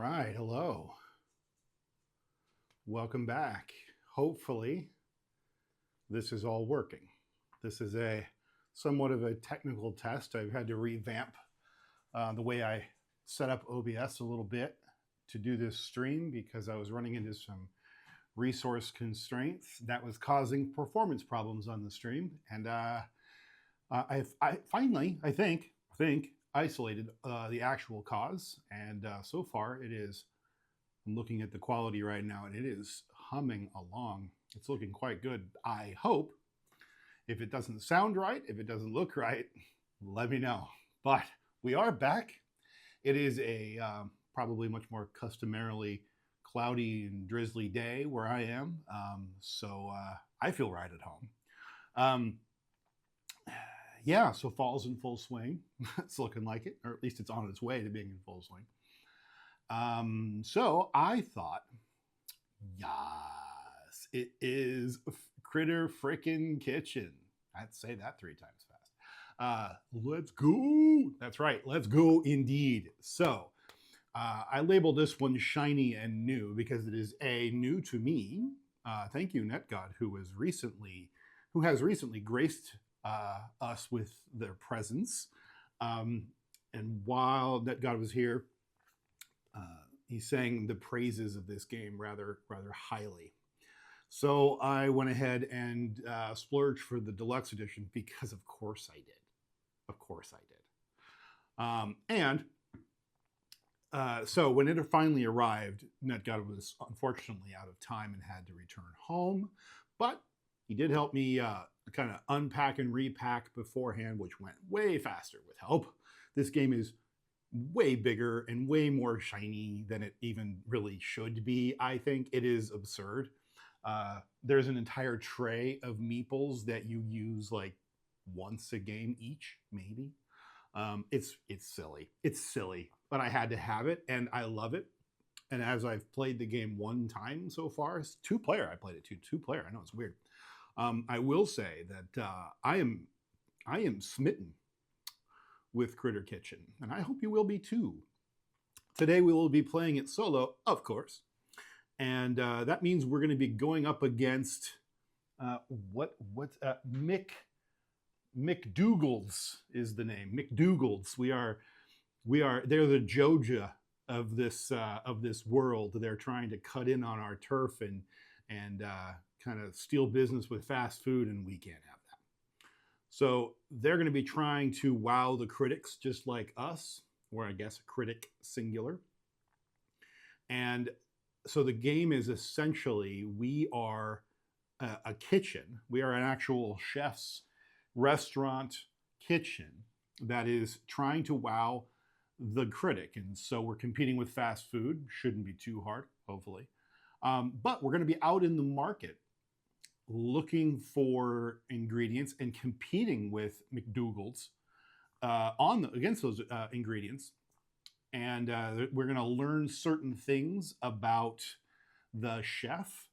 right, hello. Welcome back. Hopefully, this is all working. This is a somewhat of a technical test. I've had to revamp the way I set up OBS a little bit to do this stream because I was running into some resource constraints that was causing performance problems on the stream. And I finally, I think, isolated the actual cause. And so far, it is. I'm looking at the quality right now, and it is humming along. It's looking quite good. I hope. If it doesn't sound right, if it doesn't look right, let me know. But we are back. It is a probably much more customarily cloudy and drizzly day where I am. So I feel right at home. Yeah, so fall's in full swing. It's looking like it, or at least it's on its way to being in full swing. So I thought, yes, it is Critter Frickin' Kitchen. I'd say that 3 times fast. Let's go. That's right. Let's go indeed. So I labeled this one shiny and new because it is new to me. Thank you, McDogald, who has recently graced us with their presence. And while McDogald was here, he sang the praises of this game rather highly. So I went ahead and splurged for the deluxe edition because of course I did. Of course I did. So when it finally arrived, McDogald was unfortunately out of time and had to return home. But he did help me kind of unpack and repack beforehand, which went way faster with help. This game is way bigger and way more shiny than it even really should be. I think it is absurd. There's an entire tray of meeples that you use like once a game each, maybe. It's silly. It's silly, but I had to have it, and I love it. And as I've played the game one time so far, it's 2-player. I played it two-player. I know it's weird. I will say that I am smitten with Critter Kitchen, and I hope you will be too. Today we will be playing it solo, of course, and that means we're going to be going up against McDogald's is the name. McDogald's. They're the Joja of this world. They're trying to cut in on our turf and kind of steal business with fast food, and we can't have that. So they're going to be trying to wow the critics just like us, or I guess a critic singular. And so the game is essentially, we are a kitchen. We are an actual chef's restaurant kitchen that is trying to wow the critic. And so we're competing with fast food. Shouldn't be too hard, hopefully. But we're going to be out in the market looking for ingredients and competing with McDogald's against those ingredients. And we're going to learn certain things about the chef.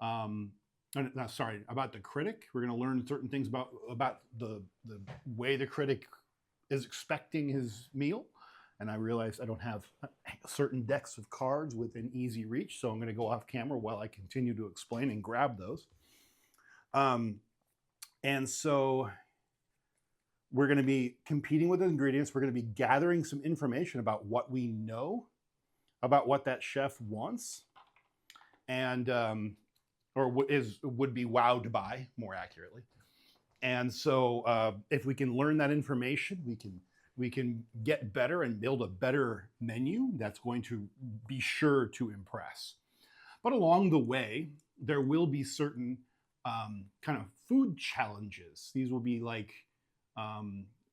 About the critic. We're going to learn certain things about the way the critic is expecting his meal. And I realized I don't have certain decks of cards within easy reach, so I'm going to go off camera while I continue to explain and grab those. And so we're going to be competing with the ingredients. We're going to be gathering some information about what we know about what that chef wants, and or would be wowed by, more accurately. And so if we can learn that information, we can get better and build a better menu that's going to be sure to impress. But along the way, there will be certain kind of food challenges. These will be like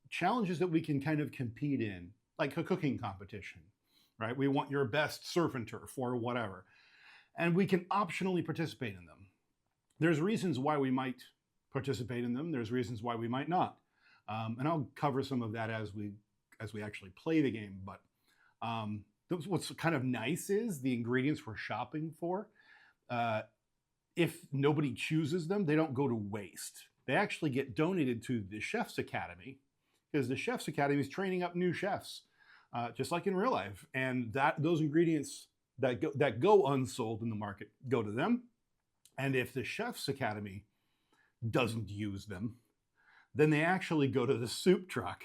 challenges that we can kind of compete in, like a cooking competition, right? We want your best surf and turf or whatever. And we can optionally participate in them. There's reasons why we might participate in them. There's reasons why we might not. And I'll cover some of that as we actually play the game. But what's kind of nice is the ingredients we're shopping for. If nobody chooses them, they don't go to waste. They actually get donated to the Chef's Academy, because the Chef's Academy is training up new chefs. just like in real life. And those ingredients that go unsold in the market go to them. And if the Chef's Academy doesn't use them, then they actually go to the soup truck.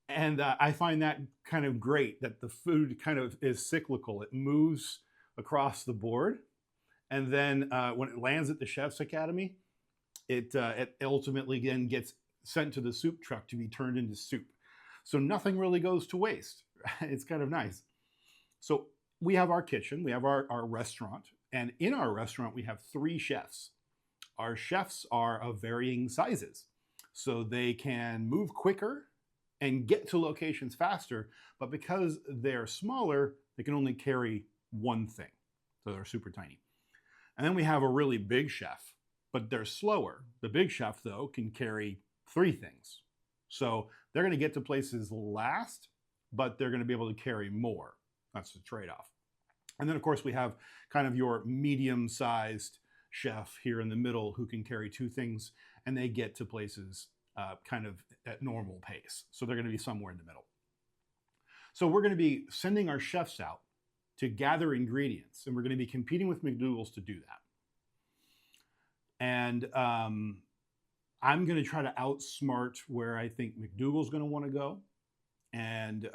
And I find that kind of great, that the food kind of is cyclical. It moves across the board. And then when it lands at the Chef's Academy, it ultimately then gets sent to the soup truck to be turned into soup. So nothing really goes to waste. It's kind of nice. So we have our kitchen, we have our restaurant, and in our restaurant we have 3 chefs. Our chefs are of varying sizes, so they can move quicker and get to locations faster, but because they're smaller, they can only carry one thing. So they're super tiny. And then we have a really big chef, but they're slower. The big chef, though, can carry 3 things. So they're going to get to places last, but they're going to be able to carry more. That's the trade-off. And then, of course, we have kind of your medium-sized chef here in the middle who can carry 2 things, and they get to places kind of at normal pace. So they're going to be somewhere in the middle. So we're going to be sending our chefs out to gather ingredients, and we're going to be competing with McDogald's to do that. And I'm going to try to outsmart where I think McDogald's going to want to go. And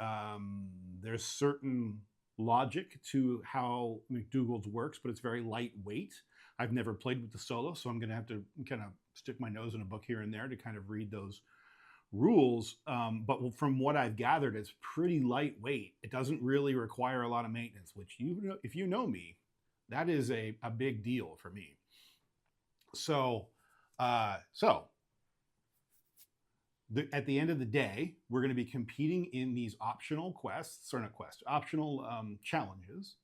there's certain logic to how McDogald's works, but it's very lightweight. I've never played with the solo, so I'm going to have to kind of stick my nose in a book here and there to kind of read those rules. But from what I've gathered, it's pretty lightweight. It doesn't really require a lot of maintenance, which, if you know me, that is a big deal for me. So at the end of the day, we're going to be competing in these optional optional challenges.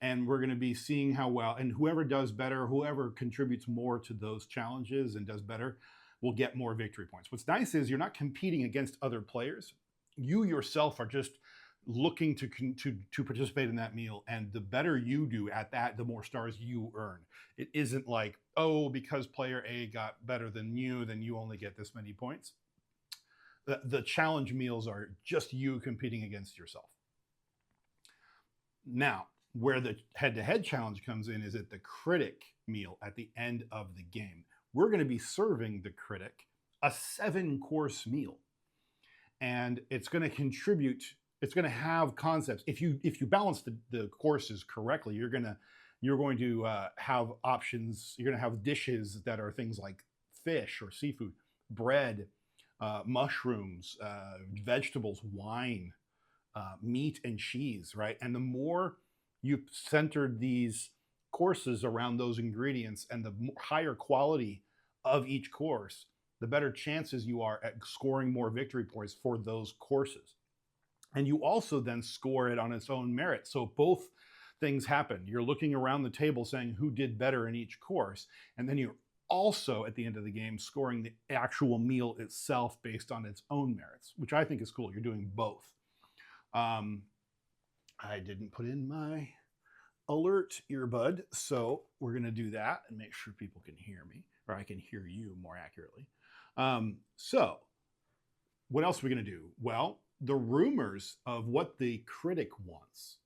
And we're going to be seeing how well, and whoever does better, whoever contributes more to those challenges and does better, will get more victory points. What's nice is you're not competing against other players. You yourself are just looking to participate in that meal. And the better you do at that, the more stars you earn. It isn't like, oh, because player A got better than you only get this many points. The challenge meals are just you competing against yourself. Now, where the head-to-head challenge comes in is at the critic meal at the end of the game. We're going to be serving the critic a 7-course meal. And it's going to contribute, it's going to have concepts. If you balance the courses correctly, you're going to have options. You're going to have dishes that are things like fish or seafood, bread, mushrooms, vegetables, wine, meat, and cheese, right? And the more you've centered these courses around those ingredients and the higher quality of each course, the better chances you are at scoring more victory points for those courses. And you also then score it on its own merit. So both things happen. You're looking around the table saying who did better in each course, and then you're also at the end of the game scoring the actual meal itself based on its own merits, which I think is cool. You're doing both. I didn't put in my alert earbud, so we're going to do that and make sure people can hear me, or I can hear you more accurately. So what else are we going to do? Well, the rumors of what the critic wants,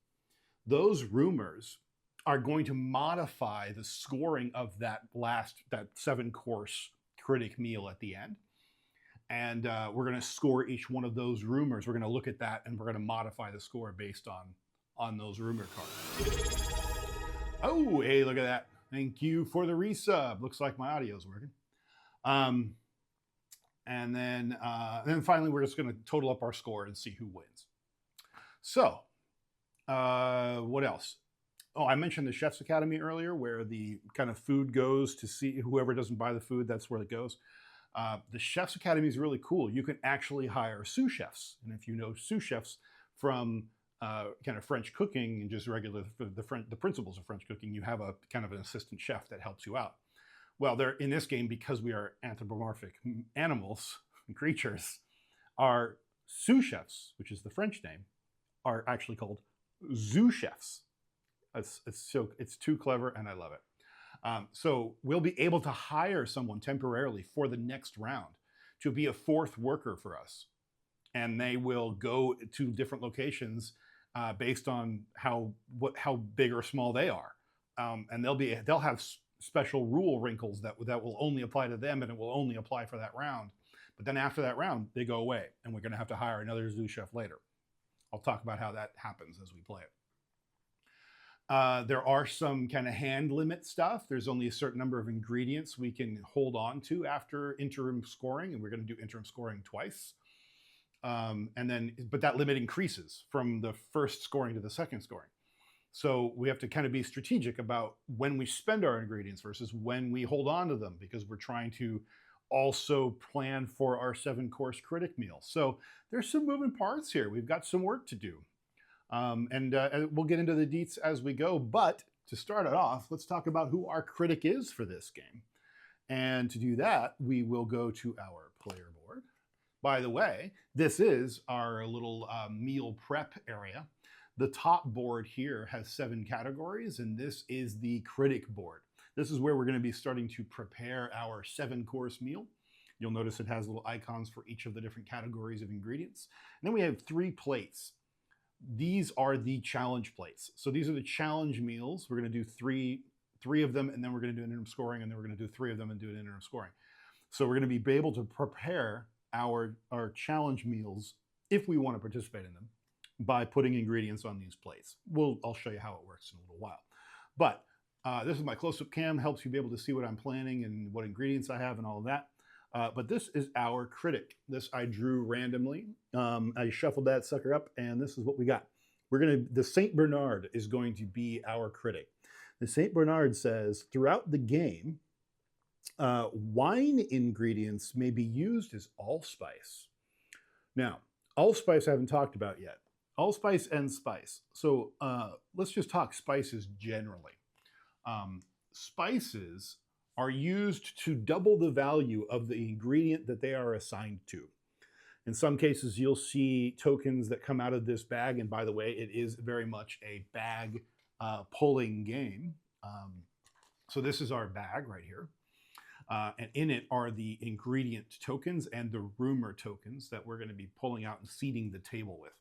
those rumors are going to modify the scoring of that 7-course critic meal at the end. And we're going to score each one of those rumors. We're going to look at that, and we're going to modify the score based on those rumor cards. Oh, hey, look at that. Thank you for the resub. Looks like my audio is working. And then finally, we're just going to total up our score and see who wins. So what else? Oh, I mentioned the Chef's Academy earlier, where the kind of food goes to see whoever doesn't buy the food, that's where it goes. The Chef's Academy is really cool. You can actually hire sous chefs. And if you know sous chefs from kind of French cooking and just regular, the principles of French cooking, you have a kind of an assistant chef that helps you out. Well, they're in this game, because we are anthropomorphic animals and creatures, our sous chefs, which is the French name, are actually called sous chefs. It's too clever, and I love it. So we'll be able to hire someone temporarily for the next round to be a 4th worker for us. and they will go to different locations based on how big or small they are, and they'll have special rule wrinkles that will only apply to them, and it will only apply for that round. But then after that round, they go away, and we're going to have to hire another sous chef later. I'll talk about how that happens as we play it. There are some kind of hand limit stuff. There's only a certain number of ingredients we can hold on to after interim scoring, and we're going to do interim scoring twice. But that limit increases from the first scoring to the second scoring. So we have to kind of be strategic about when we spend our ingredients versus when we hold on to them, because we're trying to also plan for our 7-course critic meal. So there's some moving parts here. We've got some work to do. And we'll get into the deets as we go. But to start it off, let's talk about who our critic is for this game. And to do that, we will go to our player board. By the way, this is our little meal prep area. The top board here has 7 categories, and this is the critic board. This is where we're going to be starting to prepare our 7-course meal. You'll notice it has little icons for each of the different categories of ingredients. And then we have 3 plates. These are the challenge plates. So these are the challenge meals. We're going to do three of them, and then we're going to do an interim scoring, and then we're going to do 3 of them and do an interim scoring. So we're going to be able to prepare our challenge meals, if we want to participate in them, by putting ingredients on these plates. I'll show you how it works in a little while. But this is my close-up cam, helps you be able to see what I'm planning and what ingredients I have and all of that. But this is our critic. This I drew randomly. I shuffled that sucker up, and this is what we got. The Saint Bernard is going to be our critic. The Saint Bernard says, throughout the game, wine ingredients may be used as allspice. Now, allspice I haven't talked about yet. Allspice and spice. So let's just talk spices generally. Spices are used to double the value of the ingredient that they are assigned to. In some cases, you'll see tokens that come out of this bag, and by the way, it is very much a bag pulling game. So this is our bag right here. And in it are the ingredient tokens and the rumor tokens that we're going to be pulling out and seeding the table with.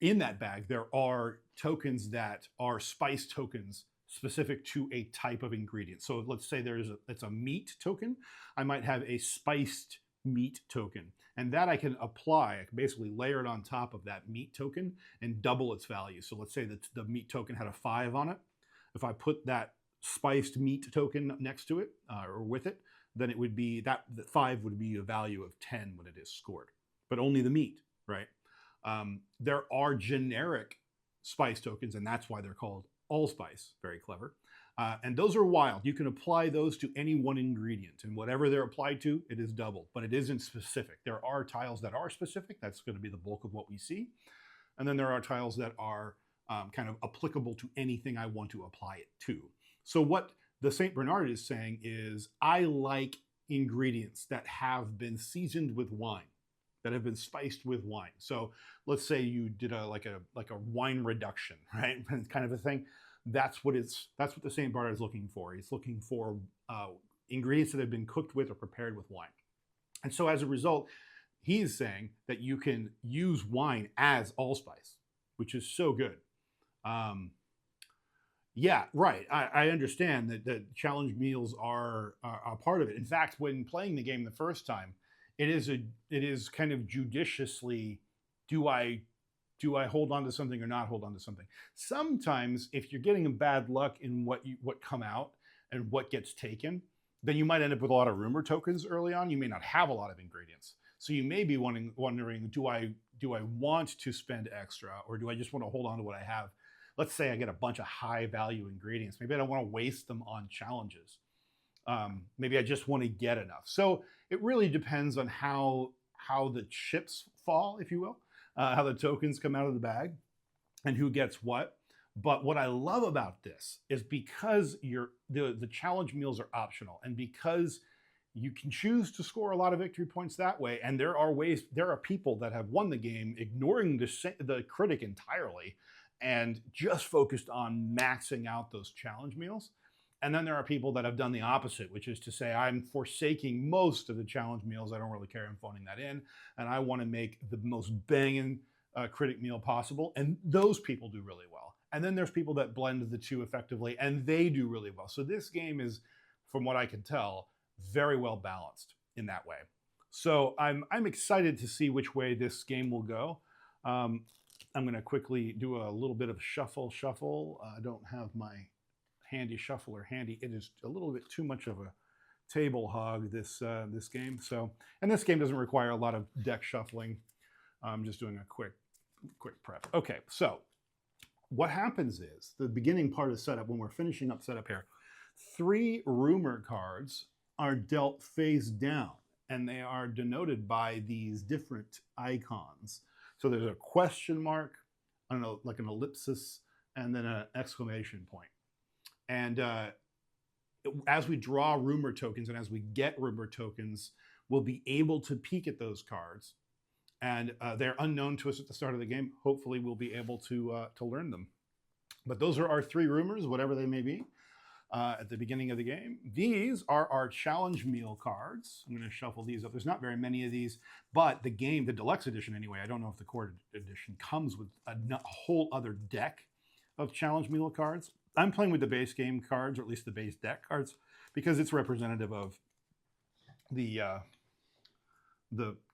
In that bag, there are tokens that are spice tokens specific to a type of ingredient. So let's say it's a meat token. I might have a spiced meat token, and that I can apply. I can basically layer it on top of that meat token and double its value. So let's say that the meat token had a 5 on it. If I put that spiced meat token next to it or with it, then it would be the 5 would be a value of 10 when it is scored, but only the meat, right? There are generic spice tokens, and that's why they're called allspice. Very clever. And those are wild. You can apply those to any one ingredient, and whatever they're applied to, it is double, but it isn't specific. There are tiles that are specific. That's going to be the bulk of what we see. And then there are tiles that are kind of applicable to anything I want to apply it to. So what the St. Bernard is saying is, I like ingredients that have been seasoned with wine, that have been spiced with wine. So let's say you did like a wine reduction, right? Kind of a thing. That's what the St. Bernard is looking for. He's looking for ingredients that have been cooked with or prepared with wine. And so as a result, he is saying that you can use wine as allspice, which is so good. Yeah, right. I understand that challenge meals are a part of it. In fact, when playing the game the first time, it is kind of judiciously, do I hold on to something or not hold on to something? Sometimes, if you're getting bad luck in what come out and what gets taken, then you might end up with a lot of rumor tokens early on. You may not have a lot of ingredients, so you may be wondering, do I want to spend extra, or do I just want to hold on to what I have? Let's say I get a bunch of high value ingredients. Maybe I don't want to waste them on challenges. Maybe I just want to get enough. So it really depends on how the chips fall, if you will, how the tokens come out of the bag and who gets what. But what I love about this is because the challenge meals are optional, and because you can choose to score a lot of victory points that way. And there are people that have won the game ignoring the critic entirely and just focused on maxing out those challenge meals. And then there are people that have done the opposite, which is to say, I'm forsaking most of the challenge meals. I don't really care. I'm phoning that in. And I want to make the most banging critic meal possible. And those people do really well. And then there's people that blend the two effectively, and they do really well. So this game is, from what I can tell, very well balanced in that way. So I'm excited to see which way this game will go. I'm going to quickly do a little bit of shuffle. I don't have my handy shuffler handy. It is a little bit too much of a table hog, this game. So, and this game doesn't require a lot of deck shuffling. I'm just doing a quick prep. Okay, so what happens is the beginning part of setup, when we're finishing up setup here, 3 rumor cards are dealt face down, and they are denoted by these different icons. So there's a question mark, I don't know, like an ellipsis, and then an exclamation point. And as we draw rumor tokens and as we get rumor tokens, we'll be able to peek at those cards. And they're unknown to us at the start of the game. Hopefully we'll be able to learn them. But those are our 3 rumors, whatever they may be, at the beginning of the game. These are our challenge meal cards. I'm going to shuffle these up. There's not very many of these, but the game, the deluxe edition anyway, I don't know if the core edition comes with a whole other deck of challenge meal cards. I'm playing with the base game cards, or at least the base deck cards, because it's representative of the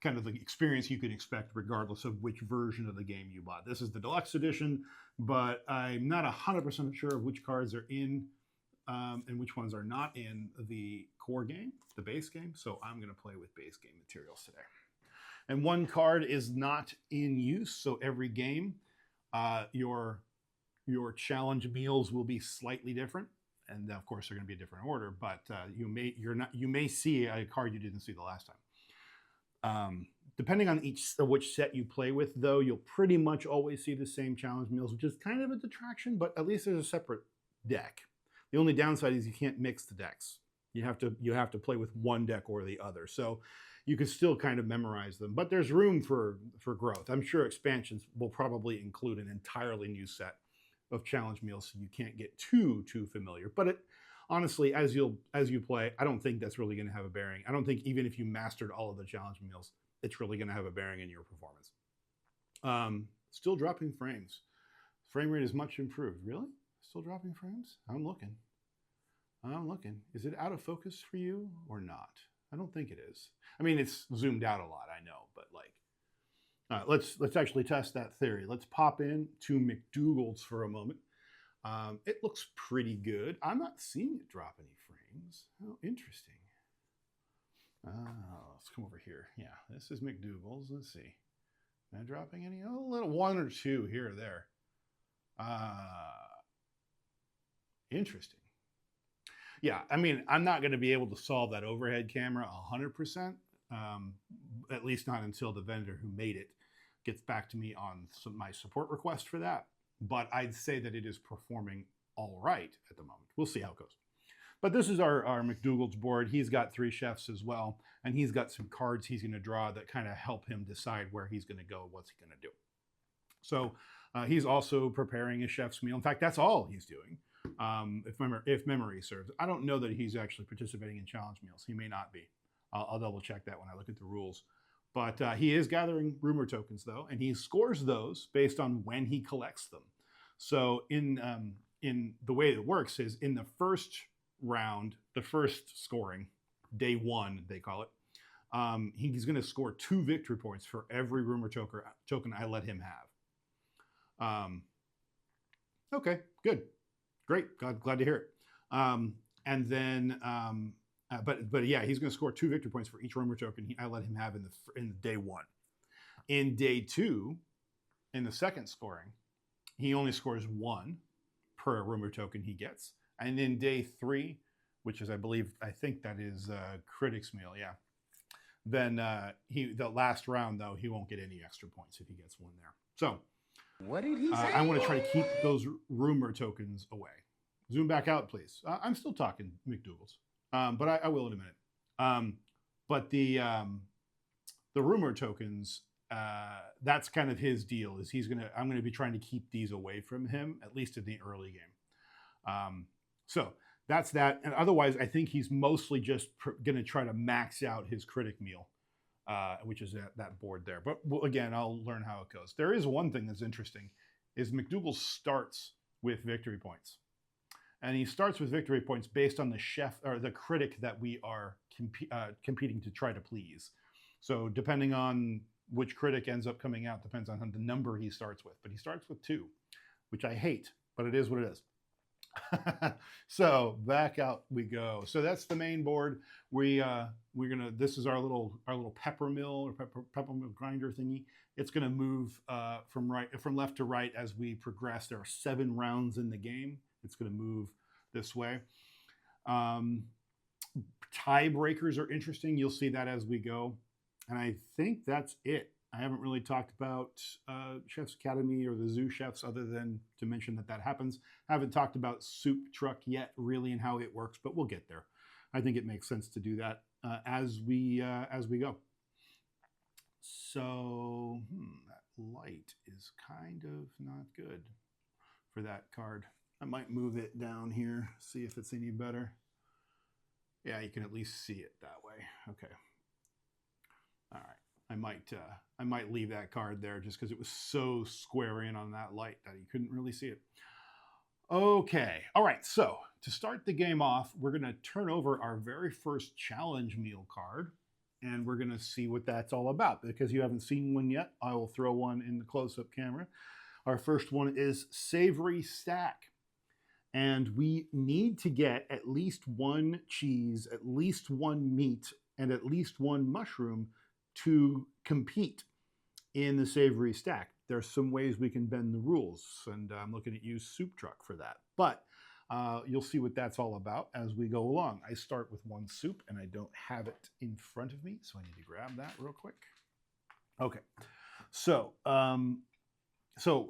kind of the experience you could expect regardless of which version of the game you bought. This is the deluxe edition, but I'm not 100% sure of which cards are in and which ones are not in the core game, the base game. So I'm going to play with base game materials today. And one card is not in use, so every game, your challenge meals will be slightly different, and of course they're going to be a different order. But you may see a card you didn't see the last time. Depending on which set you play with, though, you'll pretty much always see the same challenge meals, which is kind of a detraction. But at least there's a separate deck. The only downside is you can't mix the decks. You have to play with one deck or the other. So you can still kind of memorize them, but there's room for growth. I'm sure expansions will probably include an entirely new set of challenge meals, so you can't get too familiar. But honestly, as you play, I don't think that's really going to have a bearing. I don't think even if you mastered all of the challenge meals, it's really going to have a bearing in your performance. Still dropping frames. Frame rate is much improved. Really? Still dropping frames? I'm looking. Is it out of focus for you or not? I don't think it is. I mean, it's zoomed out a lot, I know, but like, let's actually test that theory. Let's pop in to McDogald's for a moment. It looks pretty good. I'm not seeing it drop any frames. Oh, interesting. Let's come over here. Yeah, this is McDogald's. Let's see. Am I dropping any? Oh, a little 1 or 2 here or there. Interesting. Yeah, I mean, I'm not going to be able to solve that overhead camera 100%, at least not until the vendor who made it gets back to me on my support request for that. But I'd say that it is performing all right at the moment. We'll see how it goes. But this is our McDogald's board. He's got 3 chefs as well, and he's got some cards he's going to draw that kind of help him decide where he's going to go, what's he going to do. So he's also preparing a chef's meal. In fact, that's all he's doing. If memory serves. I don't know that he's actually participating in challenge meals. He may not be. I'll double check that when I look at the rules. But he is gathering rumor tokens, though, and he scores those based on when he collects them. So in the way it works is in the first round, the first scoring, day 1, they call it, he's going to score 2 victory points for every rumor token I let him have. Okay, good. Great, glad to hear it. And then, but yeah, he's going to score 2 victory points for each rumor token I let him have in day 1. In day 2, in the second scoring, he only scores 1 per rumor token he gets. And in day 3, which is I think that is Critic's Meal, yeah. Then the last round though, he won't get any extra points if he gets 1 there. So. What did he say? I want to try to keep those rumor tokens away. Zoom back out, please. I'm still talking McDogald's, but I will in a minute. But the rumor tokens, that's kind of his deal. Is I'm going to be trying to keep these away from him, at least in the early game. So that's that. And otherwise, I think he's mostly just going to try to max out his critic meal, which is that board there. But again, I'll learn how it goes. There is one thing that's interesting, is McDogald starts with victory points. And he starts with victory points based on the chef or the critic that we are competing to try to please. So depending on which critic ends up coming out depends on the number he starts with. But he starts with 2, which I hate, but it is what it is. So back out we go. So that's the main board. This is our little pepper mill or pepper mill grinder thingy. It's gonna move from left to right as we progress. There are 7 rounds in the game. It's gonna move this way. Tiebreakers are interesting. You'll see that as we go. And I think that's it. I haven't really talked about Chef's Academy or the Zoo Chefs other than to mention that happens. I haven't talked about Soup Truck yet really and how it works, but we'll get there. I think it makes sense to do that as we go. So that light is kind of not good for that card. I might move it down here, see if it's any better. Yeah, you can at least see it that way. Okay. All right. I might leave that card there just because it was so square in on that light that you couldn't really see it. Okay. All right. So to start the game off, we're going to turn over our very first challenge meal card, and we're going to see what that's all about. Because you haven't seen one yet, I will throw one in the close-up camera. Our first one is Savory Stack. And we need to get at least 1 cheese, at least 1 meat, and at least 1 mushroom to compete in the Savory Stack. There's some ways we can bend the rules, and I'm looking at you, Soup Truck, for that. But you'll see what that's all about as we go along. I start with 1 soup, and I don't have it in front of me, so I need to grab that real quick. Okay, so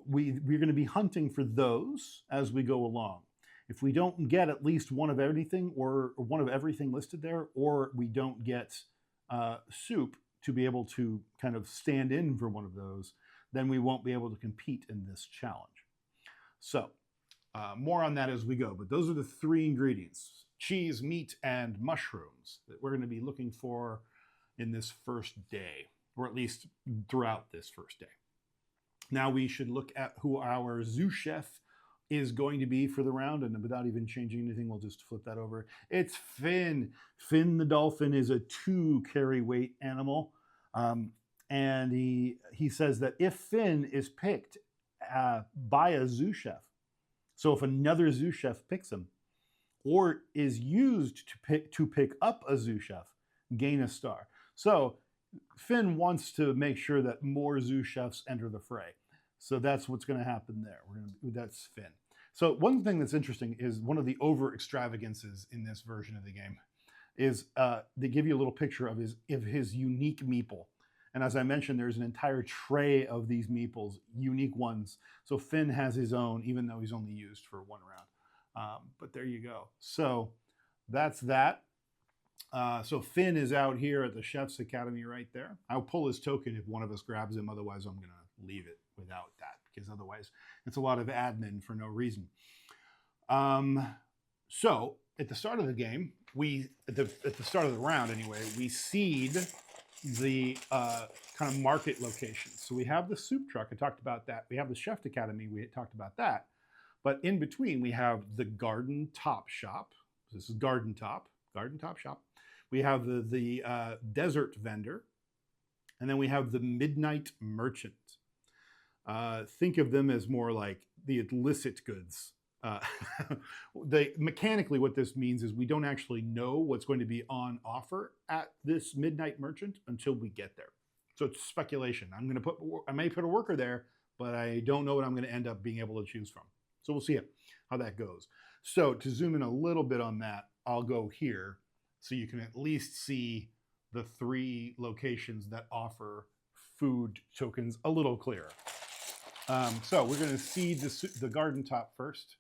we're going to be hunting for those as we go along. If we don't get at least one of everything or one of everything listed there, or we don't get soup to be able to kind of stand in for one of those, then we won't be able to compete in this challenge. So more on that as we go, but those are the 3 ingredients: cheese, meat, and mushrooms that we're going to be looking for in this first day, or at least throughout this first day. Now we should look at who our Zoo Chef is going to be for the round, and without even changing anything, we'll just flip that over. It's Finn. Finn the dolphin is a 2 carry weight animal, and he says that if Finn is picked by a Zoo Chef, so if another Zoo Chef picks him, or is used to pick up a Zoo Chef, gain a star. So Finn wants to make sure that more Zoo Chefs enter the fray. So that's what's going to happen there. That's Finn. So one thing that's interesting is one of the over extravagances in this version of the game is they give you a little picture of his unique meeple. And as I mentioned, there's an entire tray of these meeples, unique ones. So Finn has his own, even though he's only used for 1 round. But there you go. So that's that. So Finn is out here at the Chef's Academy right there. I'll pull his token if one of us grabs him. Otherwise, I'm going to leave it without that, because otherwise it's a lot of admin for no reason. So at the start of the game, at the start of the round anyway, we seed the kind of market locations. So we have the Soup Truck, I talked about that. We have the Chef's Academy, we talked about that. But in between, we have the Garden Top Shop. This is Garden Top Shop. We have the Desert Vendor, and then we have the Midnight Merchant. Think of them as more like the illicit goods. Mechanically, what this means is we don't actually know what's going to be on offer at this Midnight Merchant until we get there. So it's speculation. I may put a worker there, but I don't know what I'm going to end up being able to choose from. So we'll see how that goes. So to zoom in a little bit on that, I'll go here so you can at least see the 3 locations that offer food tokens a little clearer. So we're going to seed the Garden Top first.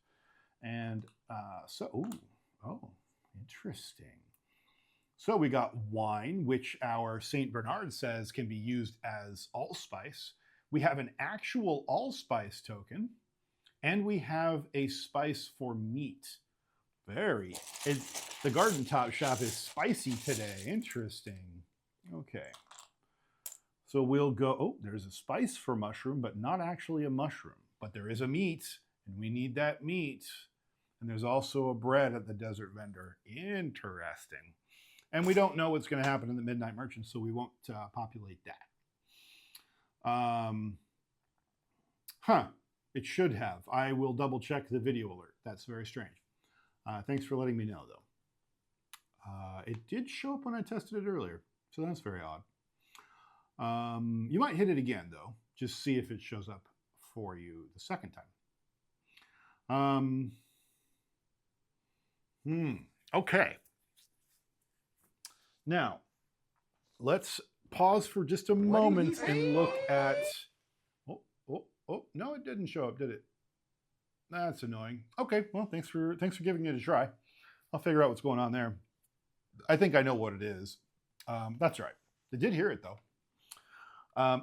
And interesting. So we got wine, which our St. Bernard says can be used as allspice. We have an actual allspice token, and we have a spice for meat. The garden top shop is spicy today. Interesting. Okay. So we'll go, oh, there's a spice for mushroom, but not actually a mushroom. But there is a meat, and we need that meat. And there's also a bread at the desert vendor. Interesting. And we don't know what's going to happen in the Midnight Merchant, so we won't populate that. It should have. I will double check the video alert. That's very strange. Thanks for letting me know, though. It did show up when I tested it earlier, so that's very odd. You might hit it again, though. Just see if it shows up for you the second time. Okay. Now, let's pause for just a moment and look at... Oh, no, it didn't show up, did it? That's annoying. Okay, well, thanks for giving it a try. I'll figure out what's going on there. I think I know what it is. That's right. I did hear it, though.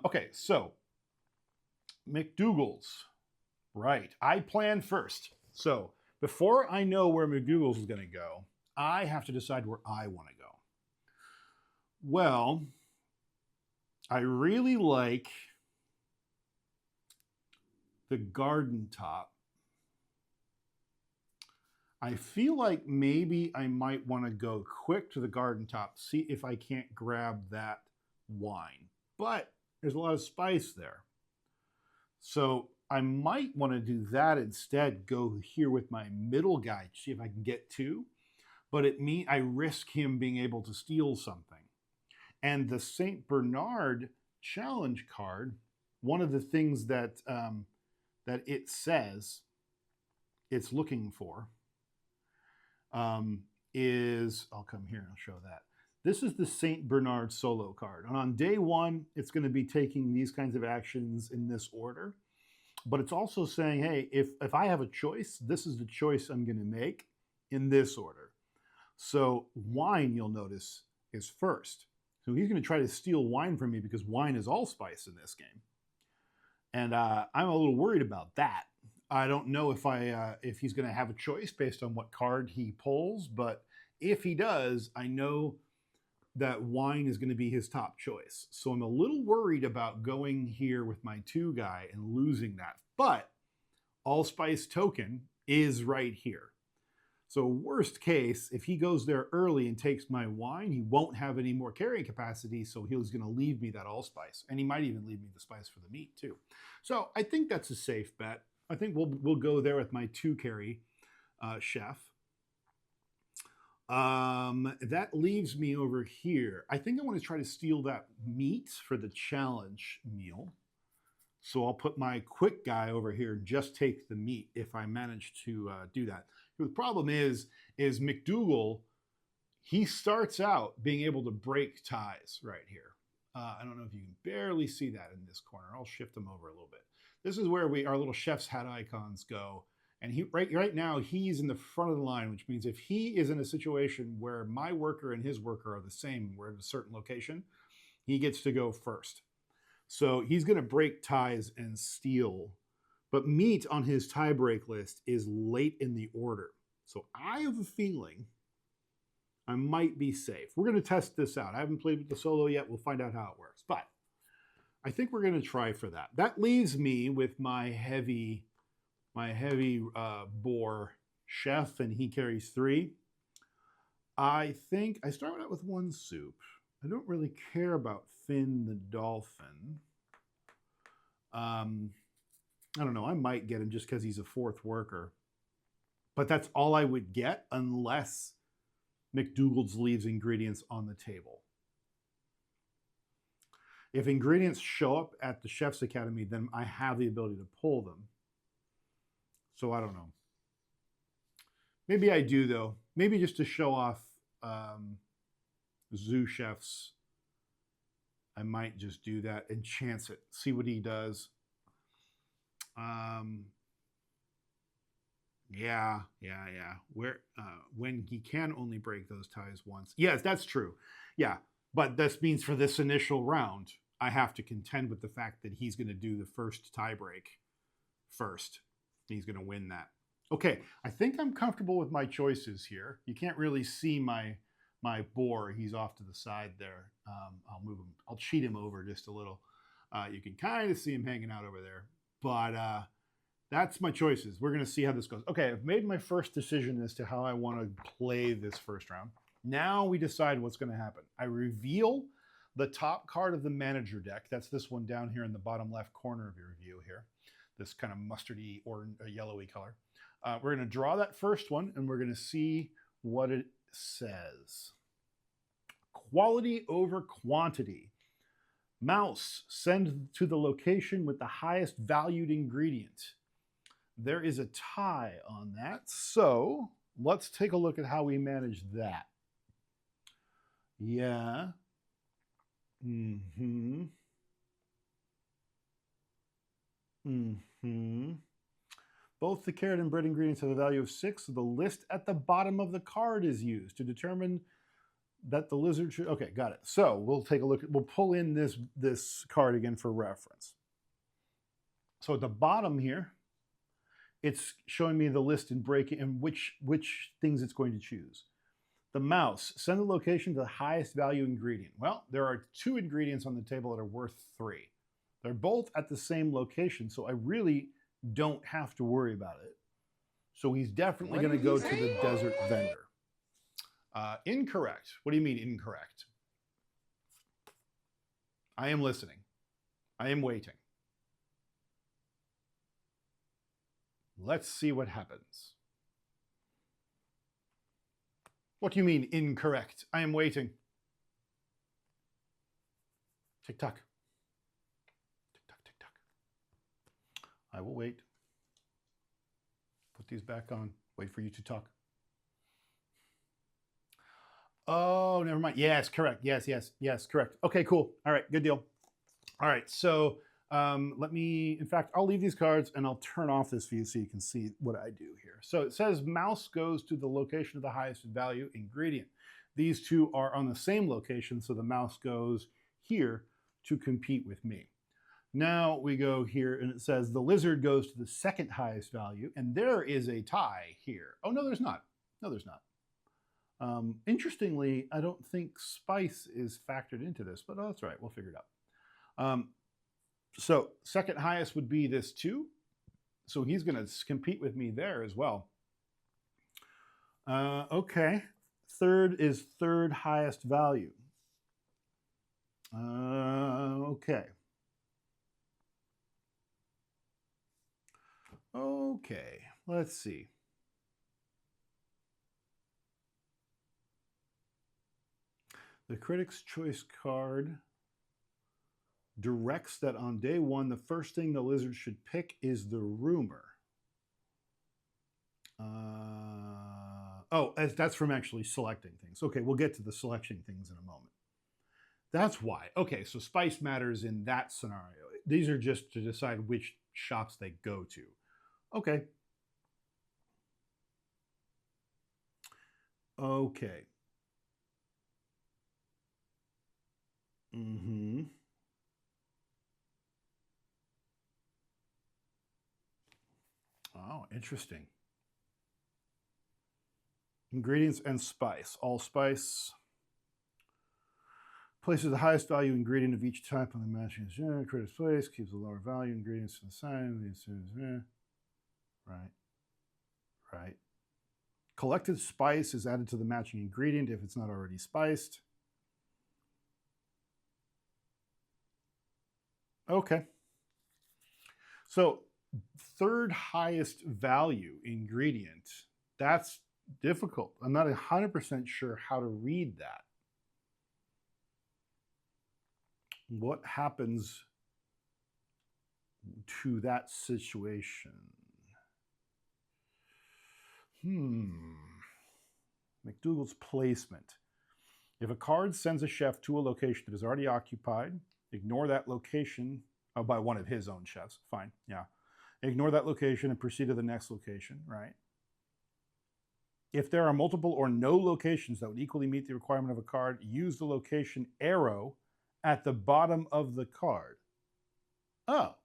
Okay, so McDogald's. Right. I plan first. So before I know where McDogald's is going to go, I have to decide where I want to go. Well, I really like the garden top. I feel like maybe I might want to go quick to the garden top, see if I can't grab that wine. But there's a lot of spice there. So I might want to do that instead, go here with my middle guy, see if I can get two. But I risk him being able to steal something. And the St. Bernard challenge card, one of the things that that it says it's looking for is, I'll come here and I'll show that. This is the St. Bernard solo card. And on day one, it's going to be taking these kinds of actions in this order. But it's also saying, hey, if I have a choice, this is the choice I'm going to make in this order. So wine, you'll notice, is first. So he's going to try to steal wine from me because wine is allspice in this game. And I'm a little worried about that. I don't know if he's going to have a choice based on what card he pulls, but if he does, I know that wine is going to be his top choice. So I'm a little worried about going here with my 2 guy and losing that. But allspice token is right here. So worst case, if he goes there early and takes my wine, he won't have any more carrying capacity, so he's going to leave me that allspice. And he might even leave me the spice for the meat too. So I think that's a safe bet. I think we'll go there with my 2 carry chef. That leaves me over here. I think I want to try to steal that meat for the challenge meal. So I'll put my quick guy over here and just take the meat if I manage to do that. The problem is McDogald, he starts out being able to break ties right here. I don't know if you can barely see that in this corner. I'll shift them over a little bit. This is where our little chef's hat icons go. And right now, he's in the front of the line, which means if he is in a situation where my worker and his worker are the same, we're at a certain location, he gets to go first. So he's going to break ties and steal. But meat on his tie break list is late in the order. So I have a feeling I might be safe. We're going to test this out. I haven't played with the solo yet. We'll find out how it works. But I think we're going to try for that. That leaves me with my heavy boar chef, and he carries 3. I think I start out with 1 soup. I don't really care about Finn the dolphin. I don't know. I might get him just because he's a 4th worker. But that's all I would get unless McDogald's leaves ingredients on the table. If ingredients show up at the Chef's Academy, then I have the ability to pull them. So I don't know. Maybe I do, though. Maybe just to show off Zoo Chefs, I might just do that and chance it. See what he does. Yeah. When he can only break those ties once. Yes, that's true. Yeah, but this means for this initial round, I have to contend with the fact that he's going to do the first tie break first. He's going to win that. Okay, I think I'm comfortable with my choices here. You can't really see my boar. He's off to the side there. I'll move him. I'll cheat him over just a little. You can kind of see him hanging out over there. But that's my choices. We're going to see how this goes. Okay, I've made my first decision as to how I want to play this first round. Now we decide what's going to happen. I reveal the top card of the manager deck. That's this one down here in the bottom left corner of your view here. This kind of mustardy or yellowy color. We're going to draw that first one, and we're going to see what it says. Quality over quantity. Mouse, send to the location with the highest valued ingredient. There is a tie on that, so let's take a look at how we manage that. Yeah. Mm-hmm. Mm-hmm. Both the carrot and bread ingredients have a value of 6, so the list at the bottom of the card is used to determine that the lizard should... Okay, got it. So we'll take a look. We'll pull in this card again for reference. So at the bottom here, it's showing me the list and breaking and which things it's going to choose. The mouse, send the location to the highest value ingredient. Well, there are 2 ingredients on the table that are worth 3. They're both at the same location, so I really don't have to worry about it. So he's definitely going to go to the desert vendor. Incorrect. What do you mean incorrect? I am listening. I am waiting. Let's see what happens. What do you mean incorrect? I am waiting. Tick tock. Tick tock, tick tock. I will wait. Put these back on. Wait for you to talk. Oh, never mind. Yes, correct. Yes, correct. Okay, cool. All right, good deal. All right, so let me, in fact, I'll leave these cards and I'll turn off this view so you can see what I do here. So it says mouse goes to the location of the highest value ingredient. These 2 are on the same location, so the mouse goes here to compete with me. Now we go here and it says the lizard goes to the second highest value, and there is a tie here. Oh, no, there's not. No, there's not. Interestingly, I don't think spice is factored into this, but that's right. We'll figure it out. So second highest would be this 2. So he's going to compete with me there as well. Okay. Third is third highest value. Okay. Okay. Let's see. The Critic's Choice card directs that on day 1, the first thing the lizard should pick is the rumor. Oh, that's from actually selecting things. Okay, we'll get to the selection things in a moment. That's why. Okay, so spice matters in that scenario. These are just to decide which shops they go to. Okay. Okay. Mm-hmm. Oh, interesting. Ingredients and spice. Allspice places the highest value ingredient of each type on the matching critic's place, keeps the lower value ingredients to the side. Right. Collected spice is added to the matching ingredient if it's not already spiced. Okay. So third highest value ingredient, that's difficult. I'm not 100% sure how to read that. What happens to that situation? McDogald's placement. If a card sends a chef to a location that is already occupied, ignore that location by one of his own chefs. Fine, yeah. Ignore that location and proceed to the next location, right? If there are multiple or no locations that would equally meet the requirement of a card, use the location arrow at the bottom of the card. Oh,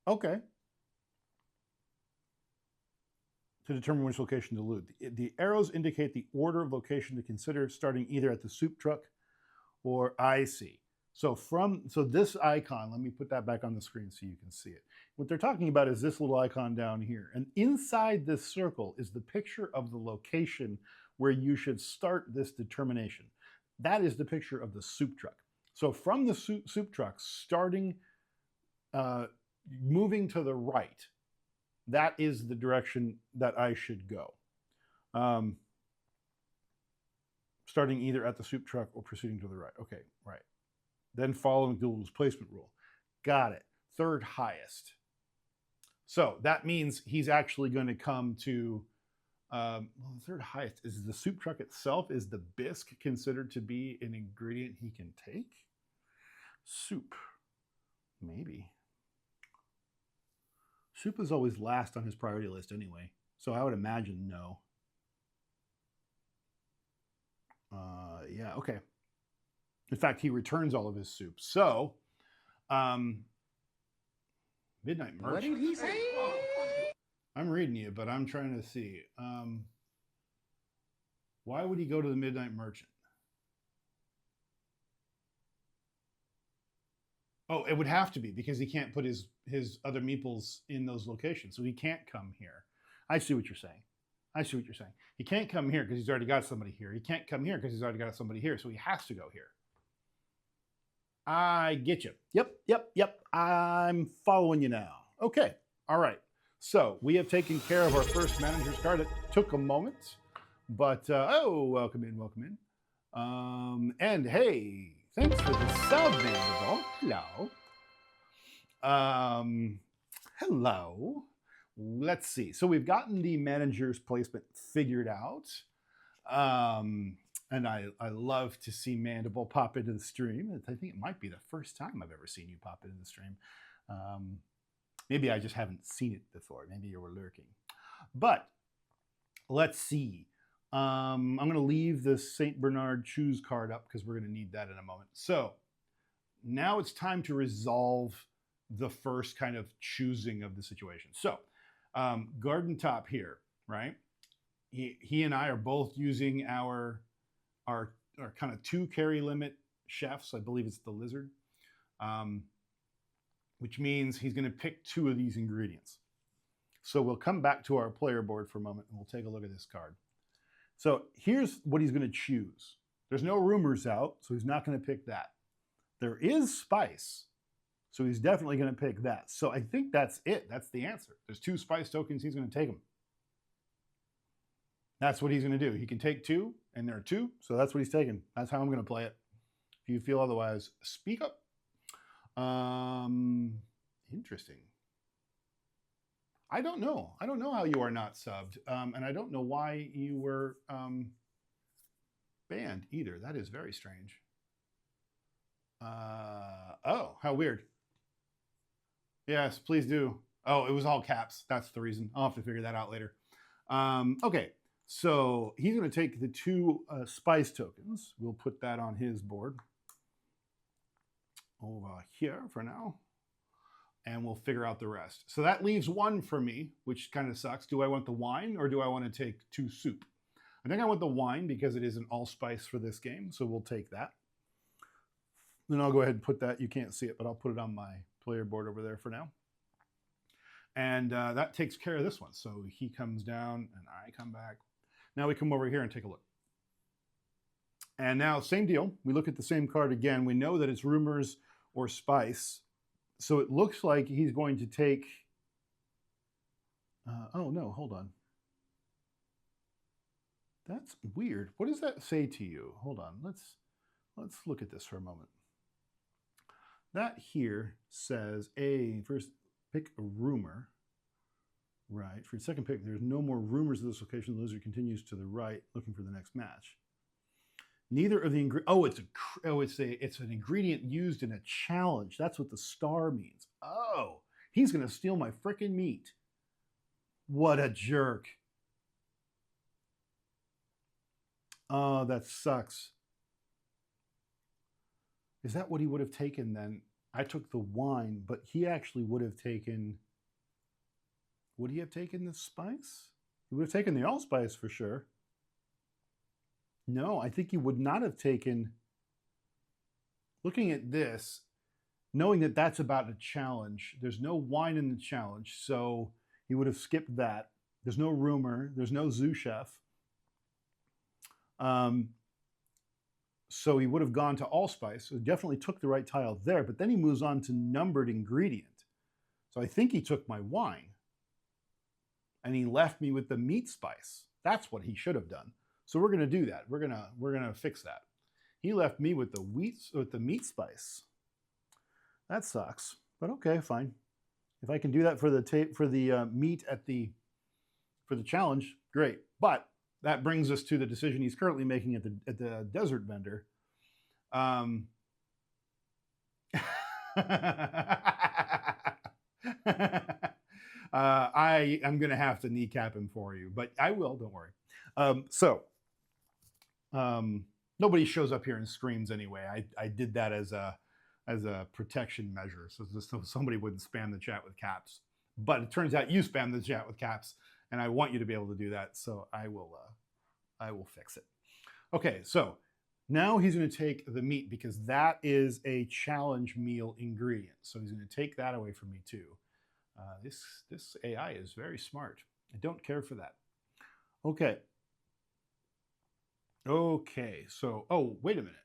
okay. to determine which location to loot. The arrows indicate the order of location to consider, starting either at the soup truck or I see. So this icon, let me put that back on the screen so you can see it. What they're talking about is this little icon down here. And inside this circle is the picture of the location where you should start this determination. That is the picture of the soup truck. So from the soup truck, starting, moving to the right, that is the direction that I should go. Starting either at the soup truck or proceeding to the right. Okay, right. Then following McDogald's placement rule. Got it. Third highest. So that means he's actually going to come to, well, the third highest is the soup truck itself. Is the bisque considered to be an ingredient he can take? Soup, maybe. Soup is always last on his priority list anyway, so I would imagine no. Yeah, okay. In fact, he returns all of his soup. So, Midnight Merchant. What did he say? I'm reading you, but I'm trying to see. Why would he go to the Midnight Merchant? Oh, it would have to be because he can't put his other meeples in those locations. So he can't come here. I see what you're saying. I see what you're saying. He can't come here because he's already got somebody here. He can't come here because he's already got somebody here. So he has to go here. I get you. Yep. I'm following you now. Okay. All right. So we have taken care of our first manager's card. It took a moment, but oh, welcome in. And hey, thanks for the sub, Mandeville. Hello. Hello. Let's see. So we've gotten the manager's placement figured out. And I love to see Mandible pop into the stream. I think it might be the first time I've ever seen you pop into the stream. Maybe I just haven't seen it before. Maybe you were lurking. But let's see. I'm going to leave the St. Bernard choose card up because we're going to need that in a moment. So now it's time to resolve the first kind of choosing of the situation. So Garden Top here, right? He and I are both using our kind of 2 carry limit chefs. I believe it's the lizard, which means he's going to pick 2 of these ingredients. So we'll come back to our player board for a moment and we'll take a look at this card. So here's what he's going to choose. There's no rumors out, so he's not going to pick that. There is spice, so he's definitely going to pick that. So I think that's it. That's the answer. There's 2 spice tokens. He's going to take them. That's what he's going to do. He can take 2, and there are 2, so that's what he's taking. That's how I'm going to play it. If you feel otherwise, speak up. Interesting. I don't know. I don't know how you are not subbed, and I don't know why you were banned either. That is very strange. Oh, how weird. Yes, please do. Oh, it was all caps. That's the reason. I'll have to figure that out later. Okay. So he's going to take the 2 spice tokens. We'll put that on his board over here for now. And we'll figure out the rest. So that leaves 1 for me, which kind of sucks. Do I want the wine or do I want to take 2 soup? I think I want the wine because it is an allspice for this game. So we'll take that. Then I'll go ahead and put that. You can't see it, but I'll put it on my player board over there for now. And that takes care of this one. So he comes down and I come back. Now we come over here and take a look. And now same deal. We look at the same card again. We know that it's rumors or spice. So it looks like he's going to take, oh no, hold on. That's weird. What does that say to you? Hold on, let's look at this for a moment. That here says, first pick a rumor. Right, for your second pick, there's no more rumors of this location. The lizard continues to the right, looking for the next match. Neither of the ingredients. It's an ingredient used in a challenge. That's what the star means. Oh, he's gonna steal my frickin' meat. What a jerk. Oh, that sucks. Is that what he would have taken then? I took the wine, but he actually would have taken. Would he have taken the spice? He would have taken the allspice for sure. No, I think he would not have taken, looking at this, knowing that that's about a challenge, there's no wine in the challenge, so he would have skipped that. There's no rumor, there's no sous chef. So he would have gone to allspice, so definitely took the right tile there, but then he moves on to numbered ingredient. So I think he took my wine and he left me with the meat spice. That's what he should have done. So we're gonna do that. We're gonna fix that. He left me with the meat spice. That sucks, but okay, fine. If I can do that for the meat for the challenge, great. But that brings us to the decision he's currently making at the desert vendor. I'm going to have to kneecap him for you, but I will, don't worry. Nobody shows up here and screams anyway. I did that as a protection measure, so somebody wouldn't spam the chat with caps. But it turns out you spam the chat with caps, and I want you to be able to do that, so I will fix it. Okay, so now he's going to take the meat because that is a challenge meal ingredient. So he's going to take that away from me too. This AI is very smart. I don't care for that. Okay. Okay, so, oh, wait a minute.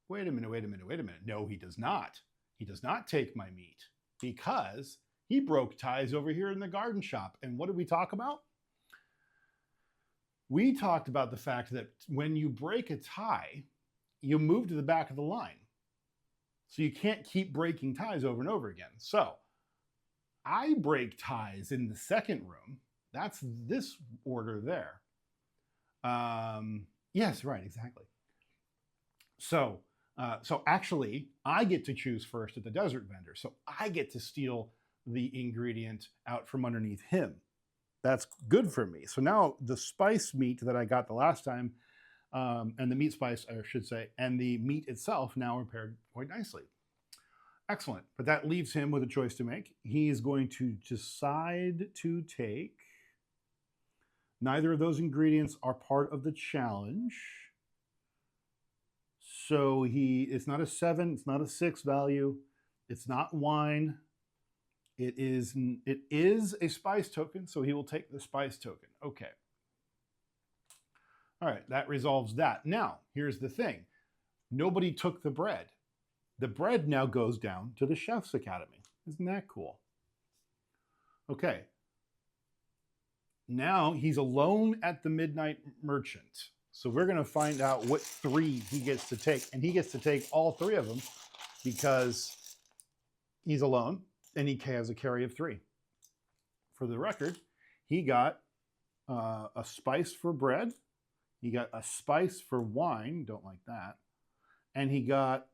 Wait a minute. No, he does not. He does not take my meat because he broke ties over here in the garden shop. And what did we talk about? We talked about the fact that when you break a tie, you move to the back of the line. So you can't keep breaking ties over and over again. So I break ties in the second room. That's this order there. Yes, right, exactly. So actually, I get to choose first at the desert vendor. So I get to steal the ingredient out from underneath him. That's good for me. So now the spice meat that I got the last time, and the meat spice, I should say, and the meat itself now are paired quite nicely. Excellent. But that leaves him with a choice to make. He is going to decide to take. Neither of those ingredients are part of the challenge. So it's not a 7, it's not a 6 value, it's not wine. It is a spice token, so he will take the spice token. Okay. All right, that resolves that. Now, here's the thing. Nobody took the bread. The bread now goes down to the Chef's Academy. Isn't that cool? Okay. Now he's alone at the Midnight Merchant. So we're going to find out what 3 he gets to take. And he gets to take all 3 of them because he's alone and he has a carry of 3. For the record, he got a spice for bread. He got a spice for wine. Don't like that. And he got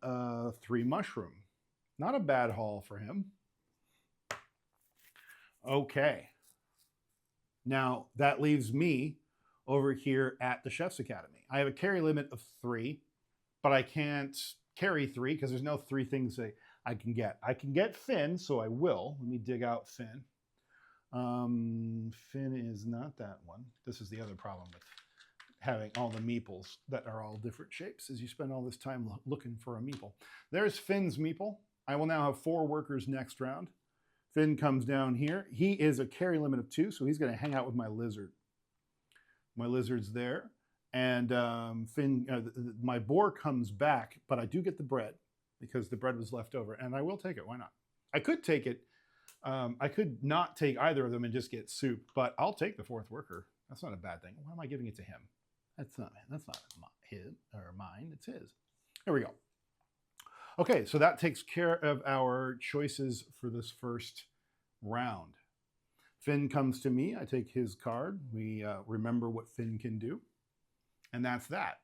3 mushroom. Not a bad haul for him. Okay. Now that leaves me over here at the Chef's Academy. I have a carry limit of 3, but I can't carry 3 because there's no 3 things that I can get. I can get Finn, so I will. Let me dig out Finn. Finn is not that one. This is the other problem with having all the meeples that are all different shapes as you spend all this time looking for a meeple. There's Finn's meeple. I will now have 4 workers next round. Finn comes down here. He is a carry limit of 2, so he's going to hang out with my lizard. My lizard's there. And my boar comes back, but I do get the bread because the bread was left over, and I will take it. Why not? I could take it. I could not take either of them and just get soup, but I'll take the 4th worker. That's not a bad thing. Why am I giving it to him? That's not his or mine. It's his. There we go. Okay, so that takes care of our choices for this first round. Finn comes to me. I take his card. We remember what Finn can do. And that's that.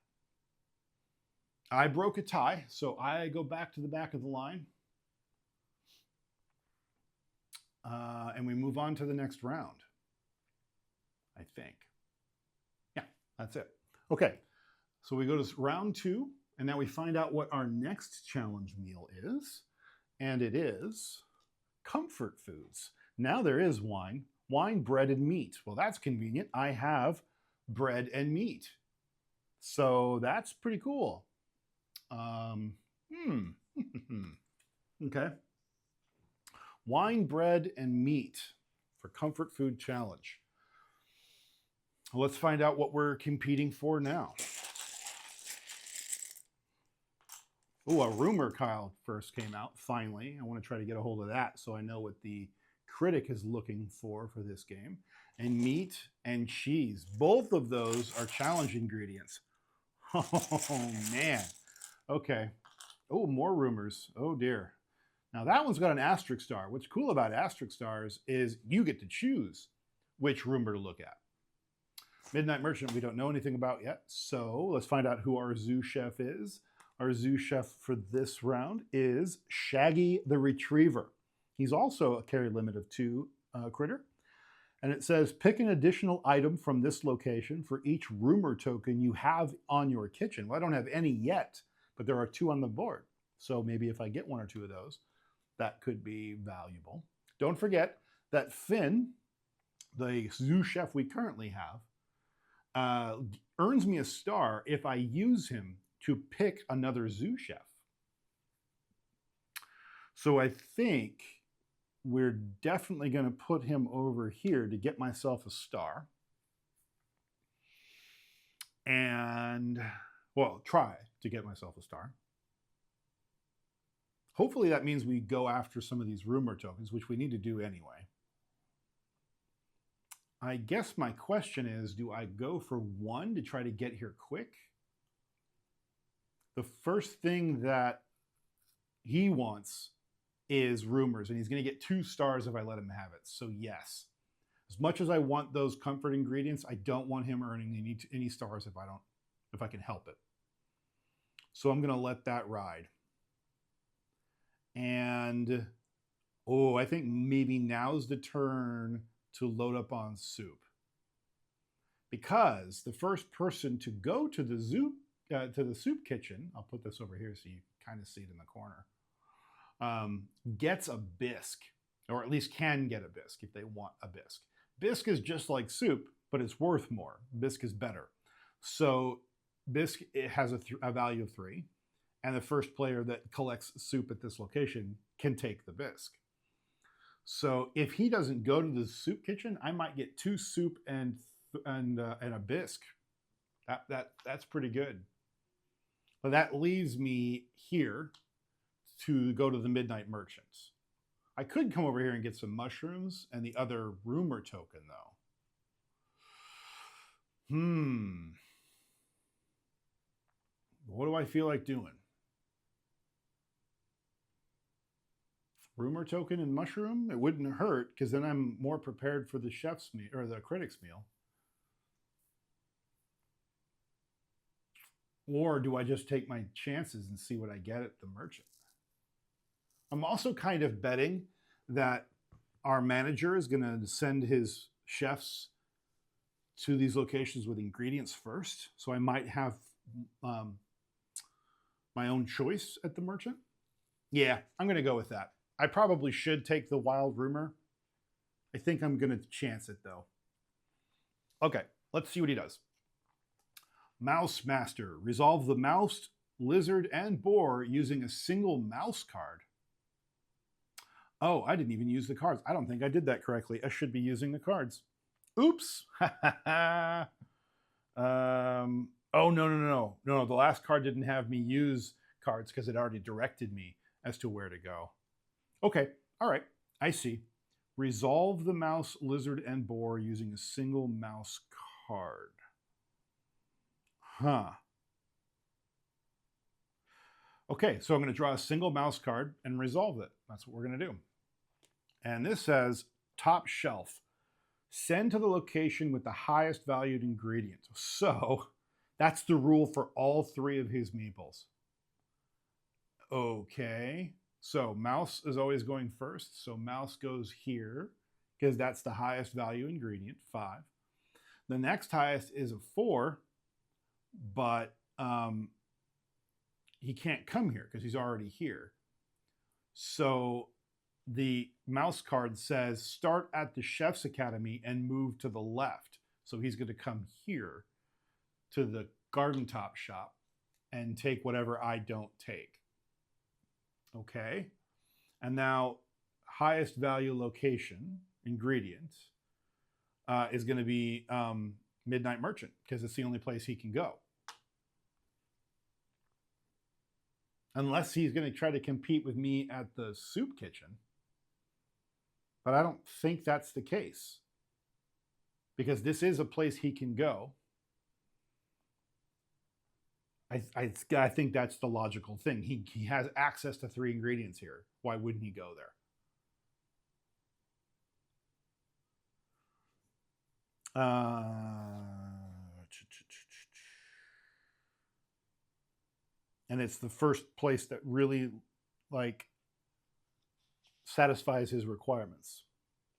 I broke a tie, so I go back to the back of the line. And we move on to the next round, I think. Yeah, that's it. Okay, so we go to round 2, and now we find out what our next challenge meal is. And it is comfort foods. Now there is wine. Wine, bread, and meat. Well, that's convenient. I have bread and meat. So that's pretty cool. Okay. Wine, bread, and meat for Comfort Food Challenge. Let's find out what we're competing for now. Oh, a rumor, Kyle, first came out, finally. I want to try to get a hold of that so I know what the critic is looking for this game. And meat and cheese. Both of those are challenge ingredients. Oh, man. Okay. Oh, more rumors. Oh, dear. Now, that one's got an asterisk star. What's cool about asterisk stars is you get to choose which rumor to look at. Midnight Merchant, we don't know anything about yet. So let's find out who our zoo chef is. Our zoo chef for this round is Shaggy the Retriever. He's also a carry limit of 2 critter. And it says, pick an additional item from this location for each rumor token you have on your kitchen. Well, I don't have any yet, but there are 2 on the board. So maybe if I get 1 or 2 of those, that could be valuable. Don't forget that Finn, the zoo chef we currently have, earns me a star if I use him to pick another zoo chef. So I think we're definitely going to put him over here to get myself a star. And, well, try to get myself a star. Hopefully that means we go after some of these rumor tokens, which we need to do anyway. I guess my question is, do I go for 1 to try to get here quick? The first thing that he wants is rumors, and he's going to get 2 stars if I let him have it. So yes, as much as I want those comfort ingredients, I don't want him earning any stars if I can help it. So I'm going to let that ride. And oh, I think maybe now's the turn to load up on soup, because the first person to go to the soup kitchen, I'll put this over here so you kind of see it in the corner, gets a bisque, or at least can get a bisque if they want a bisque. Bisque is just like soup, but it's worth more. Bisque is better. So bisque, it has a value of 3, and the first player that collects soup at this location can take the bisque. So if he doesn't go to the soup kitchen, I might get 2 soup and a bisque. That's pretty good. But that leaves me here to go to the Midnight Merchants. I could come over here and get some mushrooms and the other rumor token, though. What do I feel like doing? Rumor token and mushroom? It wouldn't hurt, because then I'm more prepared for the chef's meal or the critic's meal. Or do I just take my chances and see what I get at the merchant? I'm also kind of betting that our manager is going to send his chefs to these locations with ingredients first. So I might have my own choice at the merchant. Yeah, I'm going to go with that. I probably should take the wild rumor. I think I'm going to chance it, though. Okay, let's see what he does. Mouse Master. Resolve the mouse, lizard, and boar using a single mouse card. Oh, I didn't even use the cards. I don't think I did that correctly. I should be using the cards. Oops. Oh, no. The last card didn't have me use cards because it already directed me as to where to go. Okay, all right, I see. Resolve the mouse, lizard, and boar using a single mouse card. Okay, so I'm going to draw a single mouse card and resolve it. That's what we're going to do. And this says, top shelf. Send to the location with the highest valued ingredient. So that's the rule for all 3 of his meeples. Okay. So mouse is always going first. So mouse goes here because that's the highest value ingredient, 5. The next highest is a 4, but he can't come here because he's already here. So the mouse card says start at the Chef's Academy and move to the left. So he's going to come here to the garden top shop and take whatever I don't take. Okay. And now highest value location, ingredient, is going to be Midnight Merchant because it's the only place he can go. Unless he's going to try to compete with me at the soup kitchen. But I don't think that's the case. Because this is a place he can go. I think that's the logical thing. He has access to 3 ingredients here. Why wouldn't he go there? And it's the first place that really like satisfies his requirements.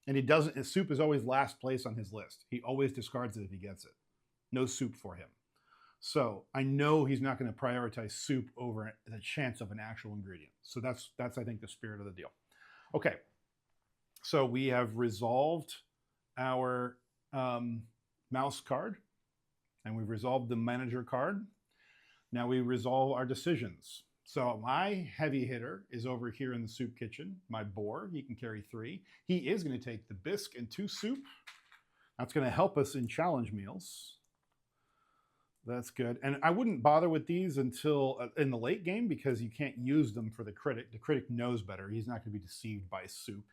And he doesn't, his soup is always last place on his list. He always discards it if he gets it. No soup for him. So I know he's not going to prioritize soup over the chance of an actual ingredient. So that's I think the spirit of the deal. Okay. So we have resolved our mouse card and we've resolved the manager card. Now we resolve our decisions. So my heavy hitter is over here in the soup kitchen. My boar, he can carry 3. He is going to take the bisque and 2 soup. That's going to help us in challenge meals. That's good. And I wouldn't bother with these until in the late game because you can't use them for the critic. The critic knows better. He's not going to be deceived by soup.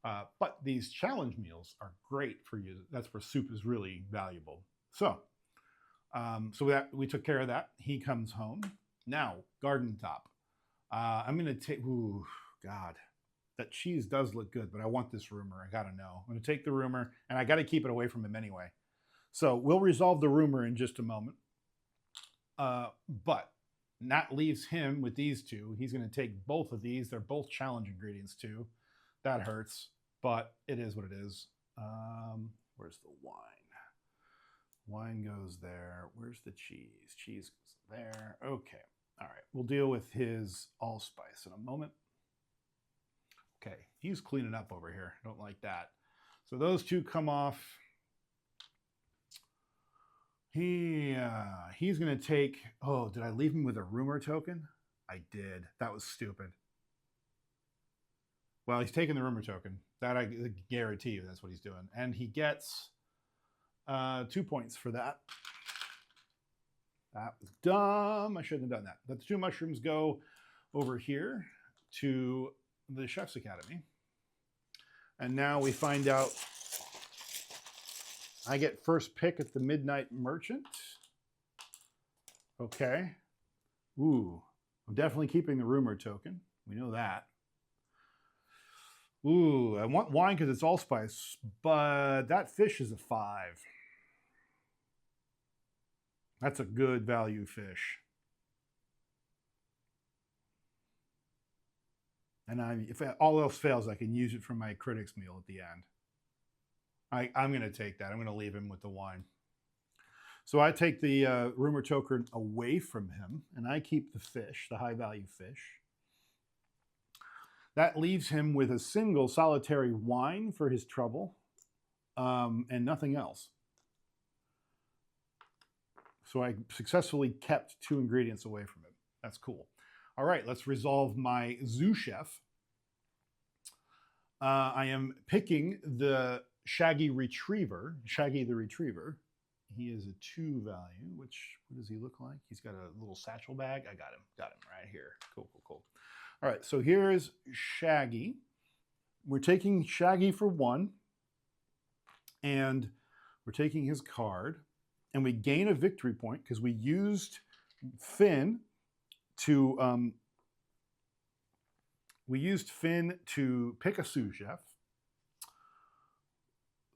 But these challenge meals are great for you. That's where soup is really valuable. So we took care of that. He comes home. Now, garden top. I'm going to take, ooh, God, that cheese does look good, but I want this rumor. I got to know. I'm going to take the rumor, and I got to keep it away from him anyway. So we'll resolve the rumor in just a moment. But that leaves him with these 2. He's going to take both of these. They're both challenge ingredients too. That hurts, but it is what it is. Where's the wine? Wine goes there. Where's the cheese? Cheese goes there. Okay. All right. We'll deal with his allspice in a moment. Okay. He's cleaning up over here. Don't like that. So those 2 come off. He's going to take, oh, did I leave him with a rumor token? I did. That was stupid. Well, he's taking the rumor token. That I guarantee you that's what he's doing. And he gets 2 points for that. That was dumb. I shouldn't have done that. But the 2 mushrooms go over here to the Chef's Academy. And now we find out I get first pick at the Midnight Merchant. Okay. Ooh, I'm definitely keeping the rumor token. We know that. Ooh, I want wine because it's allspice, but that fish is a 5. That's a good value fish. And if all else fails, I can use it for my critic's meal at the end. I'm going to take that. I'm going to leave him with the wine. So I take the rumor token away from him, and I keep the fish, the high-value fish. That leaves him with a single solitary wine for his trouble, and nothing else. So I successfully kept 2 ingredients away from him. That's cool. All right, let's resolve my zoo chef. I am picking the Shaggy Retriever, Shaggy the Retriever. He is a 2 value, what does he look like? He's got a little satchel bag. I got him right here. Cool. All right, so here's Shaggy. We're taking Shaggy for 1, and we're taking his card, and we gain a victory point because we used Finn to pick a sous chef.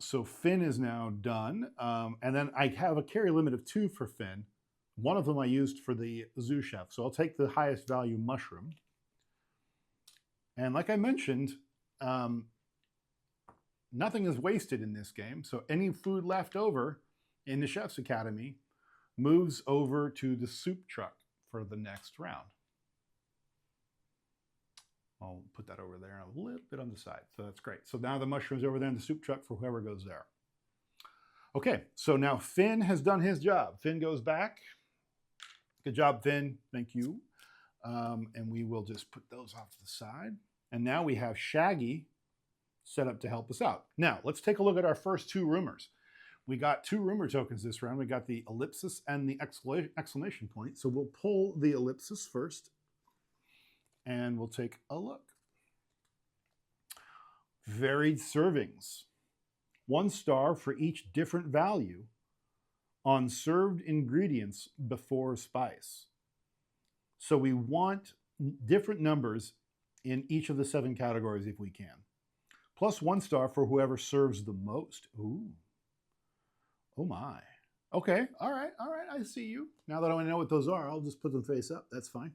So Finn is now done. And then I have a carry limit of 2 for Finn. One of them I used for the sous chef. So I'll take the highest value mushroom. And like I mentioned, nothing is wasted in this game. So any food left over in the Chef's Academy moves over to the soup truck for the next round. I'll put that over there a little bit on the side. So that's great. So now the mushroom's over there in the soup truck for whoever goes there. Okay, so now Finn has done his job. Finn goes back. Good job, Finn. Thank you. And we will just put those off to the side. And now we have Shaggy set up to help us out. Now, let's take a look at our first two rumors. We got two rumor tokens this round. We got the ellipsis and the exclamation point. So we'll pull the ellipsis first, and we'll take a look. Varied servings. 1 star for each different value on served ingredients before spice. So we want different numbers in each of the 7 categories if we can. Plus 1 star for whoever serves the most. Ooh. Oh my. Okay, all right, I see you. Now that I know what those are, I'll just put them face up. That's fine.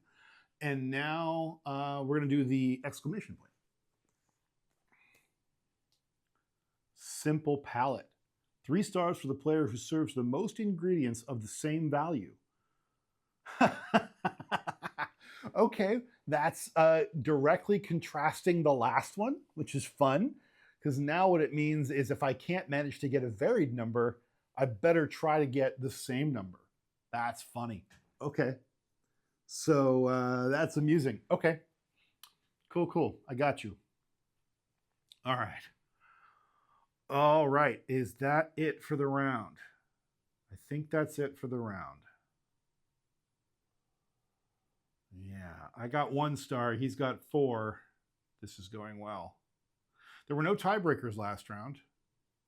And now we're going to do the exclamation point. Simple palette. 3 stars for the player who serves the most ingredients of the same value. Okay, that's directly contrasting the last one, which is fun, because now what it means is if I can't manage to get a varied number, I better try to get the same number. That's funny. Okay, so that's amusing. Okay, cool. I got you. All right. All right, is that it for the round? I think that's it for the round. Yeah, I got 1 star. He's got 4. This is going well. There were no tiebreakers last round.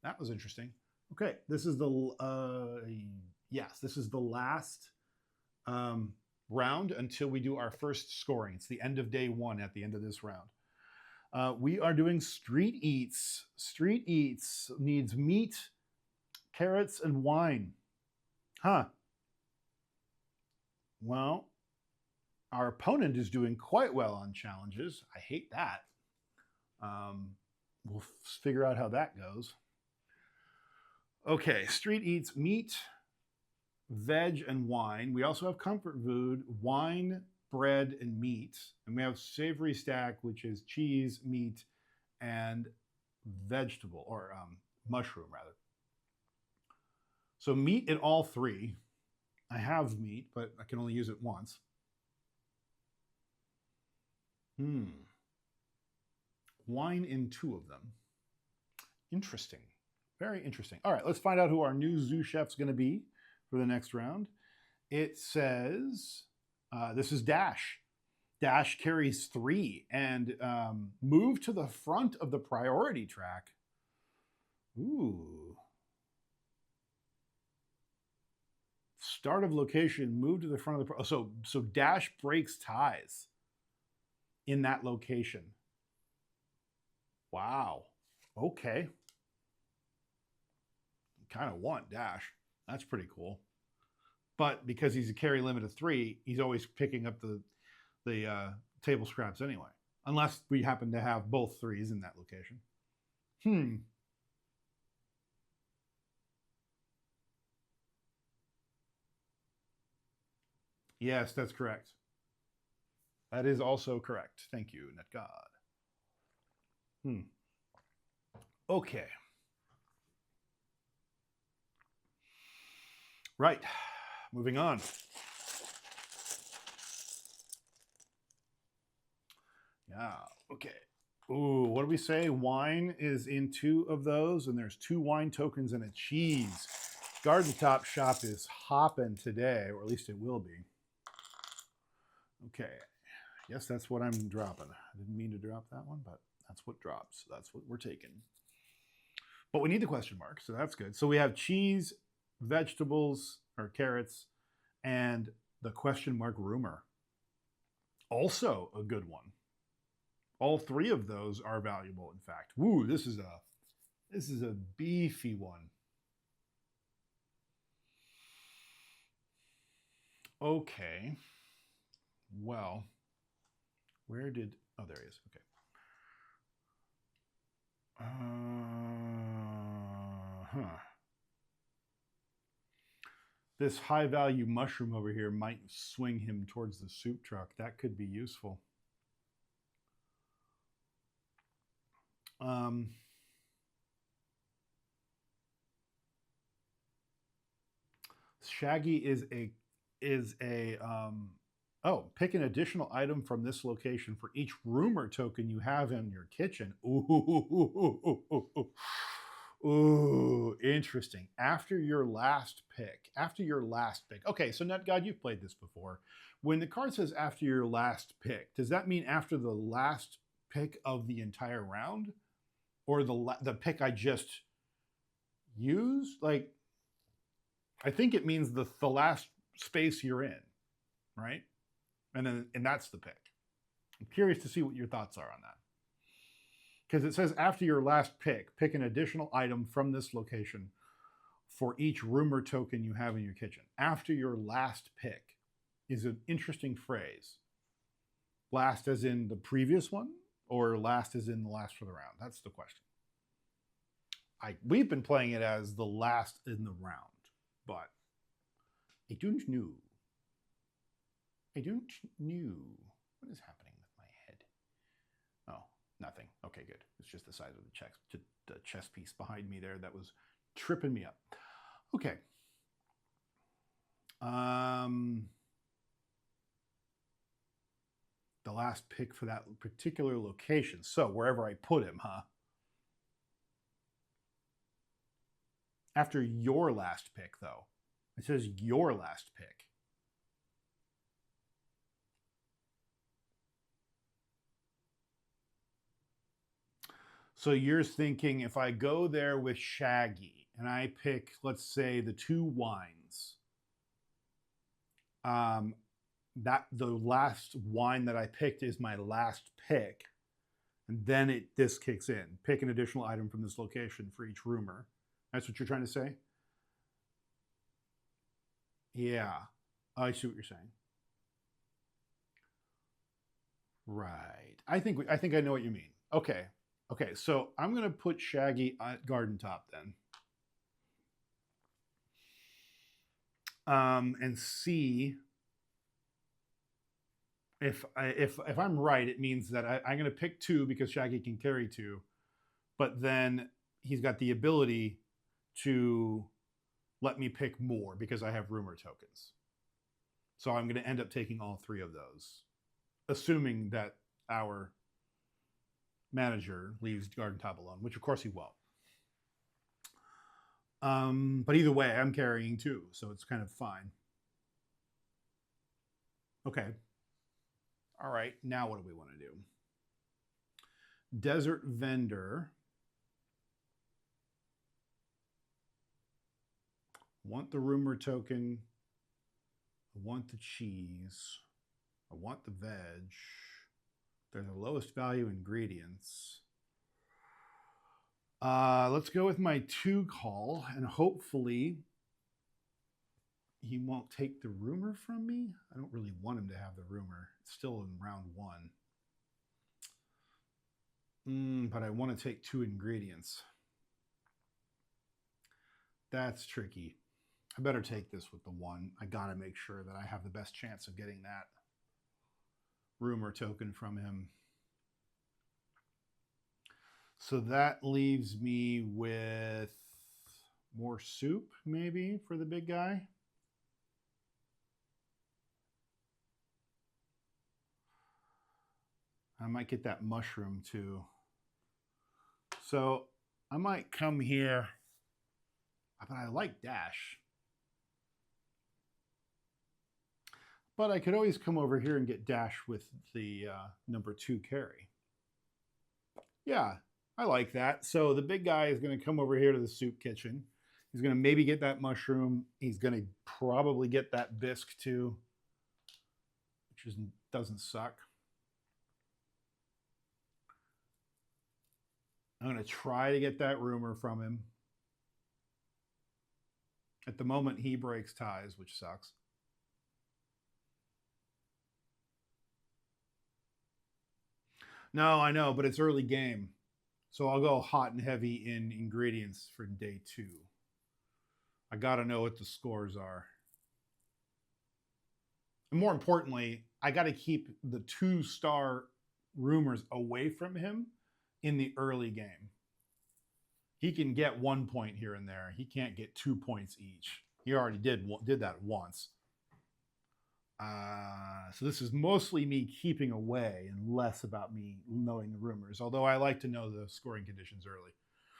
That was interesting. Okay, this is the this is the last round until we do our first scoring. It's the end of day 1 at the end of this round. We are doing street eats. Street eats needs meat, carrots, and wine. Huh. Well, our opponent is doing quite well on challenges. I hate that. We'll figure out how that goes. Okay, street eats meat, veg, and wine. We also have comfort food, wine, bread, and meat. And we have savory stack, which is cheese, meat, and vegetable, or mushroom, rather. So meat in all 3. I have meat, but I can only use it once. Wine in 2 of them. Interesting. Very interesting. All right, let's find out who our new zoo chef's going to be for the next round. It says, this is Dash. Dash carries 3 and move to the front of the priority track. Ooh. Start of location, move to the front of the... So Dash breaks ties in that location. Wow. Okay. Kind of want Dash. That's pretty cool. But because he's a carry limit of 3, he's always picking up the table scraps anyway. Unless we happen to have both 3s in that location. Yes, that's correct. That is also correct. Thank you, NetGod. Okay. Right. Moving on. Yeah. Okay. Ooh, what do we say? Wine is in 2 of those, and there's 2 wine tokens and a cheese. Garden Top Shop is hopping today, or at least it will be. Okay. Yes, that's what I'm dropping. I didn't mean to drop that one, but that's what drops. That's what we're taking. But we need the question mark, so that's good. So we have cheese, vegetables, or carrots, and the question mark rumor. Also a good one. All 3 of those are valuable, in fact. Woo, this is a beefy one. Okay. Well, where did... Oh, there he is. Okay. This high-value mushroom over here might swing him towards the soup truck. That could be useful. Um, Shaggy is a oh, pick an additional item from this location for each rumor token you have in your kitchen. Ooh, interesting. After your last pick. Okay, so NetGod, you've played this before. When the card says after your last pick, does that mean after the last pick of the entire round, or the pick I just used? Like, I think it means the last space you're in, right? And that's the pick. I'm curious to see what your thoughts are on that. Because it says after your last pick, pick an additional item from this location for each rumor token you have in your kitchen. After your last pick is an interesting phrase. Last as in the previous one, or last as in the last for the round? That's the question. We've been playing it as the last in the round, but I don't know. I don't know. What is happening with my head? Oh, nothing. Okay, good. It's just the size of the chess piece behind me there that was tripping me up. Okay. The last pick for that particular location. So wherever I put him, huh? After your last pick, though. It says your last pick. So you're thinking if I go there with Shaggy and I pick, let's say, the 2 wines, that the last wine that I picked is my last pick, and then this kicks in. Pick an additional item from this location for each rumor. That's what you're trying to say? Yeah, I see what you're saying. Right. I think I know what you mean. Okay. Okay, so I'm going to put Shaggy at garden top then. And see if I'm right. It means that I'm going to pick 2 because Shaggy can carry 2, but then he's got the ability to let me pick more because I have rumor tokens. So I'm going to end up taking all 3 of those, assuming that our manager leaves garden top alone, which of course he won't. But either way, I'm carrying 2, so it's kind of fine. Okay. All right, now what do we want to do? Desert vendor. Want the rumor token. I want the cheese. I want the veg. They're the lowest value ingredients. Let's go with my 2 call, and hopefully he won't take the rumor from me. I don't really want him to have the rumor. It's still in round 1. But I want to take 2 ingredients. That's tricky. I better take this with the 1. I got to make sure that I have the best chance of getting that rumor token from him. So that leaves me with more soup, maybe, for the big guy. I might get that mushroom too. So I might come here, but I like dash. But I could always come over here and get dash with the number 2 carry. Yeah, I like that. So the big guy is going to come over here to the soup kitchen. He's going to maybe get that mushroom. He's going to probably get that bisque too, which doesn't suck. I'm going to try to get that rumor from him. At the moment, he breaks ties, which sucks. No, I know, but it's early game. So I'll go hot and heavy in ingredients for day 2. I got to know what the scores are. And more importantly, I got to keep the 2-star rumors away from him in the early game. He can get 1 point here and there. He can't get 2 points each. He already did that once. So this is mostly me keeping away and less about me knowing the rumors, although I like to know the scoring conditions early.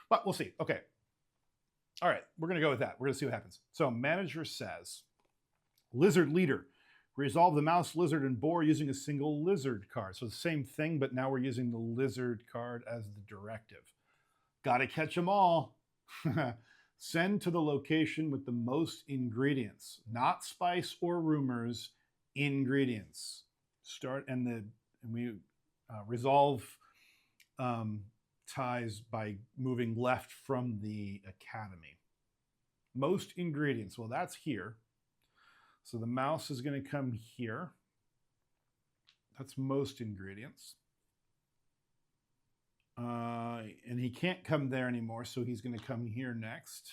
But we'll see. Okay. All right, we're going to go with that. We're going to see what happens. So manager says, lizard leader, resolve the mouse, lizard, and boar using a single lizard card. So the same thing, but now we're using the lizard card as the directive. Got to catch them all. Send to the location with the most ingredients, not spice or rumors, ingredients. We resolve ties by moving left from the academy. Most ingredients, well, that's here. So the mouse is going to come here. That's most ingredients. And he can't come there anymore, so he's going to come here next.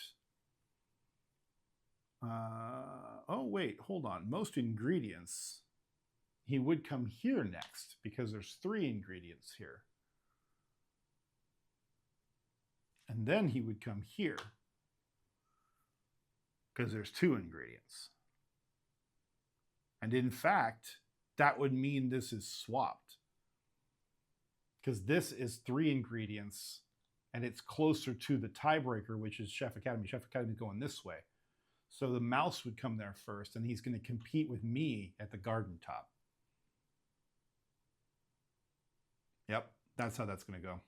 Oh, wait, hold on. Most ingredients, he would come here next because there's 3 ingredients here. And then he would come here because there's 2 ingredients. And in fact, that would mean this is swapped, because this is 3 ingredients and it's closer to the tiebreaker, which is Chef Academy. Chef Academy is going this way. So the mouse would come there first, and he's going to compete with me at the garden top. Yep, that's how that's going to go.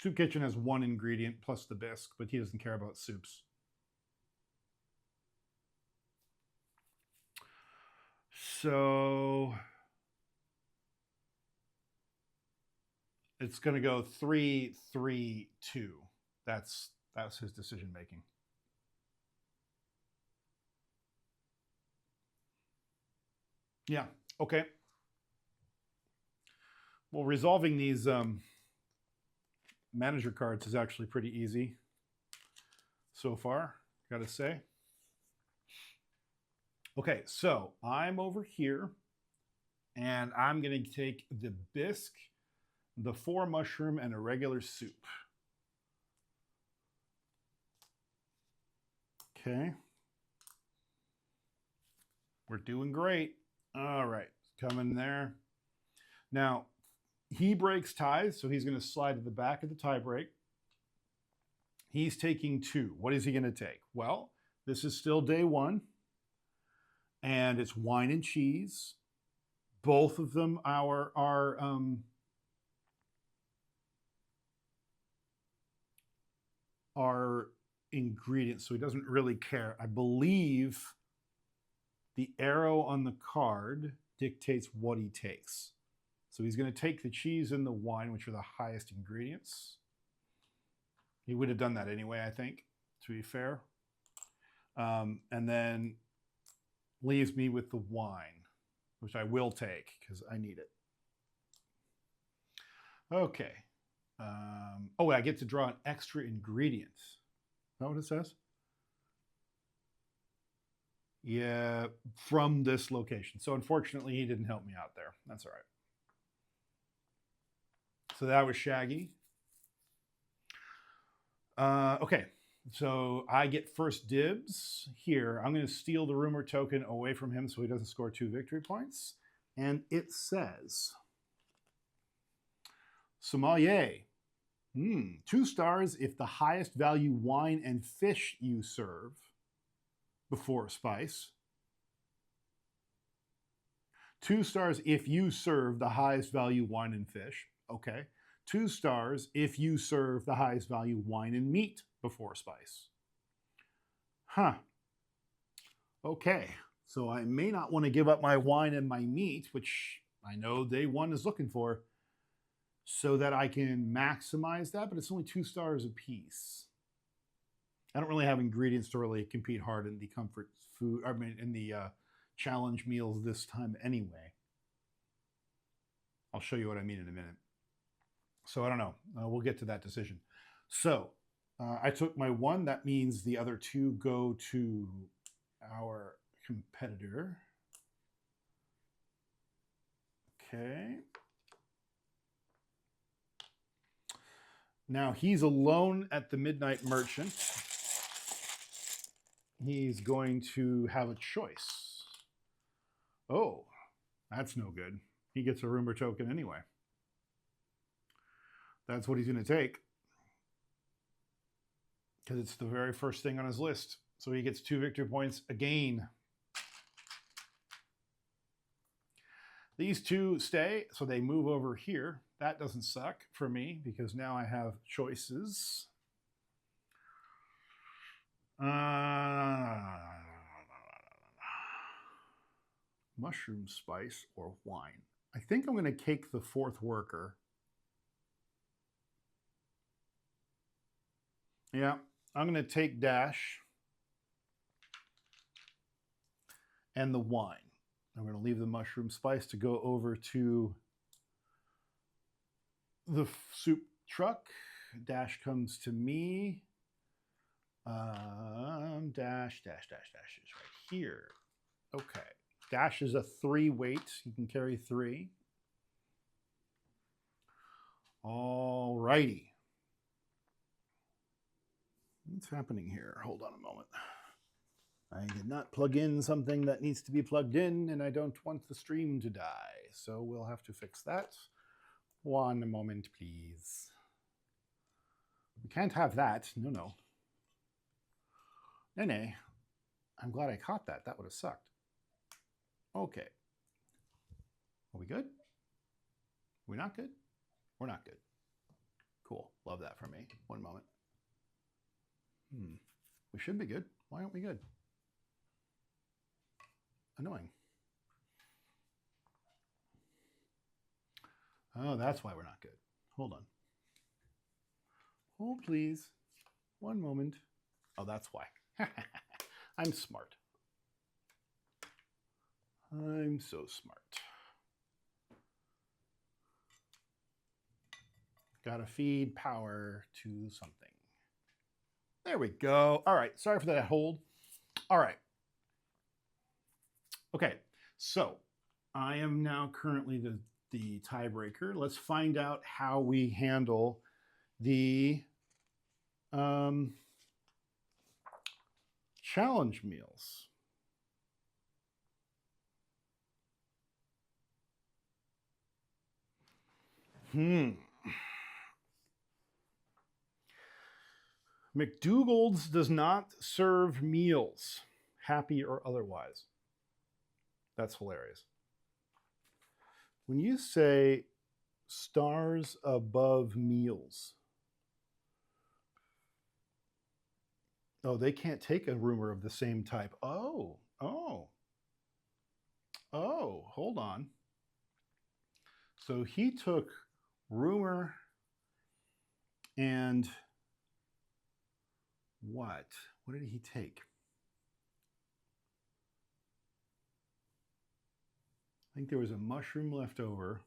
Soup Kitchen has 1 ingredient plus the bisque, but he doesn't care about soups. So it's going to go 3-3-2. That's his decision making. Yeah, okay. Well, resolving these manager cards is actually pretty easy so far, gotta say. Okay, so I'm over here, and I'm going to take the bisque, the 4 mushroom, and a regular soup. Okay. We're doing great. All right, coming there. Now, he breaks ties, so he's going to slide to the back of the tie break. He's taking 2. What is he going to take? Well, this is still day 1. And it's wine and cheese. Both of them are ingredients, so he doesn't really care. I believe the arrow on the card dictates what he takes. So he's going to take the cheese and the wine, which are the highest ingredients. He would have done that anyway, I think, to be fair. And then leaves me with the wine, which I will take because I need it. Okay. Oh, I get to draw an extra ingredient. Is that what it says? Yeah, from this location. So unfortunately, he didn't help me out there. That's all right. So that was Shaggy. Okay. So I get first dibs here. I'm going to steal the rumor token away from him so he doesn't score 2 victory points. And it says, sommelier, 2 stars if the highest value wine and fish you serve before spice. 2 stars if you serve the highest value wine and fish. Okay. 2 stars if you serve the highest value wine and meat before spice. Huh. Okay. So I may not want to give up my wine and my meat, which I know day 1 is looking for, so that I can maximize that, but it's only 2 stars a piece. I don't really have ingredients to really compete hard in the comfort food, I mean, in the challenge meals this time anyway. I'll show you what I mean in a minute. So I don't know. We'll get to that decision. So I took my 1. That means the other 2 go to our competitor. Okay. Now he's alone at the Midnight Merchant. He's going to have a choice. Oh, that's no good. He gets a rumor token anyway. That's what he's going to take. Because it's the very first thing on his list. So he gets 2 victory points again. These 2 stay, so they move over here. That doesn't suck for me because now I have choices. Mushroom spice or wine. I think I'm going to cake the 4th worker. Yeah, I'm going to take Dash and the wine. I'm going to leave the mushroom spice to go over to the soup truck. Dash comes to me. Dash is right here. Okay. Dash is a 3 weight. You can carry 3. All righty. What's happening here? Hold on a moment. I did not plug in something that needs to be plugged in, and I don't want the stream to die. So we'll have to fix that. One moment, please. We can't have that. No. Nay. I'm glad I caught that. That would have sucked. Okay. Are we good? Are we not good? We're not good. Cool. Love that for me. One moment. We should be good. Why aren't we good? Annoying. Oh, that's why we're not good. Hold on. Hold, please. One moment. Oh, that's why. I'm smart. I'm so smart. Gotta feed power to something. There we go. All right. Sorry for that hold. All right. Okay. So I am now currently the tiebreaker. Let's find out how we handle the challenge meals. McDogald's does not serve meals, happy or otherwise. That's hilarious. When you say stars above meals, oh, they can't take a rumor of the same type. Oh, hold on. So he took rumor and what? What did he take? I think there was a mushroom left over.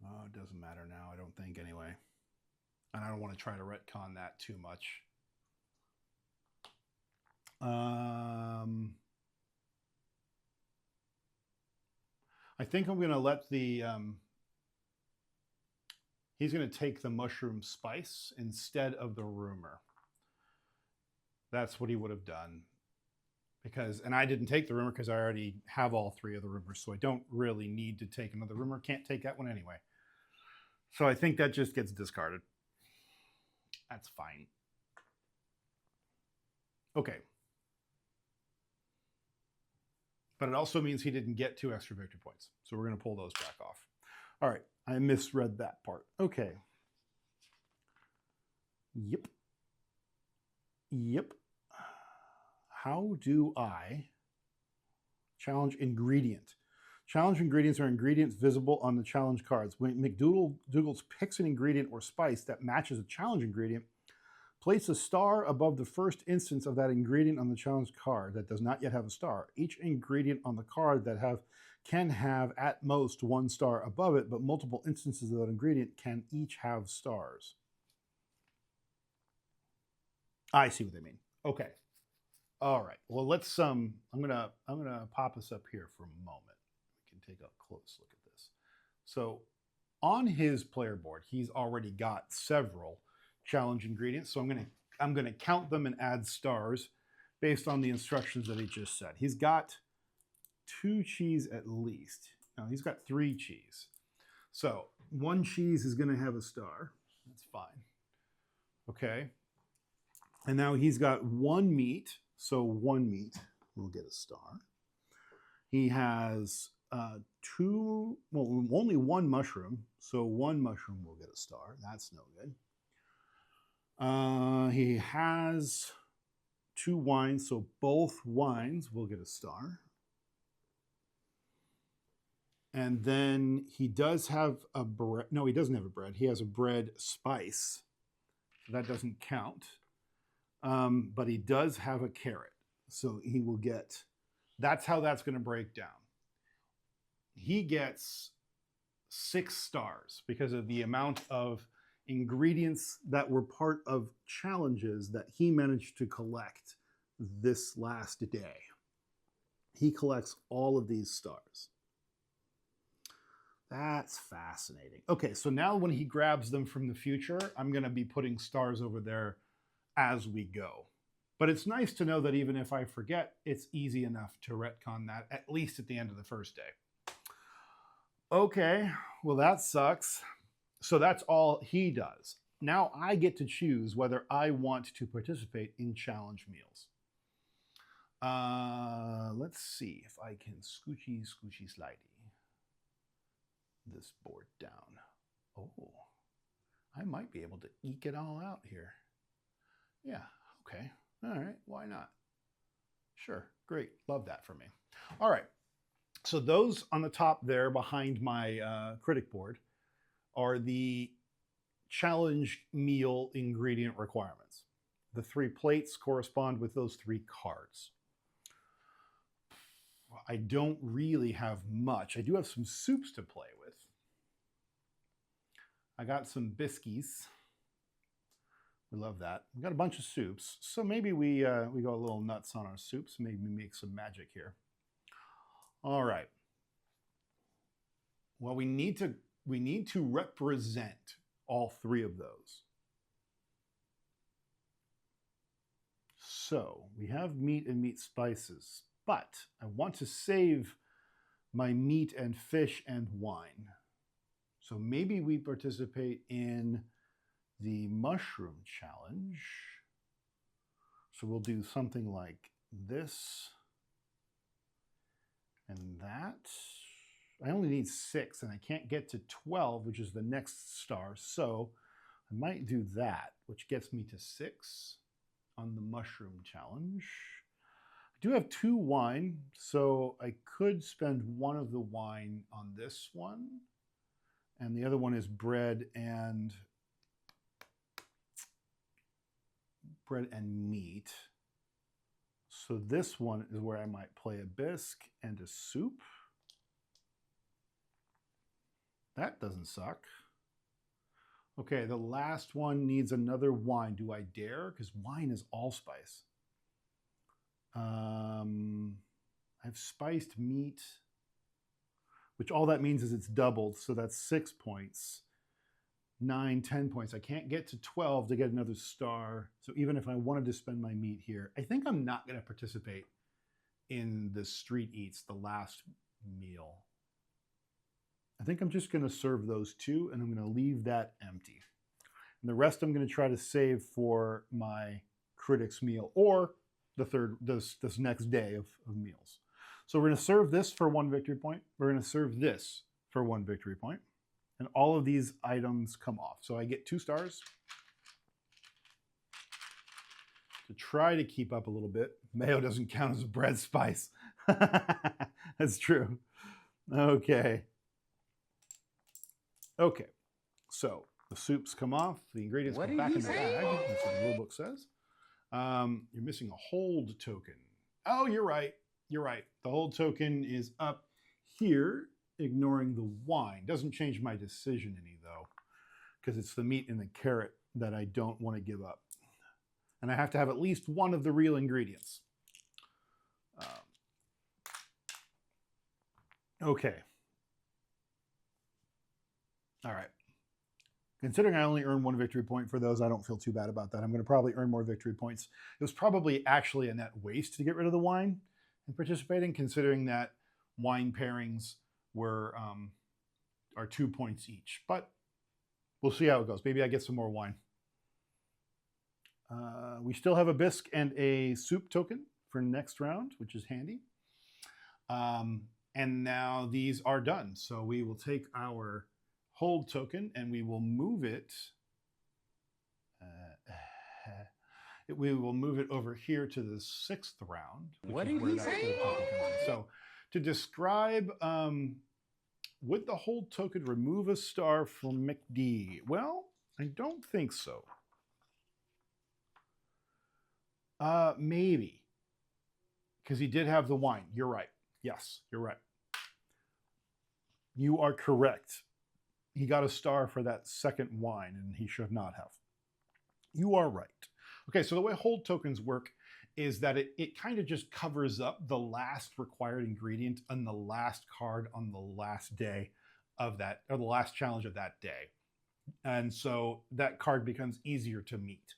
Oh, it doesn't matter now, I don't think, anyway. And I don't want to try to retcon that too much. I think I'm going to let the... he's going to take the mushroom spice instead of the rumor. That's what he would have done. Because, and I didn't take the rumor because I already have all 3 of the rumors, so I don't really need to take another rumor. Can't take that one anyway. So I think that just gets discarded. That's fine. Okay. But it also means he didn't get 2 extra victory points. So we're going to pull those back off. All right. I misread that part. Okay. Yep. How do I challenge ingredient? Challenge ingredients are ingredients visible on the challenge cards. When McDogald picks an ingredient or spice that matches a challenge ingredient, place a star above the first instance of that ingredient on the challenge card that does not yet have a star. Each ingredient on the card that can have at most 1 star above it, but multiple instances of that ingredient can each have stars. I see what they mean. Okay. All right. Well, let's I'm gonna pop us up here for a moment. We can take a close look at this. So on his player board, he's already got several challenge ingredients. So I'm gonna count them and add stars based on the instructions that he just said. He's got 2 cheese at least. No, he's got 3 cheese. So 1 cheese is gonna have a star. That's fine. Okay. And now he's got 1 meat. So 1 meat will get a star. He has only 1 mushroom. So 1 mushroom will get a star. That's no good. He has 2 wines. So both wines will get a star. And then he does have a bread. No, he doesn't have a bread. He has a bread spice. So that doesn't count. But he does have a carrot. So he will get, that's how that's going to break down. He gets 6 stars because of the amount of ingredients that were part of challenges that he managed to collect this last day. He collects all of these stars. That's fascinating. Okay, so now when he grabs them from the future, I'm going to be putting stars over there as we go. But it's nice to know that even if I forget, it's easy enough to retcon that, at least at the end of the first day. Okay, well that sucks. So that's all he does. Now I get to choose whether I want to participate in challenge meals. Let's see if I can scoochy slidey this board down. Oh, I might be able to eke it all out here. Yeah, okay. All right, why not? Sure, great. Love that for me. All right, so those on the top there behind my critic board are the challenge meal ingredient requirements. The 3 plates correspond with those 3 cards. I don't really have much. I do have some soups to play with. I got some biscuits. We love that. We got a bunch of soups. So maybe we go a little nuts on our soups. Maybe make some magic here. All right. Well, we need to represent all 3 of those. So we have meat and meat spices, but I want to save my meat and fish and wine. So maybe we participate in the mushroom challenge. So we'll do something like this and that. I only need 6 and I can't get to 12, which is the next star. So I might do that, which gets me to 6 on the mushroom challenge. I do have 2 wine, so I could spend 1 of the wine on this one. And the other one is bread and meat. So this one is where I might play a bisque and a soup. That doesn't suck. Okay, the last one needs another wine. Do I dare? Because wine is allspice. I have spiced meat, which all that means is it's doubled. So that's 6 points, 9, 10 points. I can't get to 12 to get another star. So even if I wanted to spend my meat here, I think I'm not going to participate in the street eats, the last meal. I think I'm just going to serve those 2 and I'm going to leave that empty. And the rest I'm going to try to save for my critic's meal or this next day of meals. So we're going to serve this for 1 victory point. We're going to serve this for 1 victory point. And all of these items come off. So I get 2 stars to try to keep up a little bit. Mayo doesn't count as a bread spice. That's true. Okay. Okay. So the soups come off. The ingredients come back in the bag. That's what the rule book says. You're missing a hold token. Oh, you're right. You're right. The hold token is up here, ignoring the wine. Doesn't change my decision any, though, because it's the meat and the carrot that I don't want to give up. And I have to have at least 1 of the real ingredients. Okay. All right. Considering I only earned 1 victory point for those, I don't feel too bad about that. I'm going to probably earn more victory points. It was probably actually a net waste to get rid of the wine and participating, considering that wine pairings are 2 points each. But we'll see how it goes. Maybe I get some more wine. We still have a bisque and a soup token for next round, which is handy. And now these are done. So we will take our hold token and we will move it. We will move it over here to the 6th round. What did he say? So to describe, would the hold token remove a star from McD? Well, I don't think so. Maybe. Because he did have the wine. You're right. Yes, you're right. You are correct. He got a star for that second wine, and he should not have. You are right. Okay, so the way hold tokens work is that it kind of just covers up the last required ingredient on the last card on the last day of that, or the last challenge of that day. And so that card becomes easier to meet.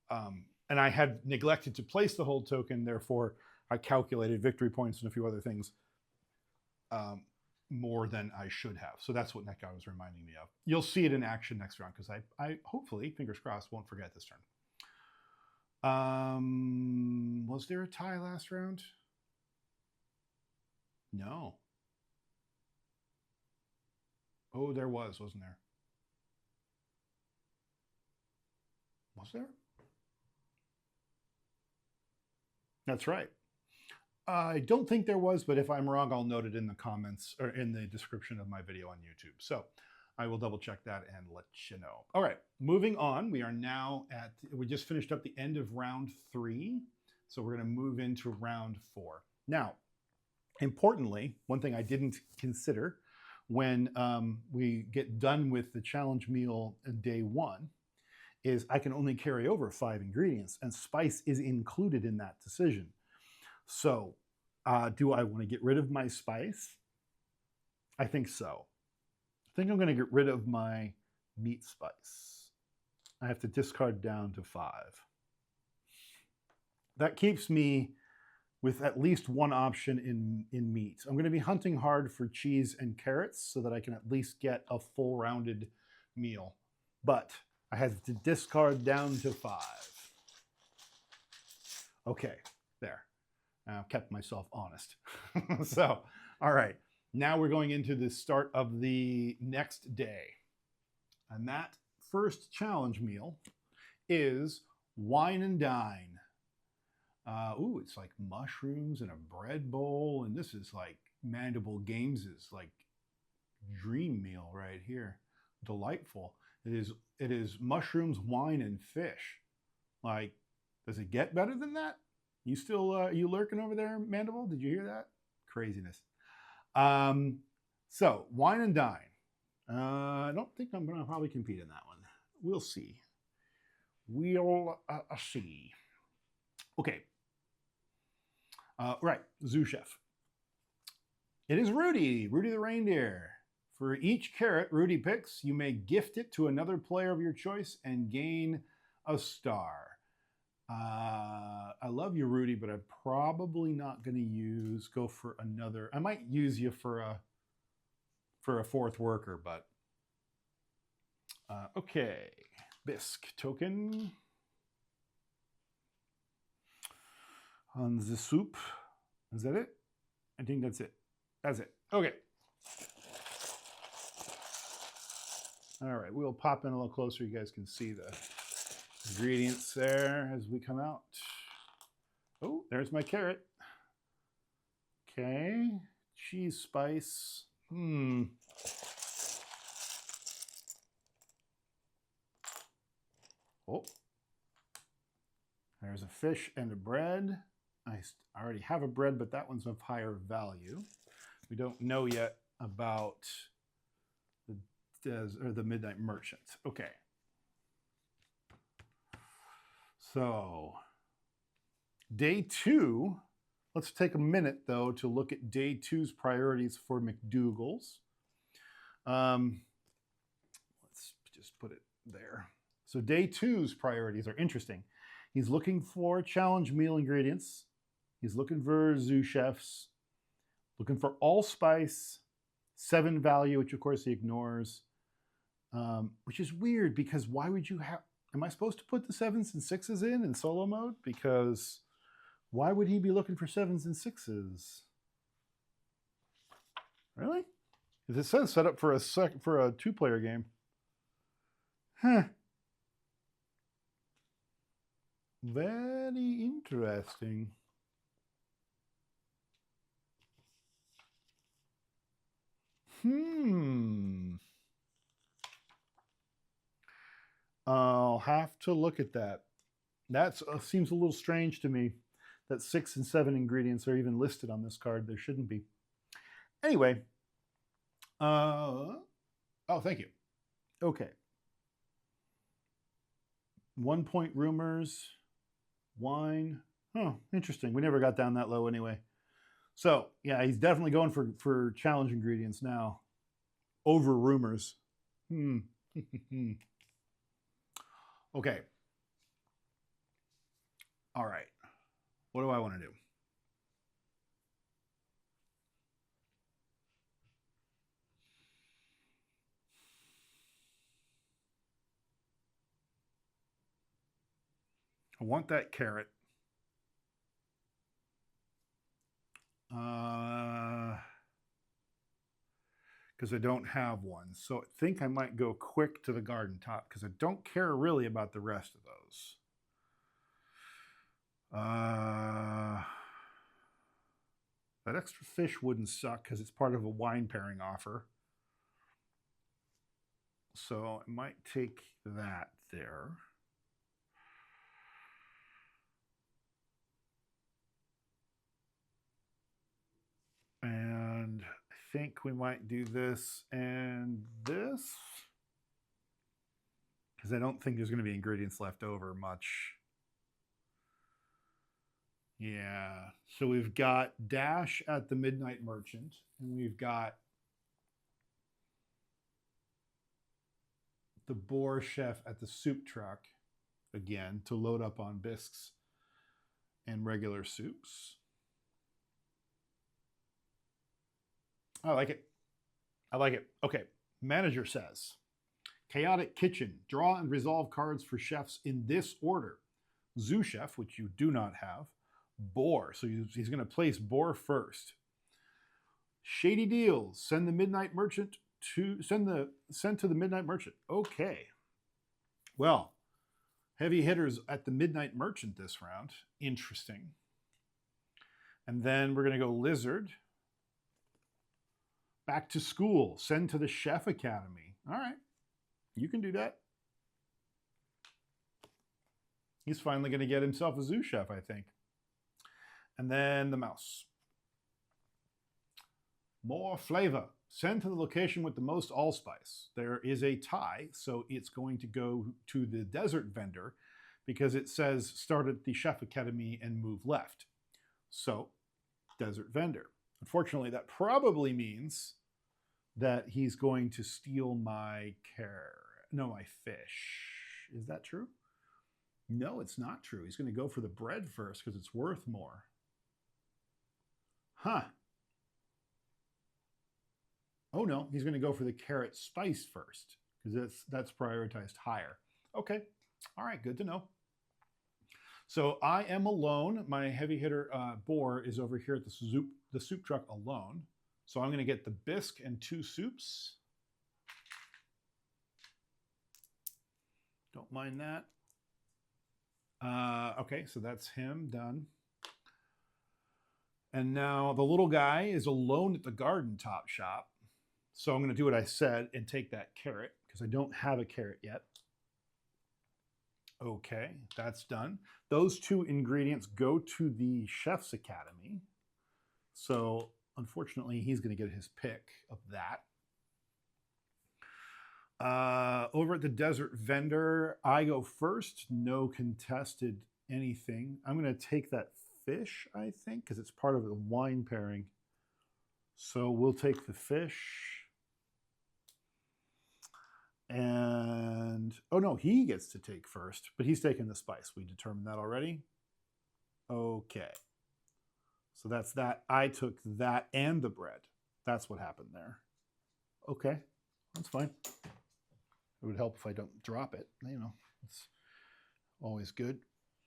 And I had neglected to place the hold token, therefore I calculated victory points and a few other things more than I should have. So that's what that guy was reminding me of. You'll see it in action next round because I hopefully, fingers crossed, won't forget this turn. Was there a tie last round? No. Oh, there was, wasn't there? Was there? That's right. I don't think there was, but if I'm wrong, I'll note it in the comments or in the description of my video on YouTube. So I will double check that and let you know. All right, moving on. We are now we just finished up the end of round 3. So we're going to move into round 4. Now, importantly, one thing I didn't consider when we get done with the challenge meal day 1 is I can only carry over 5 ingredients, and spice is included in that decision. So do I want to get rid of my spice? I think so. I think I'm going to get rid of my meat spice. I have to discard down to 5. That keeps me with at least one option in meat. I'm going to be hunting hard for cheese and carrots so that I can at least get a full rounded meal. But I had to discard down to 5. Okay, there. I've kept myself honest. So, all right. Now we're going into the start of the next day. And that first challenge meal is wine and dine. Ooh, it's like mushrooms and a bread bowl. And this is like Mandible Games' like dream meal right here. Delightful. It is mushrooms, wine, and fish. Like, does it get better than that? You still you lurking over there, Mandible? Did you hear that? Craziness. So wine and dine. I don't think I'm going to probably compete in that one. We'll see. We'll see. Okay. Right, Zoo Chef. It is Rudy the reindeer. For each carrot Rudy picks, you may gift it to another player of your choice and gain a star. I love you, Rudy, but I'm probably not going to go for another. I might use you for a 4th worker, but okay. Bisque token on the soup. Is that it? I think that's it. That's it. Okay. All right, we'll pop in a little closer. You guys can see the ingredients there as we come out. Oh, there's my carrot. Okay, cheese spice. Oh, there's a fish and a bread. I already have a bread, but that one's of higher value. We don't know yet about the Midnight Merchant. Okay. So, day 2, let's take a minute, though, to look at day 2's priorities for McDougall's. just put it there. So day 2's priorities are interesting. He's looking for challenge meal ingredients. He's looking for sous chefs, looking for allspice, 7 value, which of course he ignores, which is weird because why would you have, am I supposed to put the 7s and 6s in solo mode? Because why would he be looking for 7s and 6s? Really? If it says set up for a 2-player game. Huh. Very interesting. I'll have to look at that. That seems a little strange to me that 6 and 7 ingredients are even listed on this card. There shouldn't be. Anyway. Oh, thank you. Okay. 1 point rumors. Wine. Oh, interesting. We never got down that low anyway. So, yeah, he's definitely going for challenge ingredients now. Over rumors. Okay. All right. What do I want to do? I want that carrot. Because I don't have one. So I think I might go quick to the garden top because I don't care really about the rest of those. That extra fish wouldn't suck because it's part of a wine pairing offer. So I might take that there. And I think we might do this and this. Because I don't think there's going to be ingredients left over much. Yeah. So we've got Dash at the Midnight Merchant. And we've got the Boar Chef at the Soup Truck. Again, to load up on bisques and regular soups. I like it. I like it. Okay. Manager says, Chaotic Kitchen. Draw and resolve cards for chefs in this order. Sous Chef, which you do not have. Boar. So he's going to place Boar first. Shady Deals. Send the Midnight Merchant to send to the Midnight Merchant. Okay. Well, heavy hitters at the Midnight Merchant this round. Interesting. And then we're going to go Lizard. Back to school. Send to the Chef Academy. All right. You can do that. He's finally going to get himself a sous chef, I think. And then the mouse. More flavor. Send to the location with the most allspice. There is a tie, so it's going to go to the desert vendor because it says start at the Chef Academy and move left. So, desert vendor. Unfortunately, that probably means that he's going to steal my my fish. Is that true? No, it's not true. He's going to go for the bread first because it's worth more. Huh. Oh no, he's going to go for the carrot spice first because that's prioritized higher. Okay. All right, good to know. So I am alone. My heavy hitter Boar is over here at the soup truck alone. So I'm going to get the bisque and 2 soups. Don't mind that. Okay, so that's him done. And now the little guy is alone at the garden top shop. So I'm going to do what I said and take that carrot because I don't have a carrot yet. Okay, that's done. Those 2 ingredients go to the Chef's Academy. So unfortunately, he's going to get his pick of that. Over at the desert vendor, I go first. No contested anything. I'm going to take that fish, I think, because it's part of the wine pairing. So we'll take the fish. And, oh no, he gets to take first, but he's taking the spice. We determined that already. Okay. So that's that. I took that and the bread. That's what happened there. Okay, that's fine. It would help if I don't drop it. You know, it's always good.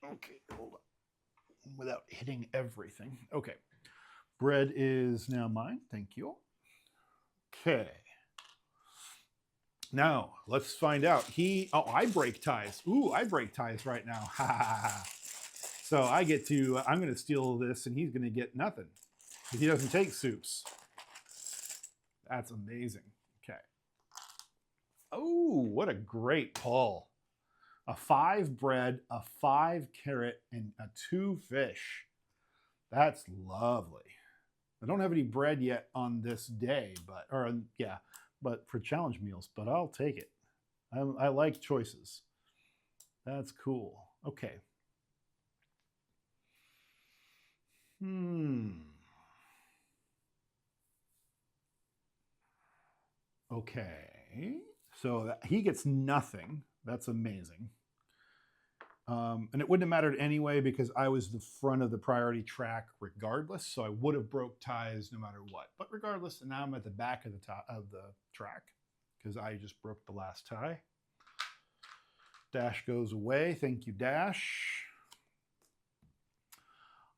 Okay, hold on. Without hitting everything. Okay. Bread is now mine. Thank you. Okay. Now, let's find out. I break ties. Ooh, I break ties right now. Ha ha ha. So I'm going to steal this and he's going to get nothing. Because he doesn't take soups. That's amazing. Okay. Oh, what a great pull. A 5 bread, a 5 carrot, and a 2 fish. That's lovely. I don't have any bread yet on this day, but for challenge meals, but I'll take it. I like choices. That's cool. Okay. Okay. So he gets nothing. That's amazing. And it wouldn't have mattered anyway because I was the front of the priority track regardless. So I would have broke ties no matter what. But regardless, now I'm at the back of the track because I just broke the last tie. Dash goes away. Thank you, Dash.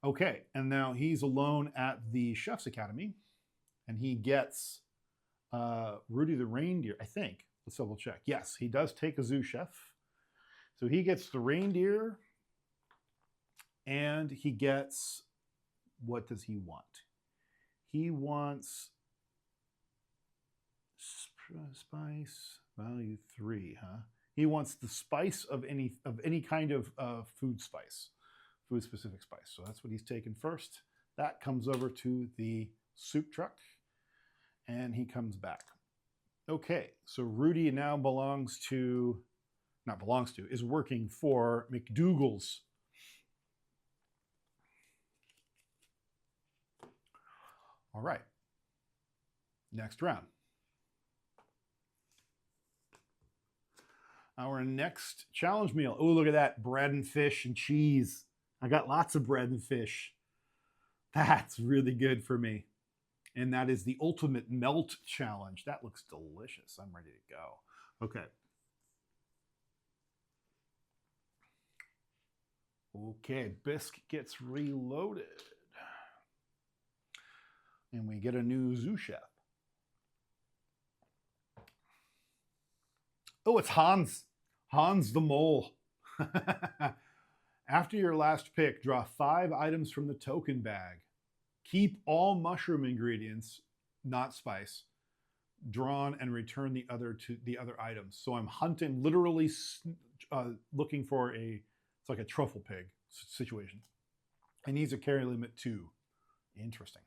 Okay, and now he's alone at the Chef's Academy, and he gets Rudy the reindeer, I think. Let's double check. Yes, he does take a zoo chef. So he gets the reindeer, and he gets, what does he want? He wants spice, value 3, huh? He wants the spice of any kind of food spice, food-specific spice. So that's what he's taking first. That comes over to the soup truck, and he comes back. Okay, so Rudy now is working for McDogald's. All right, next round. Our next challenge meal. Oh, look at that, bread and fish and cheese. I got lots of bread and fish. That's really good for me. And that is the ultimate melt challenge. That looks delicious. I'm ready to go. Okay. Okay, bisque gets reloaded. And we get a new zoo chef. Oh, it's Hans. Hans the mole. After your last pick, draw 5 items from the token bag. Keep all mushroom ingredients, not spice, drawn and return the other items. So I'm hunting, literally looking for it's like a truffle pig situation. And these are carry limit 2. Interesting.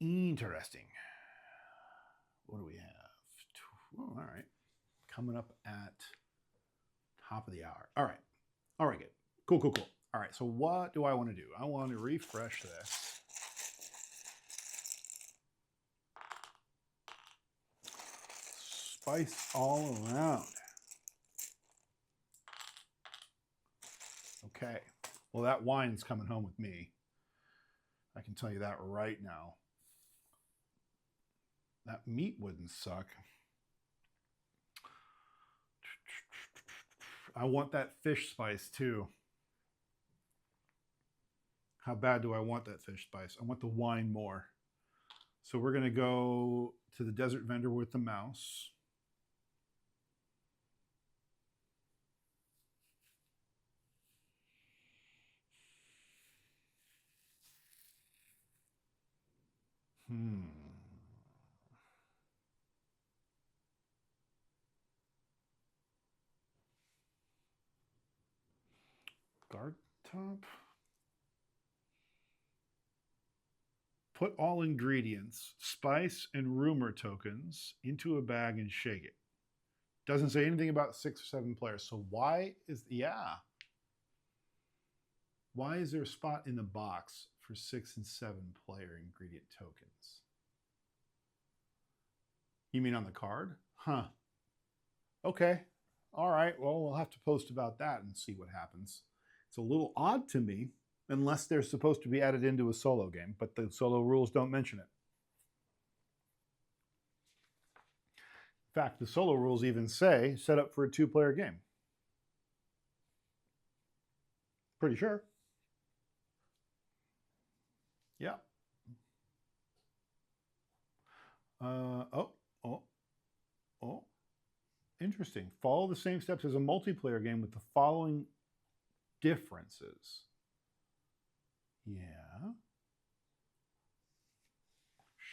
Interesting. What do we have? Oh, all right. Coming up at top of the hour. All right. All right, good. Cool, cool, cool. All right, so what do I want to do? I want to refresh this. Spice all around. Okay. Well, that wine's coming home with me. I can tell you that right now. That meat wouldn't suck. I want that fish spice too. How bad do I want that fish spice? I want the wine more. So we're going to go to the desert vendor with the mouse. Guard top. Put all ingredients, spice, and rumor tokens into a bag and shake it. Doesn't say anything about 6 or 7 players. So why is there a spot in the box for 6 and 7 player ingredient tokens? You mean on the card? Huh. Okay. All right. Well, we'll have to post about that and see what happens. It's a little odd to me, unless they're supposed to be added into a solo game, but the solo rules don't mention it. In fact, the solo rules even say set up for a 2-player game. Pretty sure. Yeah. Oh. Interesting. Follow the same steps as a multiplayer game with the following differences. Yeah.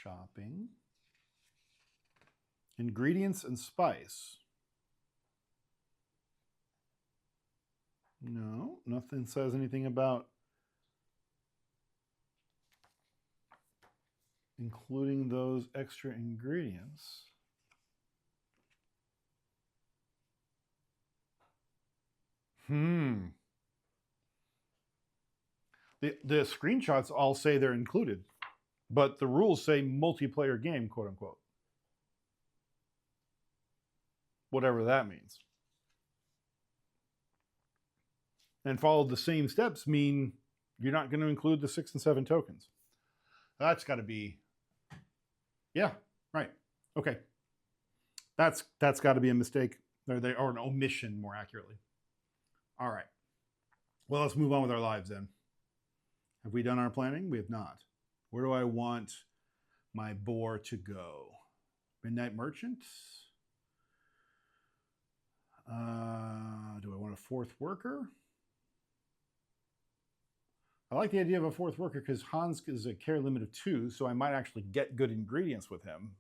Shopping. Ingredients and spice. No, nothing says anything about including those extra ingredients. The screenshots all say they're included, but the rules say multiplayer game, quote unquote. Whatever that means. And follow the same steps mean you're not going to include the 6 and 7 tokens. That's got to be, yeah, right. Okay. That's got to be a mistake, or an omission, more accurately. All right. Well, let's move on with our lives then. Have we done our planning? We have not. Where do I want my boar to go? Midnight Merchant? Do I want a 4th worker? I like the idea of a 4th worker because Hans is a care limit of 2, so I might actually get good ingredients with him.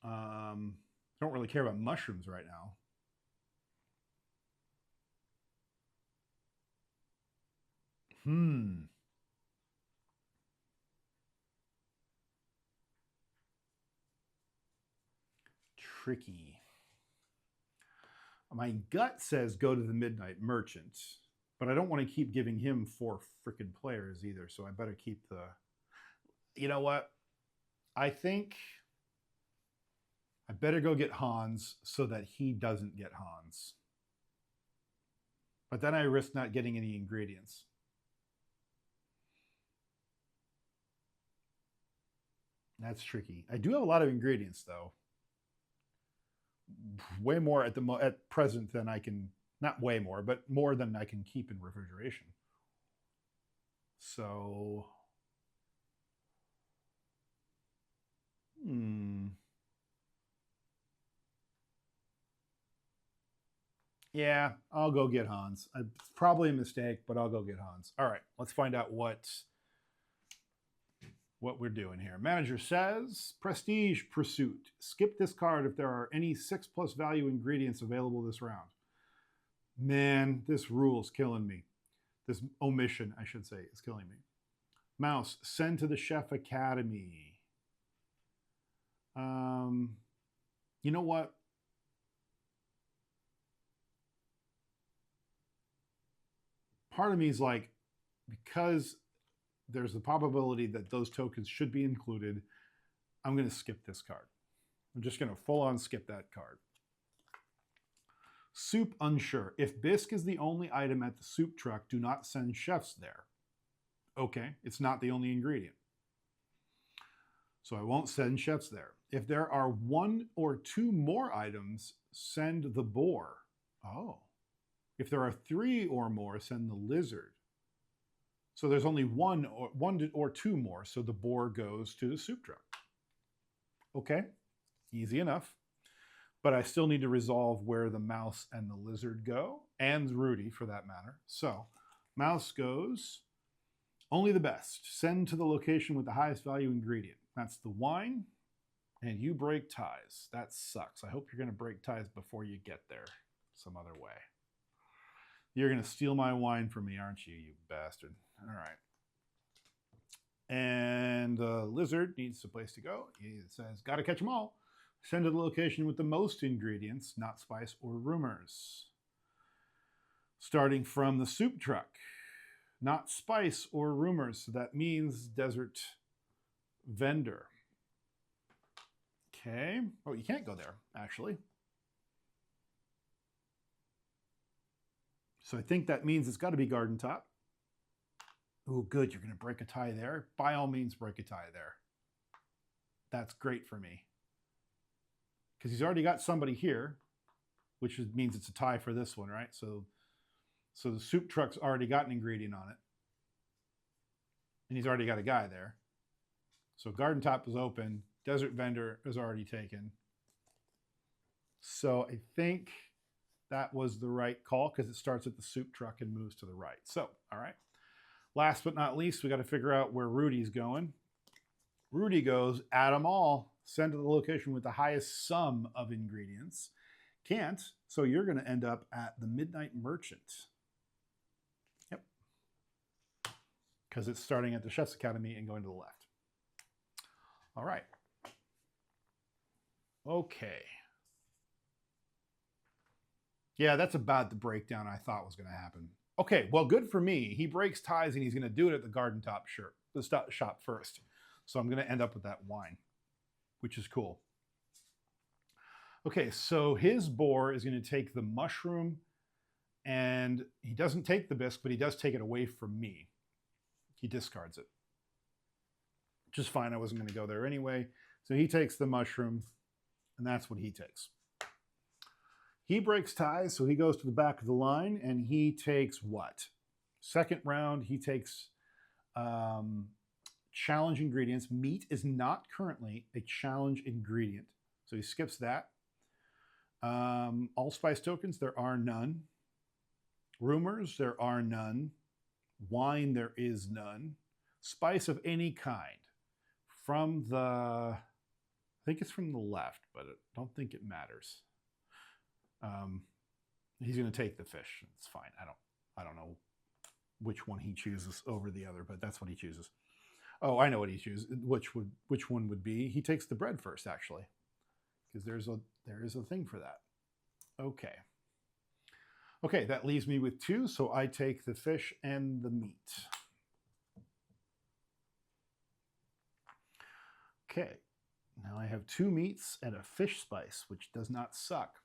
Don't really care about mushrooms right now. Tricky. My gut says go to the Midnight Merchant, but I don't want to keep giving him 4 freaking players either, so I better keep the... You know what? I think I better go get Hans so that he doesn't get Hans. But then I risk not getting any ingredients. That's tricky. I do have a lot of ingredients, though. Way more at present than I can, not way more, but more than I can keep in refrigeration. So, yeah, I'll go get Hans. It's probably a mistake, but I'll go get Hans. All right, let's find out what we're doing here. Manager says, Prestige Pursuit. Skip this card if there are any 6+ value ingredients available this round. Man, this rule is killing me. This omission, I should say, is killing me. Mouse, send to the Chef Academy. You know what? Part of me is like, because there's the probability that those tokens should be included, I'm going to skip this card. I'm just going to full on skip that card. Soup unsure. If bisque is the only item at the soup truck, do not send chefs there. Okay, it's not the only ingredient. So I won't send chefs there. If there are 1 or 2 more items, send the boar. Oh. If there are 3 or more, send the lizard. So there's only 1 or 2 more, so the boar goes to the soup truck. Okay, easy enough. But I still need to resolve where the mouse and the lizard go, and Rudy for that matter. So mouse goes, only the best. Send to the location with the highest value ingredient. That's the wine, and you break ties. That sucks. I hope you're going to break ties before you get there some other way. You're going to steal my wine from me, aren't you, you bastard? All right. And the lizard needs a place to go. He says, got to catch them all. Send to the location with the most ingredients, not spice or rumors. Starting from the soup truck, not spice or rumors. So that means desert vendor. Okay. Oh, you can't go there, actually. So I think that means it's got to be garden top. Oh, good. You're going to break a tie there. By all means, break a tie there. That's great for me. Because he's already got somebody here, which means it's a tie for this one, right? So the soup truck's already got an ingredient on it. And he's already got a guy there. So garden top is open. Desert vendor is already taken. So I think that was the right call because it starts at the soup truck and moves to the right. So, all right. Last but not least, we got to figure out where Rudy's going. Rudy goes, add them all. Send to the location with the highest sum of ingredients. Can't, so you're going to end up at the Midnight Merchant. Yep. Because it's starting at the Chef's Academy and going to the left. All right. Okay. Yeah, that's about the breakdown I thought was going to happen. Okay, well, good for me. He breaks ties and he's going to do it at the garden top shop first. So I'm going to end up with that wine, which is cool. Okay, so his boar is going to take the mushroom, and he doesn't take the bisque, but he does take it away from me. He discards it. Which is fine. I wasn't going to go there anyway. So he takes the mushroom, and that's what he takes. He breaks ties, so he goes to the back of the line, and he takes what? Second round, he takes challenge ingredients. Meat is not currently a challenge ingredient, so he skips that. Allspice tokens, there are none. Rumors, there are none. Wine, there is none. Spice of any kind. From the, I think it's from the left, but I don't think it matters. He's going to take the fish. It's fine. I don't know which one he chooses over the other, but that's what he chooses. Oh, I know what he chooses. Which one would be? He takes the bread first, actually, because there is a thing for that. Okay. Okay, that leaves me with two, so I take the fish and the meat. Okay, now I have two meats and a fish spice, which does not suck.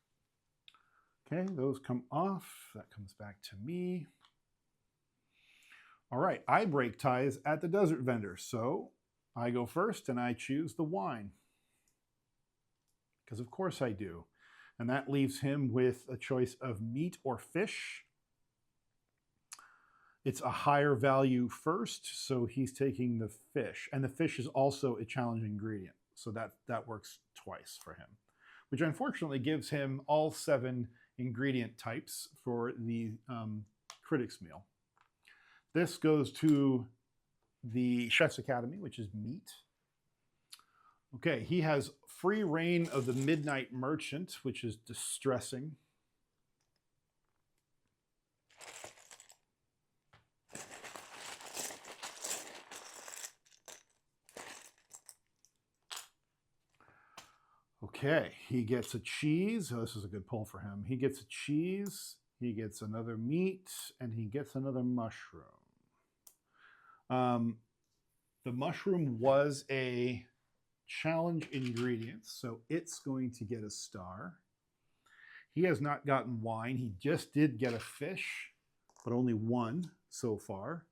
Okay, those come off. That comes back to me. All right, I break ties at the desert vendor, so I go first and I choose the wine. Because of course I do. And that leaves him with a choice of meat or fish. It's a higher value first, so he's taking the fish. And the fish is also a challenge ingredient, so that works twice for him. Which unfortunately gives him all 7 ingredient types for the Critics meal. This goes to the Chef's Academy, which is meat. Okay, he has free reign of the Midnight Merchant, which is distressing. Okay, he gets a cheese. Oh, this is a good pull for him. He gets a cheese, he gets another meat, and he gets another mushroom. The mushroom was a challenge ingredient, so it's going to get a star. He has not gotten wine. He just did get a fish, but only one so far.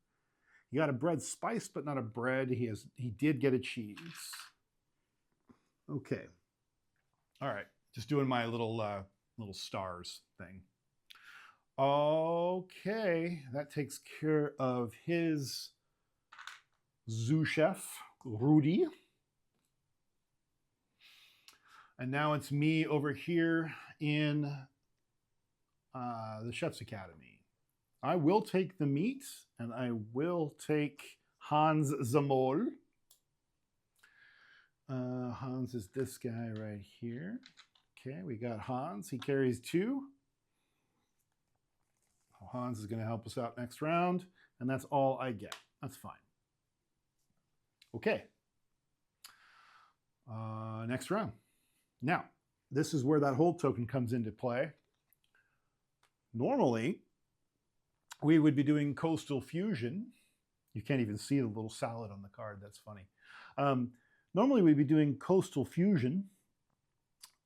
He got a bread spice, but not a bread. He did get a cheese. Okay. All right. Just doing my little stars thing. Okay. That takes care of his zoo chef, Rudy. And now it's me over here in the Chef's Academy. I will take the meat, and I will take Hans Zamol. Hans is this guy right here. Okay, we got Hans. He carries 2. Hans is going to help us out next round, and that's all I get. That's fine. Okay. Next round. Now, this is where that hold token comes into play. Normally, we would be doing Coastal Fusion. You can't even see the little salad on the card. That's funny. Normally, we'd be doing Coastal Fusion,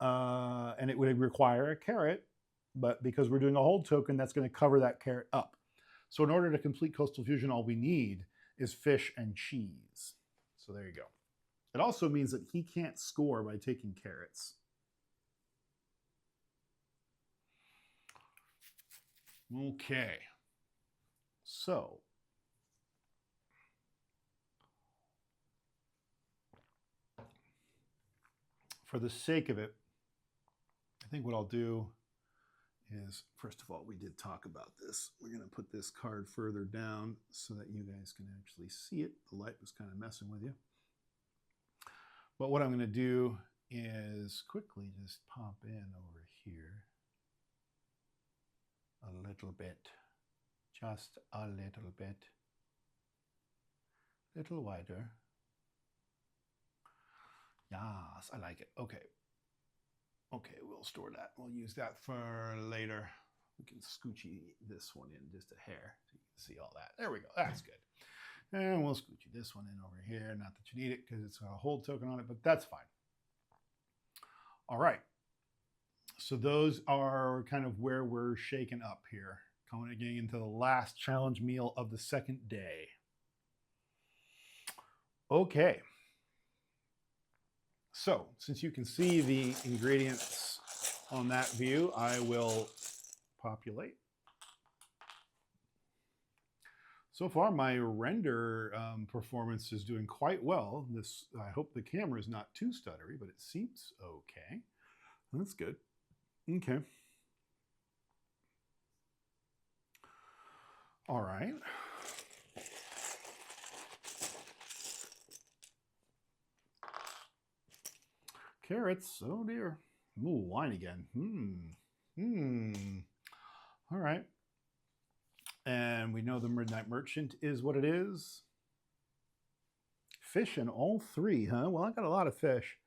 and it would require a carrot, but because we're doing a hold token, that's going to cover that carrot up. So in order to complete Coastal Fusion, all we need is fish and cheese. So there you go. It also means that he can't score by taking carrots. Okay. So for the sake of it, I think what I'll do is, first of all, we did talk about this. We're going to put this card further down so that you guys can actually see it. The light was kind of messing with you. But what I'm going to do is quickly just pop in over here a little bit, just a little bit, little wider. Yes, I like it. Okay. Okay, we'll store that. We'll use that for later. We can scoochy this one in just a hair so you can see all that. There we go. That's good. And we'll scoochy this one in over here. Not that you need it because it's got a hold token on it, but that's fine. All right. So those are kind of where we're shaking up here. Getting into the last challenge meal of the second day. Okay. So since you can see the ingredients on that view, I will populate. So far, my render performance is doing quite well. I hope the camera is not too stuttery, but it seems okay. That's good. Okay. All right. Carrots. Oh dear. Ooh, wine again. All right. And we know the Midnight Merchant is what it is. Fish in all three, huh? Well, I got a lot of fish.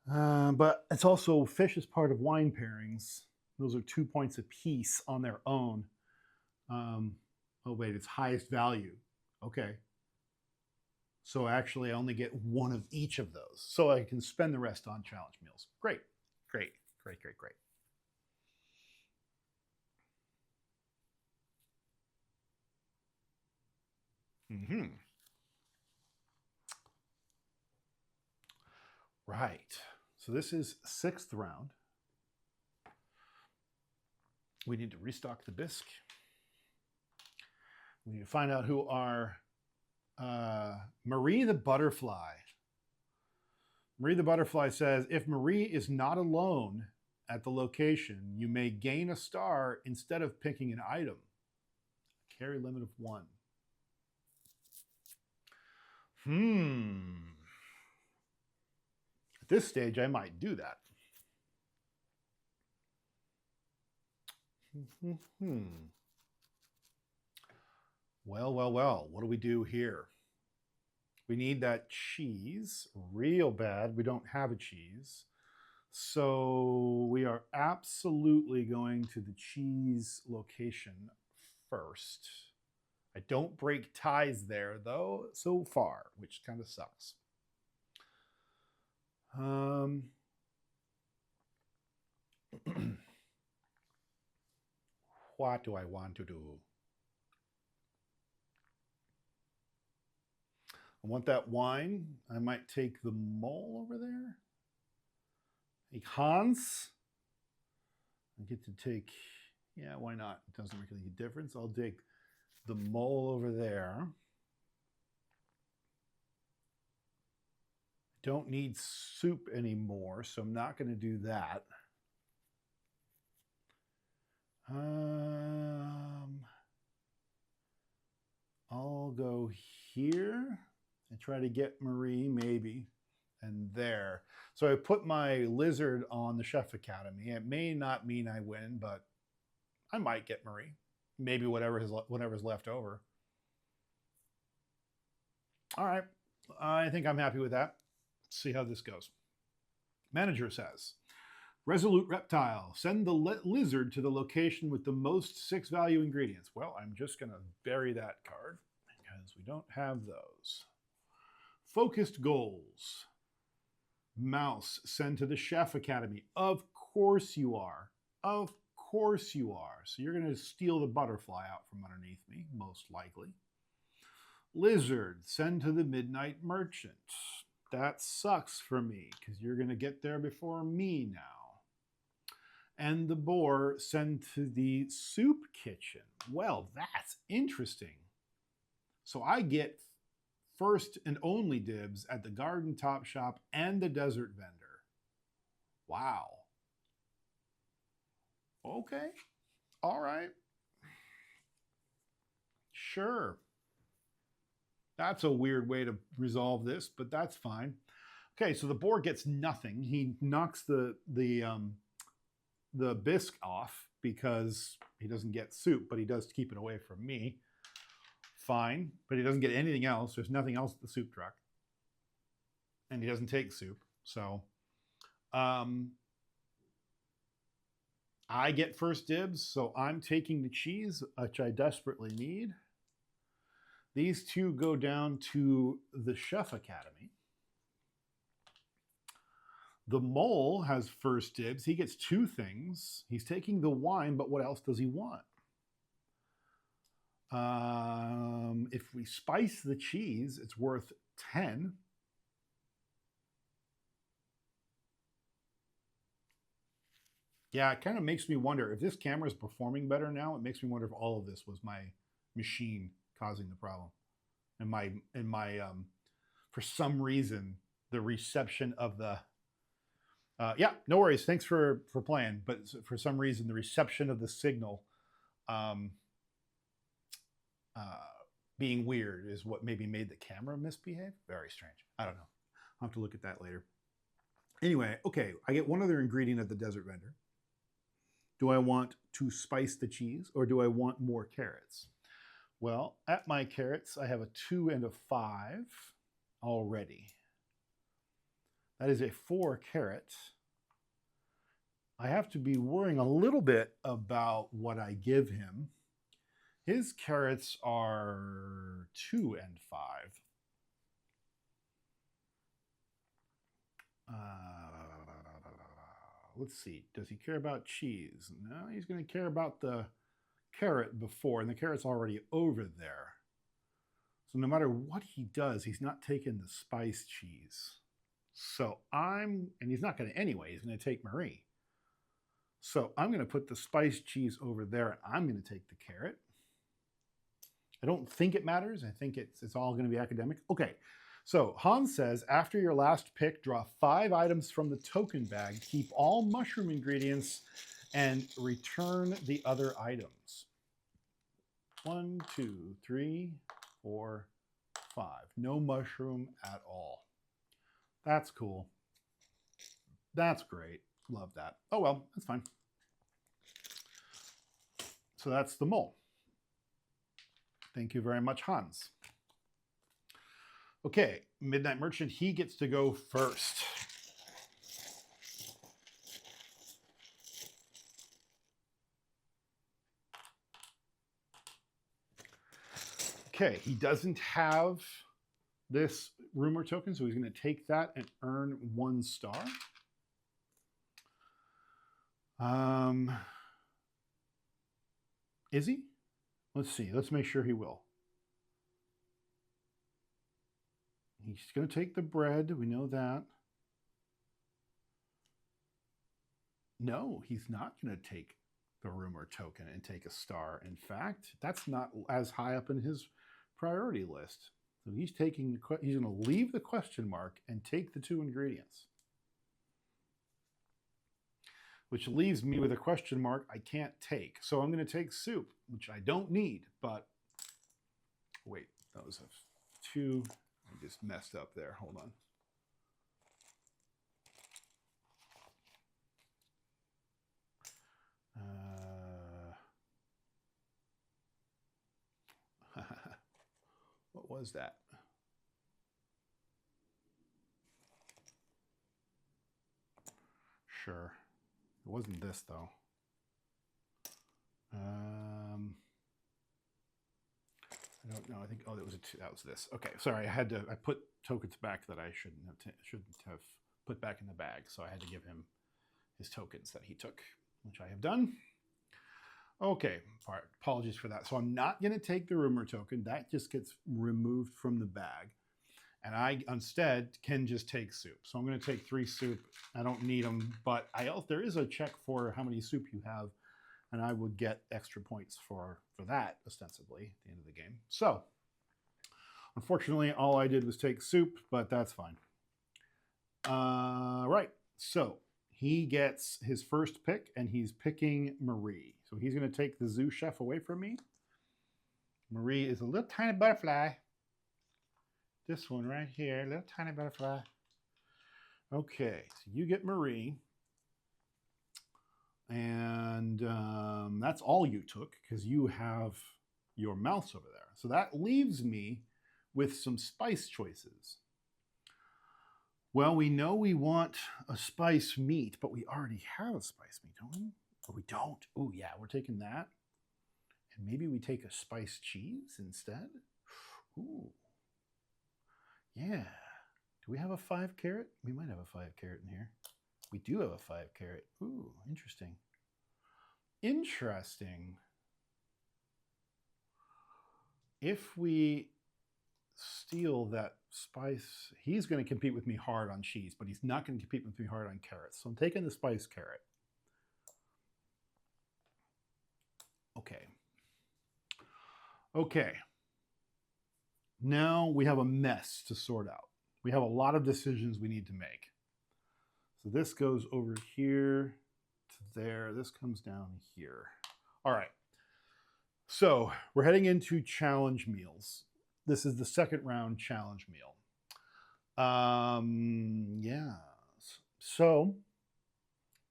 But it's also fish is part of wine pairings. Those are 2 points apiece on their own. Oh, wait, it's highest value. Okay. So actually, I only get one of each of those. So I can spend the rest on challenge meals. Great, great, great, great, great. Right. So this is 6th round. We need to restock the bisque. We need to find out who our Marie the Butterfly. Marie the Butterfly says, if Marie is not alone at the location, you may gain a star instead of picking an item. A carry limit of 1. At this stage, I might do that. Well, well, well, what do we do here? We need that cheese real bad. We don't have a cheese. So we are absolutely going to the cheese location first. I don't break ties there, though, so far, which kind of sucks. What do I want to do? I want that wine. I might take the mole over there. Take Hans. I get to take, yeah, why not? It doesn't make any difference. I'll take the mole over there. Don't need soup anymore, so I'm not going to do that. I'll go here and try to get Marie, maybe, and there. So I put my lizard on the Chef Academy. It may not mean I win, but I might get Marie. Maybe whatever's left over. All right. I think I'm happy with that. Let's see how this goes. Manager says, Resolute Reptile, send the lizard to the location with the most 6 value ingredients. Well, I'm just going to bury that card because we don't have those. Focused goals. Mouse, send to the Chef Academy. Of course you are. Of course you are. So you're going to steal the butterfly out from underneath me, most likely. Lizard, send to the Midnight Merchant. That sucks for me because you're going to get there before me now. And the Boar, send to the Soup Kitchen. Well, that's interesting. So I get first and only dibs at the Garden Top Shop and the Desert Vendor. Wow. Okay. All right. Sure. That's a weird way to resolve this, but that's fine. Okay, so the Boar gets nothing. He knocks the bisque off because he doesn't get soup, but he does keep it away from me. Fine, but he doesn't get anything else. There's nothing else at the soup truck. And he doesn't take soup. So I get first dibs, so I'm taking the cheese, which I desperately need. These two go down to the Chef Academy. The Mole has first dibs. He gets two things. He's taking the wine, but what else does he want? If we spice the cheese, it's worth 10. Yeah, it kind of makes me wonder if this camera is performing better now. It makes me wonder if all of this was my machine causing the problem. And my for some reason, the reception of the yeah, no worries. Thanks for playing. But for some reason, the reception of the signal being weird is what maybe made the camera misbehave. Very strange. I don't know. I'll have to look at that later. Anyway, okay, I get one other ingredient at the Desert Vendor. Do I want to spice the cheese or do I want more carrots? Well, at my carrots, I have a 2 and a 5 already. That is a 4 carrot. I have to be worrying a little bit about what I give him. His carrots are 2 and 5. Let's see. Does he care about cheese? No, he's going to care about the carrot before, and the carrot's already over there. So no matter what he does, he's not taking the spiced cheese. So and he's not going to anyway. He's going to take Marie. So I'm going to put the spiced cheese over there, and I'm going to take the carrot. I don't think it matters. I think it's all going to be academic. Okay. So Hans says, after your last pick, draw 5 items from the token bag, keep all mushroom ingredients, and return the other items. 1, 2, 3, 4, 5. No mushroom at all. That's cool. That's great. Love that. Oh, well, that's fine. So that's the Mole. Thank you very much, Hans. Okay, Midnight Merchant, he gets to go first. Okay, he doesn't have this rumor token, so he's going to take that and earn 1 star. Is he? Let's see. Let's make sure he will. He's going to take the bread. We know that. No, he's not going to take the rumor token and take a star. In fact, that's not as high up in his priority list. So he's taking he's going to leave the question mark and take the 2 ingredients. Which leaves me with a question mark I can't take. So I'm going to take soup, which I don't need, but wait, that was a 2. I just messed up there. Hold on. What was that? Sure. It wasn't this, though. I don't know. I think, oh, that was that was this. Okay, sorry. I put tokens back that I shouldn't have put back in the bag. So I had to give him his tokens that he took, which I have done. Okay, all right, apologies for that. So I'm not going to take the rumor token. That just gets removed from the bag. And I instead can just take soup. So I'm going to take 3 soup. I don't need them, but there is a check for how many soup you have, and I would get extra points for that, ostensibly, at the end of the game. So unfortunately, all I did was take soup, but that's fine. Right, so he gets his first pick, and he's picking Marie. So he's going to take the zoo chef away from me. Marie is a little tiny butterfly. This one right here, little tiny butterfly. Okay, so you get Marie. And that's all you took because you have your mouse over there. So that leaves me with some spice choices. Well, we know we want a spice meat, but we already have a spice meat, don't we? Or we don't. Oh, yeah, we're taking that. And maybe we take a spice cheese instead. Ooh. Yeah. Do we have a 5 carat? We might have a 5 carat in here. We do have a 5 carat. Ooh, interesting. Interesting. If we steal that spice, he's going to compete with me hard on cheese, but he's not going to compete with me hard on carrots. So I'm taking the spice carrot. Okay. Okay. Now we have a mess to sort out. We have a lot of decisions we need to make. So this goes over here to there. This comes down here. All right. So we're heading into challenge meals. This is the second round challenge meal. Yeah. So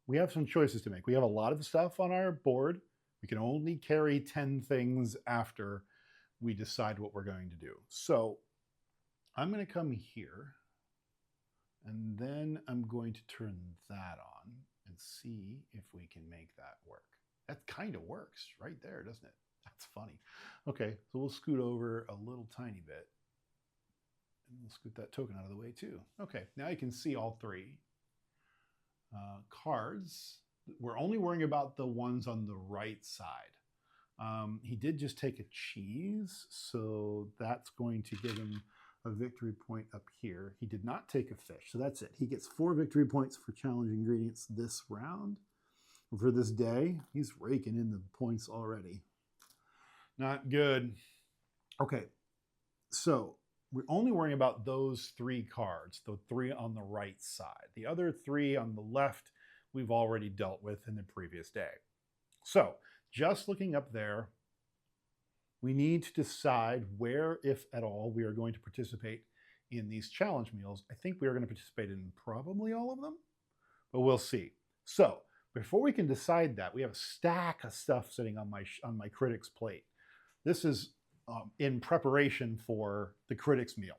we have some choices to make. We have a lot of stuff on our board. We can only carry 10 things after we decide what we're going to do. So I'm going to come here, and then I'm going to turn that on and see if we can make that work. That kind of works right there, doesn't it? That's funny. Okay, so we'll scoot over a little tiny bit. And we'll scoot that token out of the way too. Okay, now you can see all 3 cards. We're only worrying about the ones on the right side. He did just take a cheese, so that's going to give him a victory point up here. He did not take a fish, so that's it. He gets 4 victory points for challenge ingredients this round. For this day, he's raking in the points already. Not good. Okay, so we're only worrying about those 3 cards, the 3 on the right side. The other 3 on the left, we've already dealt with in the previous day. So just looking up there, we need to decide where, if at all, we are going to participate in these challenge meals. I think we are going to participate in probably all of them, but we'll see. So before we can decide that, we have a stack of stuff sitting on my critic's plate. This is in preparation for the critic's meal.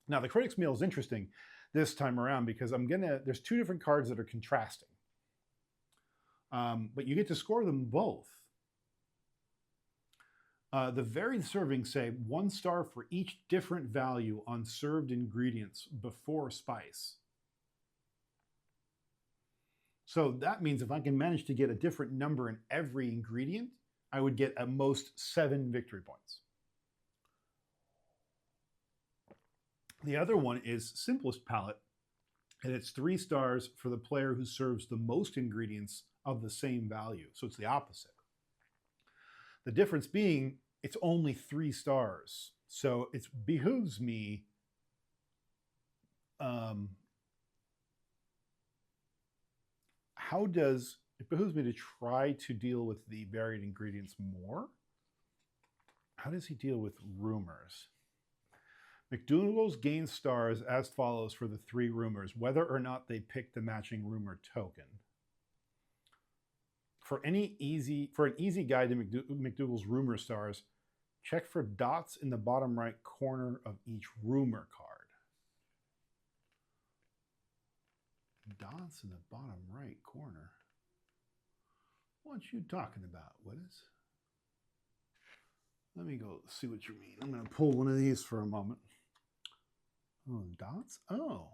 Now the critic's meal is interesting this time around because there's 2 different cards that are contrasting. But you get to score them both. The varied servings say 1 star for each different value on served ingredients before spice. So that means if I can manage to get a different number in every ingredient, I would get at most 7 victory points. The other one is simplest palette, and it's 3 stars for the player who serves the most ingredients of the same value. So it's the opposite. The difference being it's only 3 stars. So it behooves me it behooves me to try to deal with the varied ingredients more. How does he deal with rumors? McDogald's gain stars as follows for the 3 rumors, whether or not they pick the matching rumor token. For an easy guide to McDogald's rumor stars, check for dots in the bottom right corner of each rumor card. Dots in the bottom right corner? What you talking about, Willis? Let me go see what you mean. I'm going to pull one of these for a moment. Oh, dots? Oh.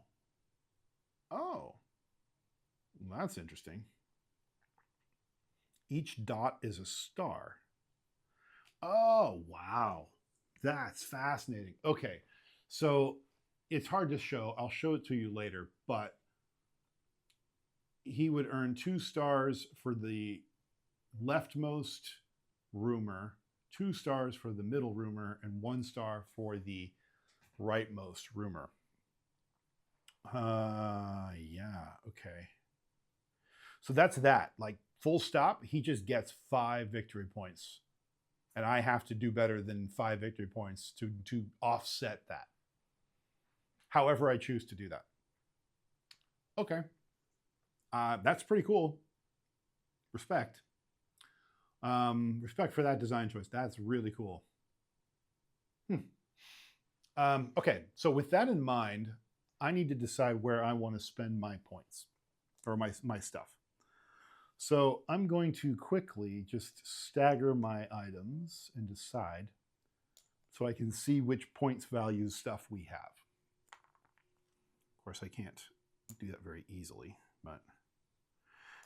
Oh, that's interesting. Each dot is a star. Oh, wow. That's fascinating. Okay. So it's hard to show. I'll show it to you later, but he would earn 2 stars for the leftmost roomer, 2 stars for the middle roomer, and 1 star for the rightmost roomer. Yeah, okay. So that's that. Like full stop, he just gets 5 victory points. And I have to do better than 5 victory points to offset that. However I choose to do that. Okay. That's pretty cool. Respect. Respect for that design choice. That's really cool. Okay, so with that in mind, I need to decide where I want to spend my points or my stuff. So I'm going to quickly just stagger my items and decide so I can see which points values stuff we have. Of course, I can't do that very easily, but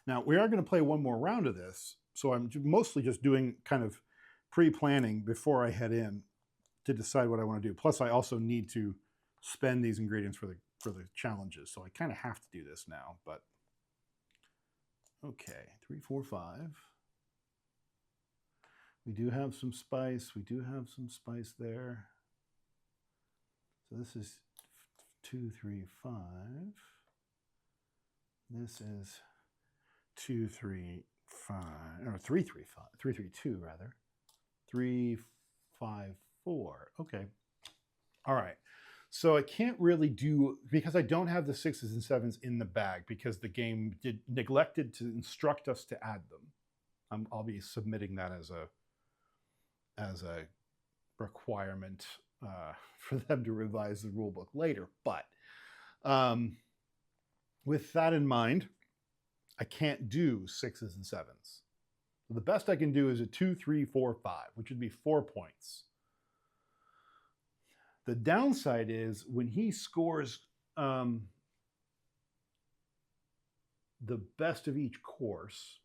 now we are going to play one more round of this. So I'm mostly just doing kind of pre-planning before I head in to decide what I want to do. Plus, I also need to spend these ingredients for the challenges. So I kind of have to do this now, but okay, 3, 4, 5. We do have some spice. We do have some spice there. So this is 2, 3, 5. This is 2, 3, 5, or 3, 3, 5, 3, 3, 2 rather. 3, 5, 4. Okay. All right. So I can't really do, because I don't have the 6s and 7s in the bag because the game neglected to instruct us to add them. I'll be submitting that as a requirement for them to revise the rulebook later. But with that in mind, I can't do 6s and 7s. So the best I can do is a 2, 3, 4, 5, which would be 4 points. The downside is when he scores the best of each course,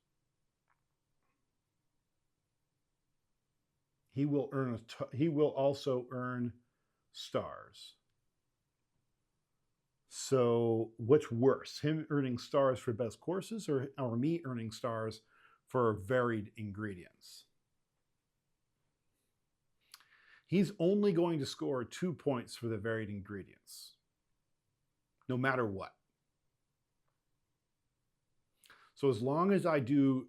he will also earn stars. So what's worse, him earning stars for best courses or me earning stars for varied ingredients? He's only going to score 2 points for the varied ingredients, no matter what. So as long as I do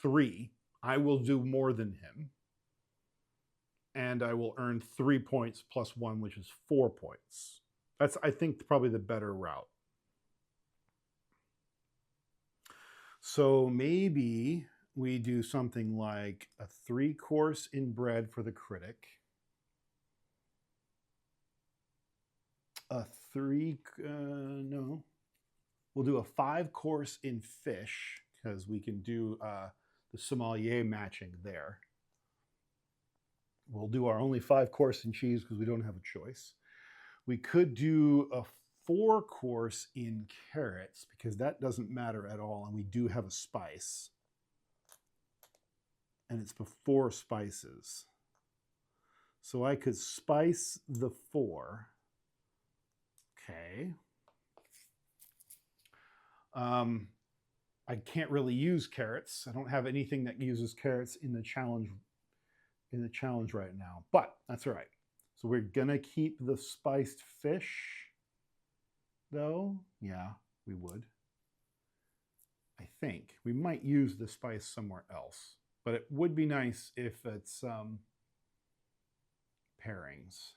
3, I will do more than him. And I will earn 3 points plus 1, which is 4 points. That's, I think, probably the better route. So maybe we do something like a 3-course in bread for the critic. We'll do a 5-course in fish because we can do the sommelier matching there. We'll do our only 5-course in cheese because we don't have a choice. We could do a 4-course in carrots because that doesn't matter at all, and we do have a spice. And it's before spices. So I could spice the 4. Okay. I can't really use carrots. I don't have anything that uses carrots in the challenge right now, but that's all right. So we're gonna keep the spiced fish though. Yeah, we would. I think we might use the spice somewhere else, but it would be nice if it's pairings.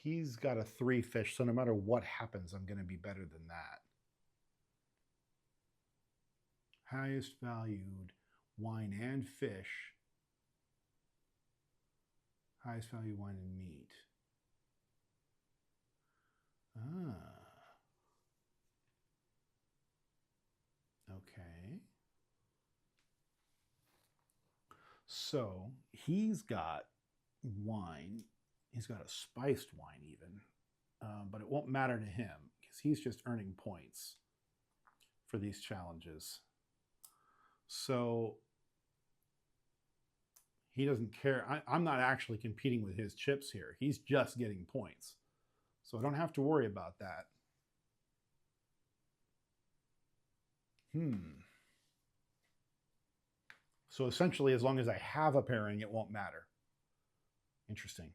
He's got a 3 fish, so no matter what happens, I'm going to be better than that. Highest valued wine and fish. Highest value wine and meat. Okay. So he's got wine. He's got a spiced wine even. but it won't matter to him because he's just earning points for these challenges. So he doesn't care. I'm not actually competing with his chips here. He's just getting points. So I don't have to worry about that. So essentially, as long as I have a pairing, it won't matter. Interesting.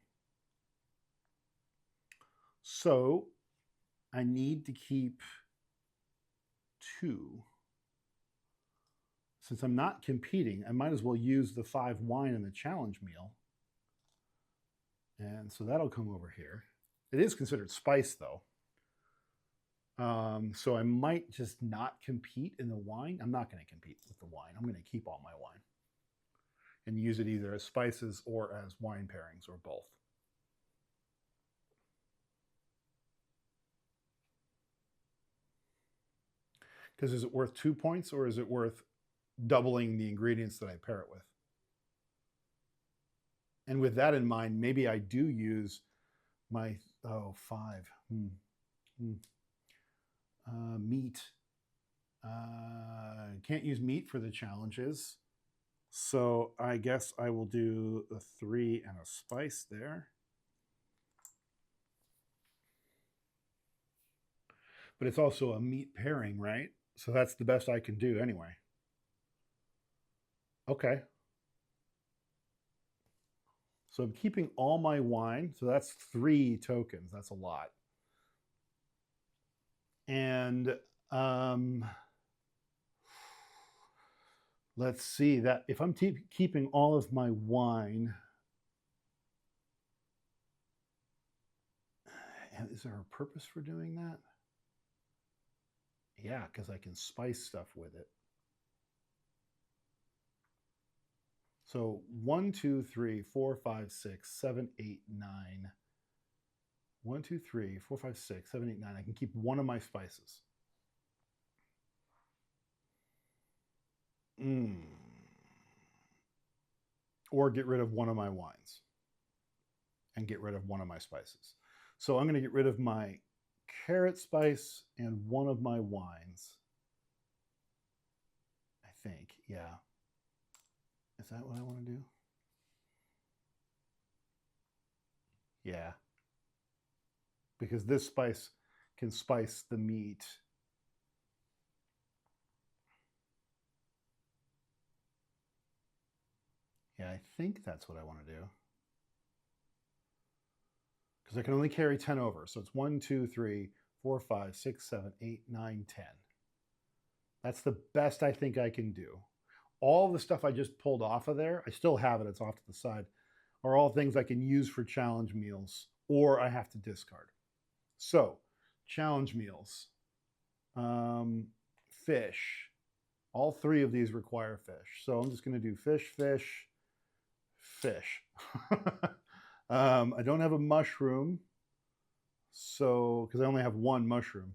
So I need to keep 2. Since I'm not competing, I might as well use the 5 wine in the challenge meal. And so that'll come over here. It is considered spice, though. So I might just not compete in the wine. I'm not going to compete with the wine. I'm going to keep all my wine and use it either as spices or as wine pairings or both. Because is it worth 2 points or is it worth doubling the ingredients that I pair it with? And with that in mind, maybe I do use my, 5. Meat. Can't use meat for the challenges. So I guess I will do a 3 and a spice there. But it's also a meat pairing, right? So that's the best I can do anyway. Okay. So I'm keeping all my wine. So that's 3 tokens. That's a lot. And let's see that if I'm keeping all of my wine, is there a purpose for doing that? Yeah, because I can spice stuff with it. So 1, 2, 3, 4, 5, 6, 7, 8, 9. 1, 2, 3, 4, 5, 6, 7, 8, 9. I can keep one of my spices. Or get rid of one of my wines and get rid of one of my spices. So I'm going to get rid of my carrot spice and one of my wines. I think, yeah. Is that what I want to do? Yeah. Because this spice can spice the meat. Yeah, I think that's what I want to do. Because I can only carry 10 over. So it's 1, 2, 3, 4, 5, 6, 7, 8, 9, 10. That's the best I think I can do. All the stuff I just pulled off of there, I still have it, it's off to the side, are all things I can use for challenge meals or I have to discard. So, challenge meals. Fish. All 3 of these require fish. So I'm just going to do fish, fish, fish. I don't have a mushroom, so because I only have 1 mushroom.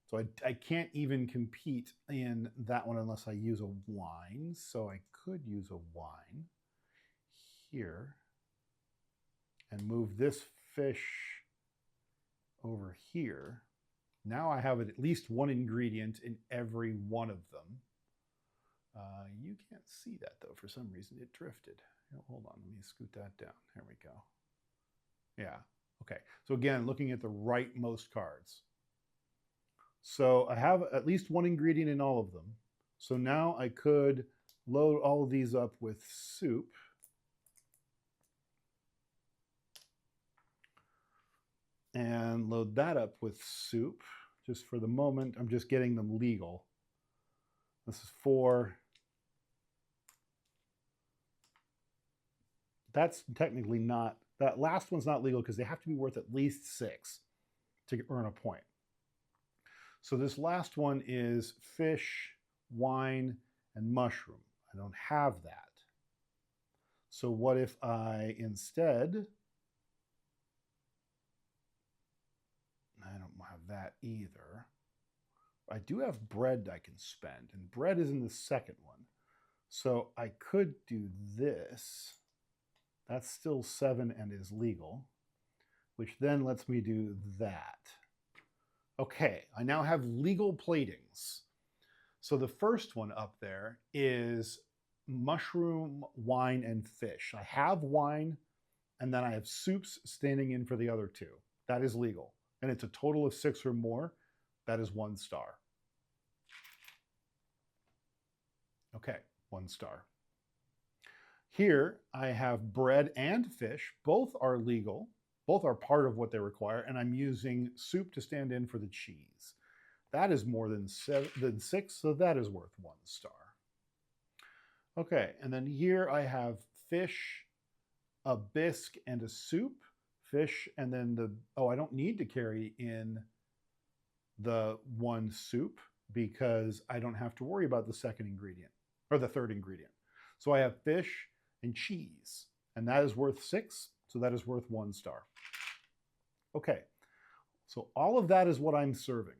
So I can't even compete in that one unless I use a wine. So I could use a wine here and move this fish over here. Now I have at least 1 ingredient in every one of them. You can't see that though. For some reason it drifted. Hold on, let me scoot that down. There we go. Yeah, okay. So again, looking at the rightmost cards. So I have at least 1 ingredient in all of them. So now I could load all of these up with soup. And load that up with soup. Just for the moment, I'm just getting them legal. This is 4. That's technically not, that last one's not legal because they have to be worth at least 6 to earn a point. So this last one is fish, wine, and mushroom. I don't have that. So what if I instead, I don't have that either. I do have bread I can spend, and bread is in the second one. So I could do this. That's still 7 and is legal, which then lets me do that. Okay, I now have legal platings. So the first one up there is mushroom, wine, and fish. I have wine, and then I have soups standing in for the other two. That is legal. And it's a total of 6 or more. That is 1 star. Okay, 1 star. Here I have bread and fish. Both are legal. Both are part of what they require. And I'm using soup to stand in for the cheese. That is more than 6, so that is worth 1 star. Okay, and then here I have fish, a bisque, and a soup. Fish, and then I don't need to carry in the 1 soup because I don't have to worry about the second ingredient, or the third ingredient. So I have fish and cheese, and that is worth 6, so that is worth 1 star. Okay, so all of that is what I'm serving.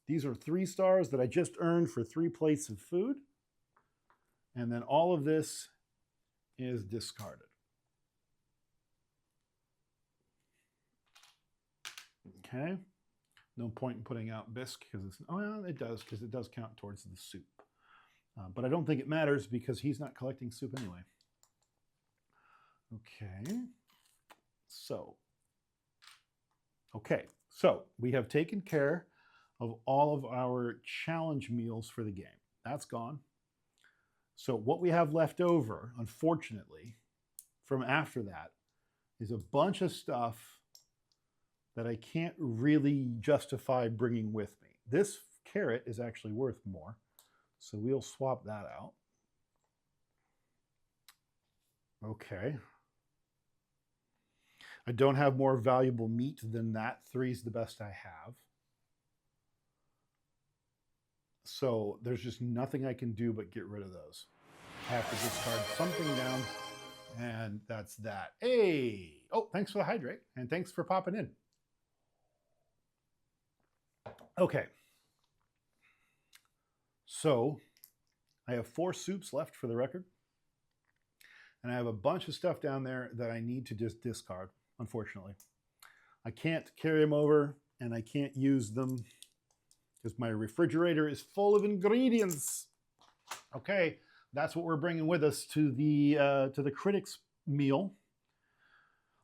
These are 3 stars that I just earned for 3 plates of food. And then all of this is discarded. Okay. No point in putting out bisque because it's, oh yeah, it does, because it does count towards the soup. But I don't think it matters because he's not collecting soup anyway. Okay. So we have taken care of all of our challenge meals for the game. That's gone. So what we have left over, unfortunately, from after that is a bunch of stuff that I can't really justify bringing with me. This carrot is actually worth more, so we'll swap that out. Okay. I don't have more valuable meat than that. 3 is the best I have. So there's just nothing I can do but get rid of those. I have to discard something down, and that's that. Hey! Oh, thanks for the hydrate, and thanks for popping in. Okay. So I have 4 soups left for the record. And I have a bunch of stuff down there that I need to just discard, unfortunately. I can't carry them over, and I can't use them because my refrigerator is full of ingredients. Okay, that's what we're bringing with us to the critics meal.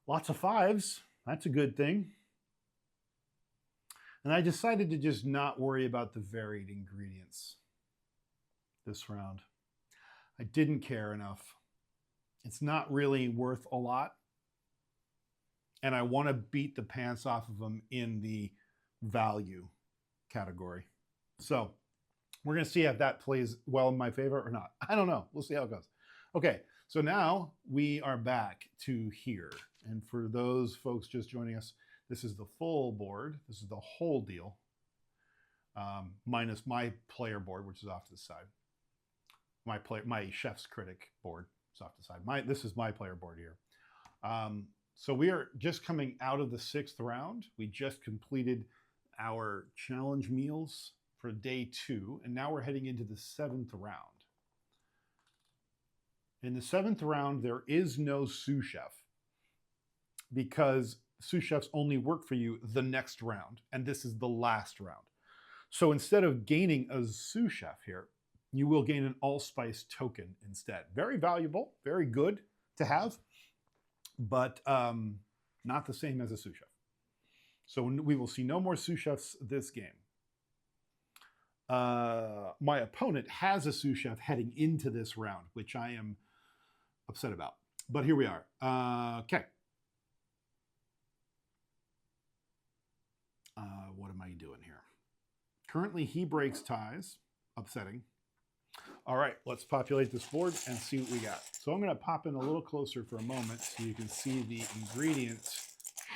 Lots of 5s. That's a good thing. And I decided to just not worry about the varied ingredients this round. I didn't care enough. It's not really worth a lot. And I want to beat the pants off of them in the value category. So we're going to see if that plays well in my favor or not. I don't know. We'll see how it goes. Okay, so now we are back to here. And for those folks just joining us, this is the full board. This is the whole deal, minus my player board, which is off to the side. My chef's critic board is off to the side. This is my player board here. So we are just coming out of the 6th round. We just completed our challenge meals for day 2, and now we're heading into the 7th round. In the 7th round, there is no sous chef because sous chefs only work for you the next round, and this is the last round. So instead of gaining a sous chef here, you will gain an allspice token instead. Very valuable, very good to have, but not the same as a sous chef. So we will see no more sous chefs this game. My opponent has a sous chef heading into this round, which I am upset about. But here we are. Okay. What am I doing here? Currently, he breaks ties. Upsetting. All right, let's populate this board and see what we got. So I'm going to pop in a little closer for a moment so you can see the ingredient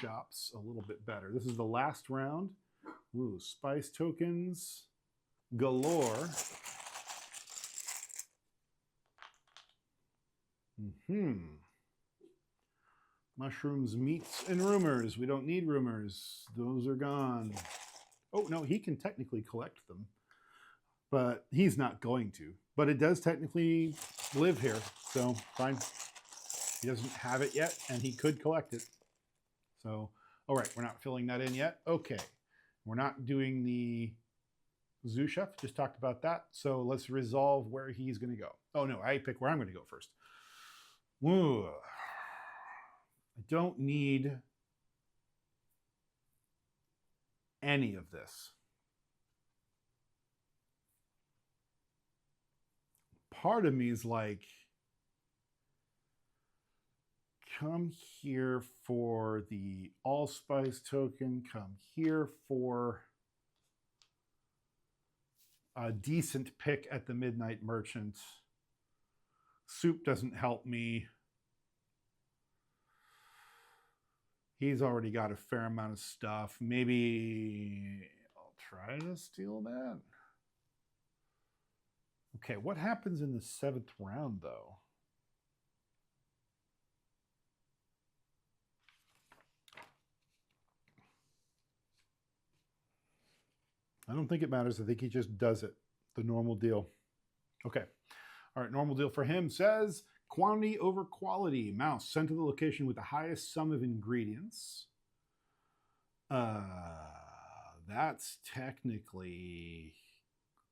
shops a little bit better. This is the last round. Ooh, spice tokens galore. Mushrooms, meats, and rumors. We don't need rumors. Those are gone. Oh, no, he can technically collect them, but he's not going to. But it does technically live here, so fine. He doesn't have it yet, and he could collect it. So All right, we're not filling that in yet. Okay, we're not doing the sous chef. Just talked about that. So let's resolve where he's going to go. Oh no, I pick where I'm going to go first. Ooh. I don't need any of this. Part of me is like, come here for the allspice token, come here for a decent pick at the Midnight Merchant. Soup doesn't help me. He's already got a fair amount of stuff. Maybe I'll try to steal that. Okay, what happens in the 7th round, though? I don't think it matters. I think he just does it. The normal deal. Okay. All right, normal deal for him says quantity over quality. Mouse sent to the location with the highest sum of ingredients. That's technically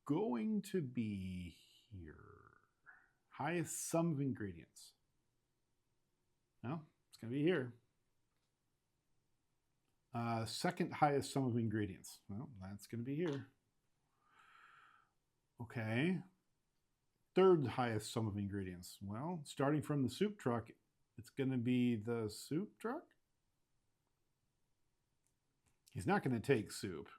going to be here. Highest sum of ingredients. No, it's going to be here. Second highest sum of ingredients. Well, that's going to be here. Okay. Third highest sum of ingredients. Well, starting from the soup truck, it's going to be the soup truck. He's not going to take soup.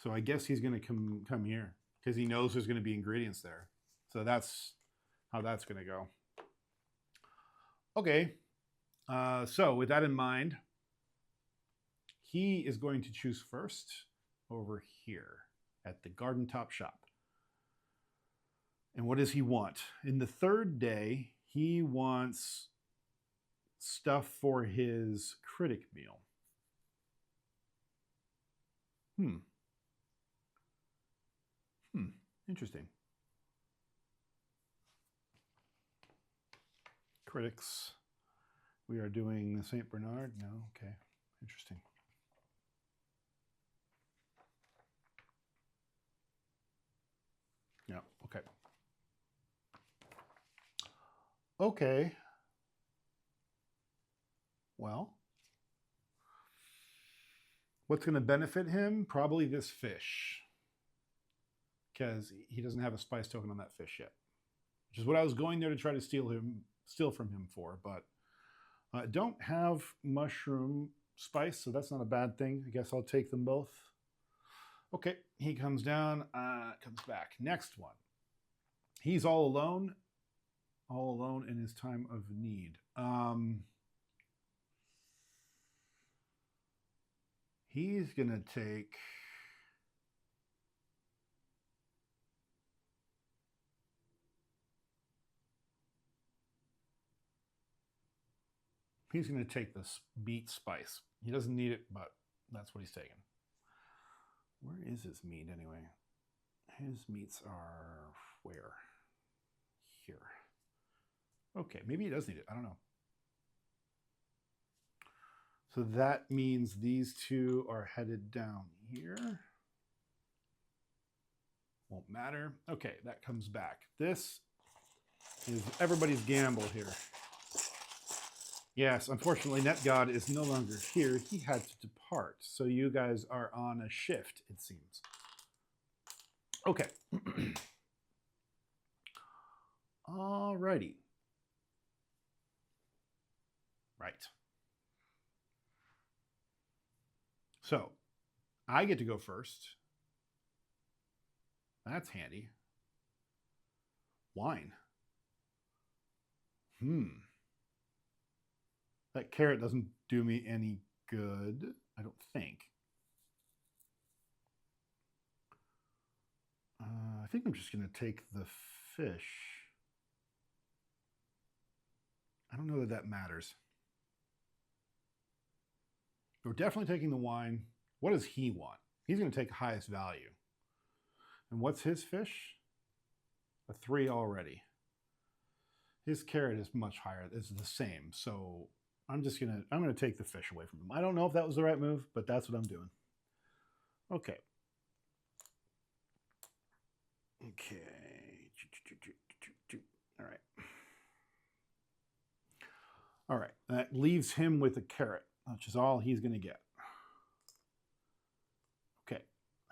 So I guess he's going to come here because he knows there's going to be ingredients there. So that's how that's going to go. Okay. So with that in mind, he is going to choose first over here at the Garden Top Shop. And what does he want? In the 3rd day, he wants stuff for his critic meal. Interesting. Critics. We are doing St. Bernard? No? Okay. Interesting. Yeah, okay. Okay. Well, what's going to benefit him? Probably this fish. Because he doesn't have a spice token on that fish yet. Which is what I was going there to try to steal from him for, but I don't have mushroom spice, so that's not a bad thing. I guess I'll take them both. Okay, he comes down, comes back. Next one. He's all alone in his time of need. He's going to take... He's going to take this meat spice. He doesn't need it, but that's what he's taking. Where is his meat anyway? His meats are where? Here. Okay, maybe he does need it. I don't know. So that means these two are headed down here. Won't matter. Okay, that comes back. This is everybody's gamble here. Yes, unfortunately, NetGod is no longer here. He had to depart. So you guys are on a shift, it seems. Okay. All righty. Right. So I get to go first. That's handy. Wine. That carrot doesn't do me any good, I don't think. I think I'm just going to take the fish. I don't know that that matters. We're definitely taking the wine. What does he want? He's going to take highest value. And what's his fish? A 3 already. His carrot is much higher. It's the same. So I'm gonna take the fish away from him. I don't know if that was the right move, but that's what I'm doing. Okay. Okay. All right. All right. That leaves him with a carrot, which is all he's going to get. Okay.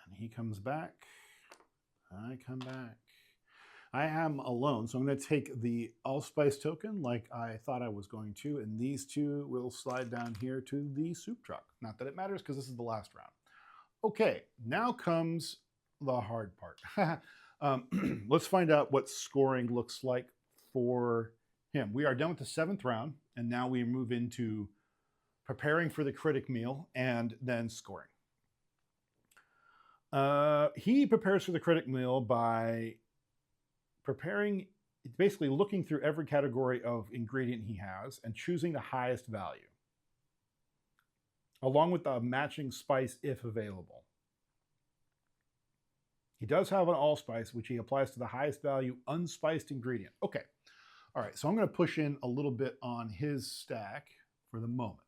And he comes back. I come back. I am alone, so I'm going to take the allspice token like I thought I was going to, and these two will slide down here to the soup truck. Not that it matters because this is the last round. Okay, now comes the hard part. Let's find out what scoring looks like for him. We are done with the 7th round, and now we move into preparing for the critic meal and then scoring. He prepares for the critic meal by basically looking through every category of ingredient he has and choosing the highest value, along with the matching spice if available. He does have an allspice, which he applies to the highest value unspiced ingredient. Okay. All right, so I'm going to push in a little bit on his stack for the moment.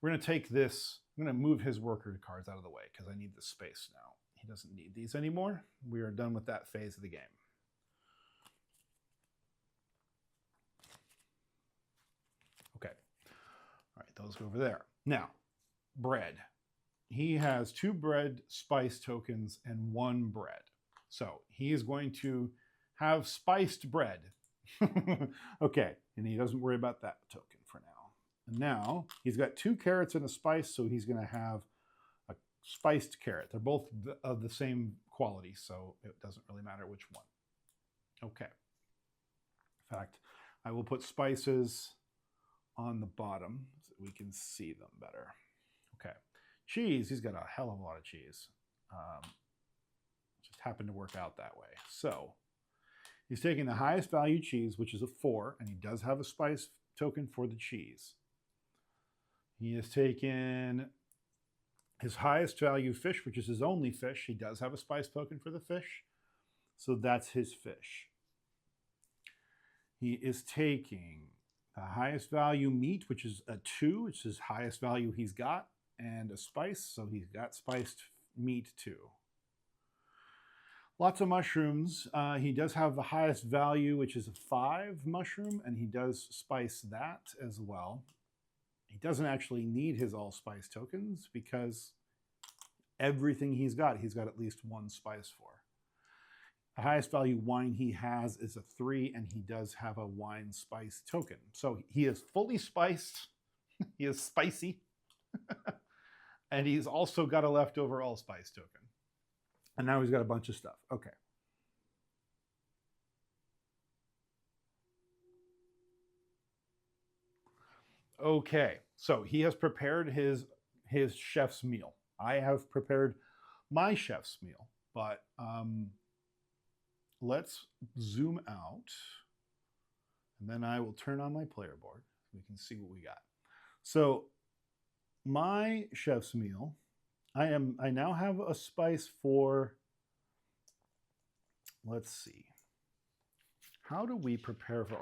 We're going to take this, I'm going to move his worker cards out of the way because I need the space now. He doesn't need these anymore. We are done with that phase of the game. Okay. All right, those go over there. Now, bread. He has 2 bread spice tokens and 1 bread. So he is going to have spiced bread. Okay, and he doesn't worry about that token for now. And now he's got 2 carrots and a spice, so he's going to have a spiced carrot. They're both of the same quality, so it doesn't really matter which one. Okay. In fact, I will put spices on the bottom so we can see them better. Okay. Cheese, he's got a hell of a lot of cheese. Just happened to work out that way. So he's taking the highest value cheese, which is a 4, and he does have a spice token for the cheese. He has taken his highest value fish, which is his only fish. He does have a spice token for the fish, so that's his fish. He is taking the highest value meat, which is a 2, which is the highest value he's got, and a spice, so he's got spiced meat too. Lots of mushrooms. He does have the highest value, which is a 5 mushroom, and he does spice that as well. He doesn't actually need his allspice tokens because everything he's got at least 1 spice for. The highest value wine he has is a 3, and he does have a wine spice token. So he is fully spiced. He is spicy. And he's also got a leftover allspice token. And now he's got a bunch of stuff. Okay. Okay, so he has prepared his chef's meal. I have prepared my chef's meal, but let's zoom out, and then I will turn on my player board so we can see what we got. So my chef's meal, I now have a spice for, let's see, how do we prepare for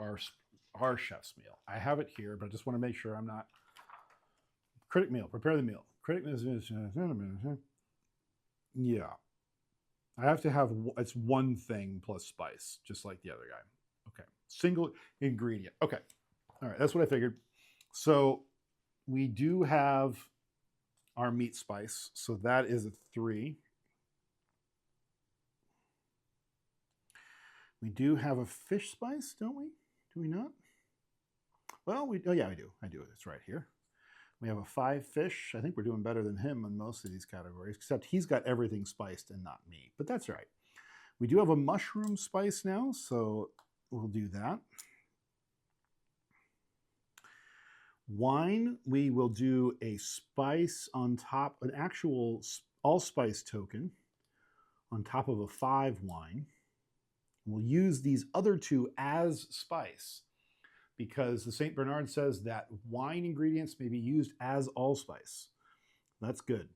our chef's meal? I have it here, but I just want to make sure I'm not. Critic meal, prepare the meal. Critic meal, yeah. I have to have, it's 1 thing plus spice, just like the other guy. Okay, single ingredient. Okay, all right, that's what I figured. So we do have our meat spice, so that is a 3. We do have a fish spice, don't we? Do we not? Well, oh yeah, I do. It's right here. We have a 5 fish. I think we're doing better than him in most of these categories, except he's got everything spiced and not me, but that's right. We do have a mushroom spice now, so we'll do that. Wine, we will do a spice on top, an actual allspice token on top of a 5 wine. We'll use these other 2 as spice because the St. Bernard says that wine ingredients may be used as allspice. That's good.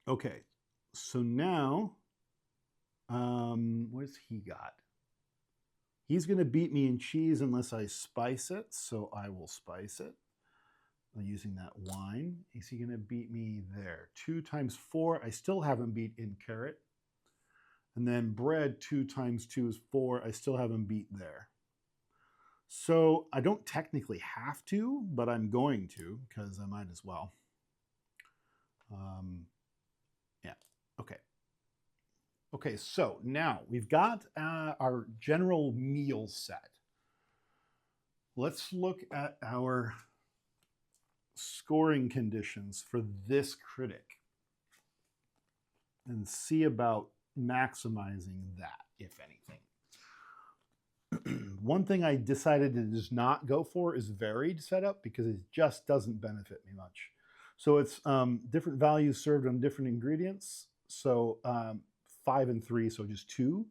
Okay, so now, what's he got? He's going to beat me in cheese unless I spice it, so I will spice it using that wine. Is he going to beat me there? 2 times 4, I still haven't beat in carrot. And then bread, 2 times 2 is 4, I still haven't beat there. So I don't technically have to, but I'm going to because I might as well. Yeah, okay. Okay, so now we've got our general meal set. Let's look at our scoring conditions for this critic and see about maximizing that, if anything. One thing I decided to just not go for is varied setup because it just doesn't benefit me much. So it's different values served on different ingredients. So 5 and 3, so just 2.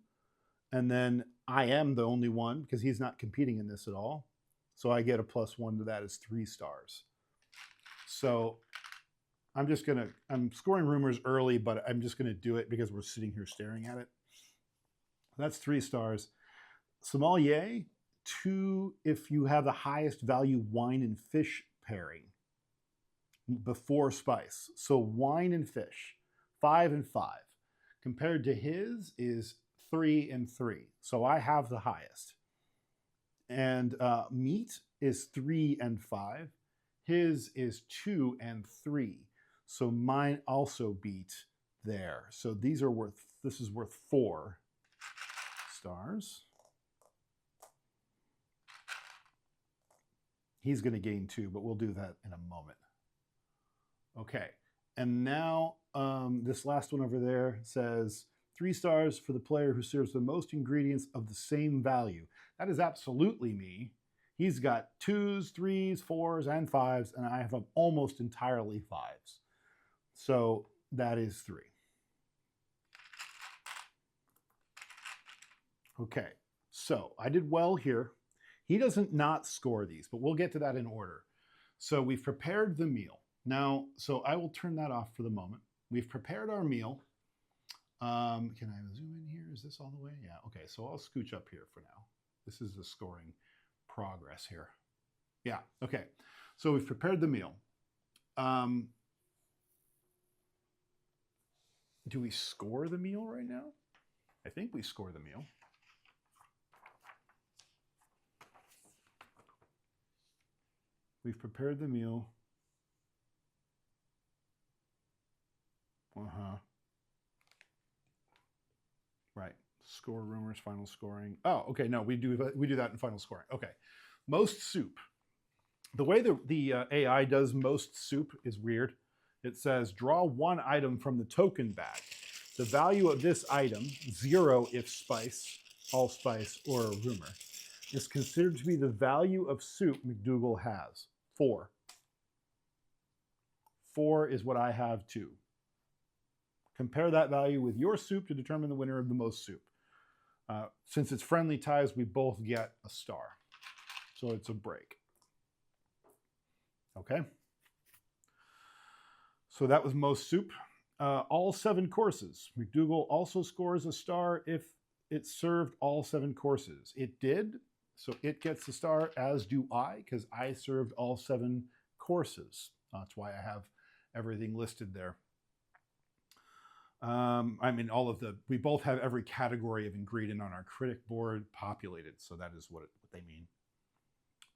And then I am the only one because he's not competing in this at all. So I get a +1 to that as 3 stars. So I'm scoring rumors early, but I'm just gonna do it because we're sitting here staring at it. That's 3 stars. Sommelier, 2 if you have the highest value wine and fish pairing before spice. So wine and fish, 5 and 5. Compared to his is 3 and 3. So I have the highest. And meat is 3 and 5. His is 2 and 3. So mine also beat there. So this is worth 4 stars. He's going to gain 2, but we'll do that in a moment. Okay, and now this last one over there says 3 stars for the player who serves the most ingredients of the same value. That is absolutely me. He's got 2s, 3s, 4s, and 5s, and I have almost entirely 5s. So that is 3. Okay, so I did well here. He doesn't not score these, but we'll get to that in order. So we've prepared the meal. Now, so I will turn that off for the moment. We've prepared our meal. Can I zoom in here? Is this all the way? Yeah, okay, so I'll scooch up here for now. This is the scoring progress here. Yeah, okay, so we've prepared the meal. Do we score the meal right now? I think we score the meal. We've prepared the meal. Right. Score rumors, final scoring. Oh, okay. No, we do that in final scoring. Okay. Most soup. The way the AI does most soup is weird. It says draw 1 item from the token bag. The value of this item, 0 if spice, allspice, or a rumor, is considered to be the value of soup McDogald has. 4. 4 is what I have too. Compare that value with your soup to determine the winner of the most soup. Since it's friendly ties, we both get a star. So it's a break. Okay. So that was most soup. All 7 courses. McDogald also scores a star if it served all 7 courses. It did, so it gets a star, as do I, because I served all 7 courses. That's why I have everything listed there. I mean, we both have every category of ingredient on our critic board populated, so that is what they mean.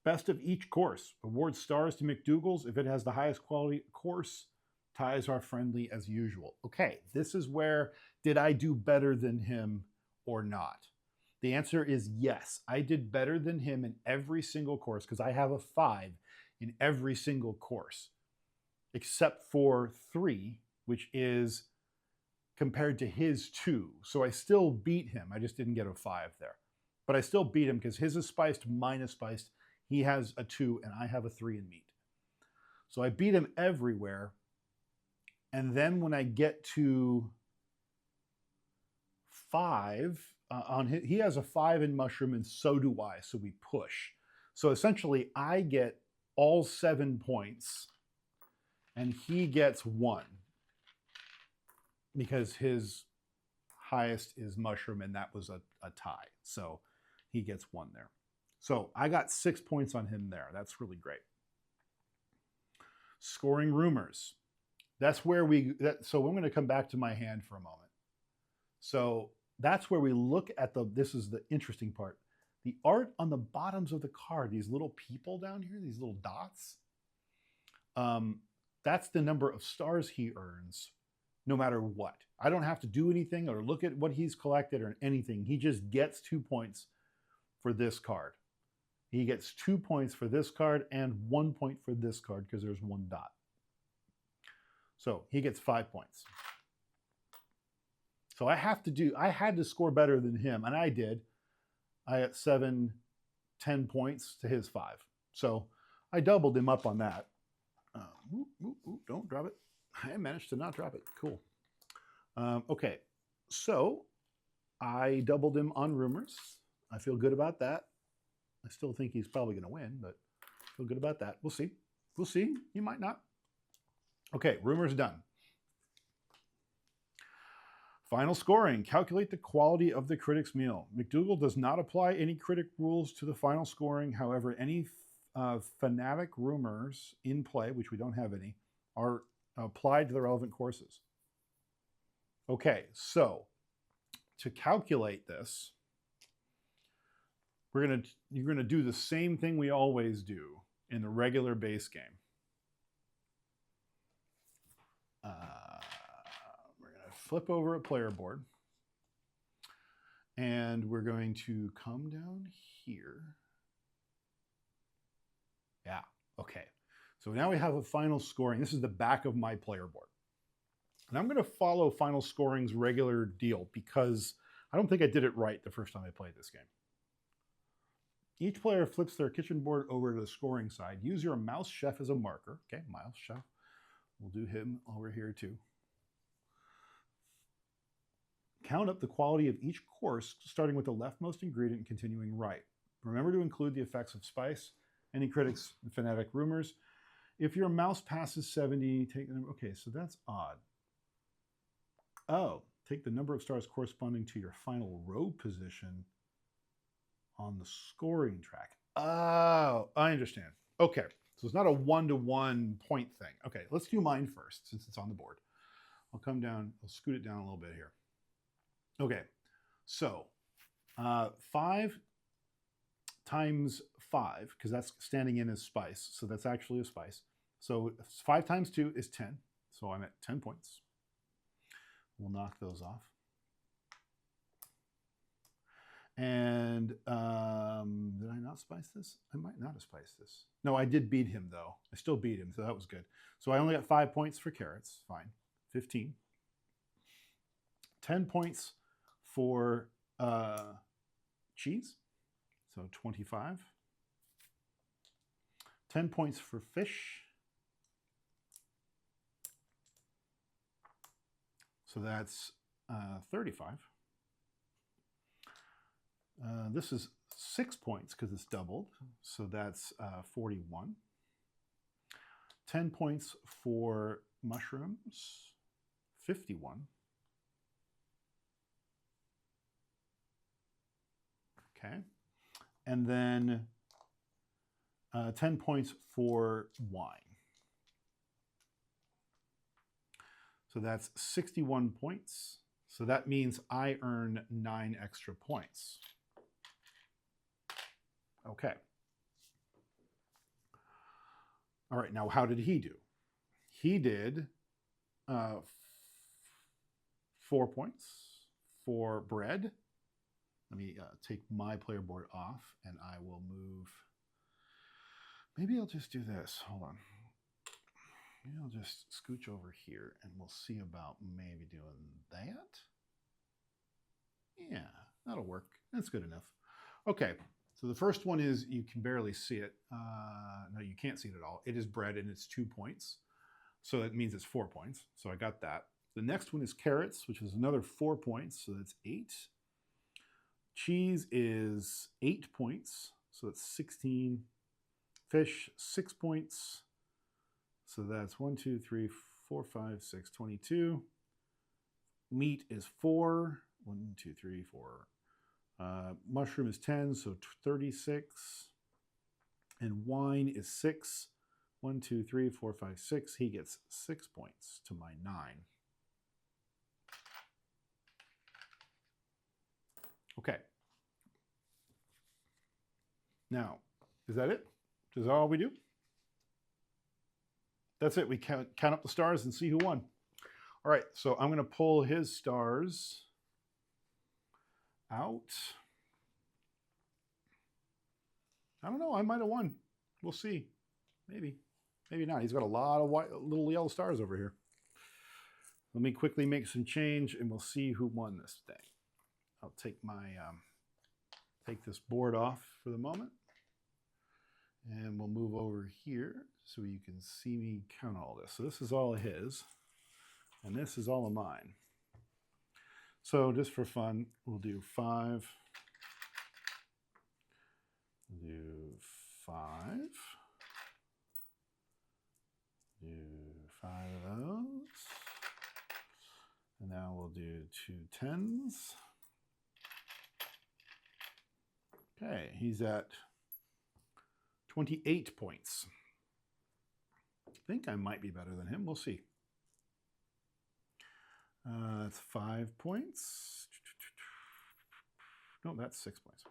Best of each course. Award stars to McDogald's if it has the highest quality course. Ties are friendly as usual. Okay, this is where, did I do better than him or not? The answer is yes. I did better than him in every single course because I have a 5 in every single course, except for 3, which is compared to his 2. So I still beat him. I just didn't get a 5 there. But I still beat him because his is spiced, mine is spiced. He has a 2 and I have a 3 in meat. So I beat him everywhere. And then when I get to 5, he has a 5 in mushroom and so do I, so we push. So essentially I get all 7 points and he gets 1 because his highest is mushroom and that was a tie. So he gets 1 there. So I got 6 points on him there. That's really great. Scoring rumors. That's where so I'm going to come back to my hand for a moment. So that's where we look at this is the interesting part. The art on the bottoms of the card, these little people down here, these little dots, that's the number of stars he earns no matter what. I don't have to do anything or look at what he's collected or anything. He just gets 2 points for this card. He gets 2 points for this card and 1 point for this card because there's 1 dot. So he gets 5 points. So I had to score better than him, and I did. I got 7, 10 points to his 5. So I doubled him up on that. Don't drop it. I managed to not drop it. Cool. Okay, so I doubled him on rumors. I feel good about that. I still think he's probably going to win, but I feel good about that. We'll see. We'll see. He might not. Okay, rumors done. Final scoring. Calculate the quality of the critic's meal. McDogald does not apply any critic rules to the final scoring. However, any fanatic rumors in play, which we don't have any, are applied to the relevant courses. Okay, so to calculate this, you're gonna do the same thing we always do in the regular base game. We're gonna flip over a player board, and we're going to come down here. Yeah, okay. So now we have a final scoring. This is the back of my player board. And I'm going to follow final scoring's regular deal because I don't think I did it right the first time I played this game. Each player flips their kitchen board over to the scoring side. Use your mouse chef as a marker. Okay, mouse chef. We'll do him over here too. Count up the quality of each course, starting with the leftmost ingredient and continuing right. Remember to include the effects of spice, any critics, fanatic rumors. If your mouse passes 70, take the number. Okay, so that's odd. Oh, take the number of stars corresponding to your final row position on the scoring track. Oh, I understand. Okay, so it's not a one-to-one point thing. Okay, let's do mine first since it's on the board. I'll come down, I'll scoot it down a little bit here. Okay, so 5 times 5, because that's standing in as spice, so that's actually a spice. So 5 times 2 is 10, so I'm at 10 points. We'll knock those off. And did I not spice this? I might not have spiced this. No, I did beat him though. I still beat him, so that was good. So I only got 5 points for carrots, fine. 15. 10 points for cheese, so 25. 10 points for fish. So that's 35. This is 6 points because it's doubled. So that's 41. 10 points for mushrooms, 51. Okay. And then 10 points for wine. So that's 61 points. So that means I earn 9 extra points. Okay. All right, now how did he do? He did 4 points for bread. Let me take my player board off and I will move. Maybe I'll just do this. Hold on. Maybe I'll just scooch over here and we'll see about maybe doing that. Yeah, that'll work. That's good enough. Okay, so the first one is you can barely see it. No, you can't see it at all. It is bread and it's 2 points. So that means it's 4 points. So I got that. The next one is carrots, which is another 4 points. So that's 8. Cheese is 8 points. So that's 16. Fish, 6 points. So that's 1, 2, 3, 4, 5, 6, 22. Meat is 4. 1, 2, 3, 4, Mushroom is 10, so 36. And wine is 6. 1, 2, 3, 4, 5, 6. He gets 6 points to my 9. Okay. Now, is that it? Is that all we do? That's it. We count up the stars and see who won. All right, so I'm going to pull his stars out. I don't know. I might have won. We'll see. Maybe. Maybe not. He's got a lot of white, little yellow stars over here. Let me quickly make some change, and we'll see who won this thing. I'll take my take this board off for the moment, and we'll move over here so you can see me count all this. So this is all of his, and this is all of mine. So just for fun, we'll do 5. We'll do 5. Do 5 of those. And now we'll do 2 10s. Okay, he's at 28 points. I think I might be better than him. We'll see. That's 5 points. No, that's 6 points.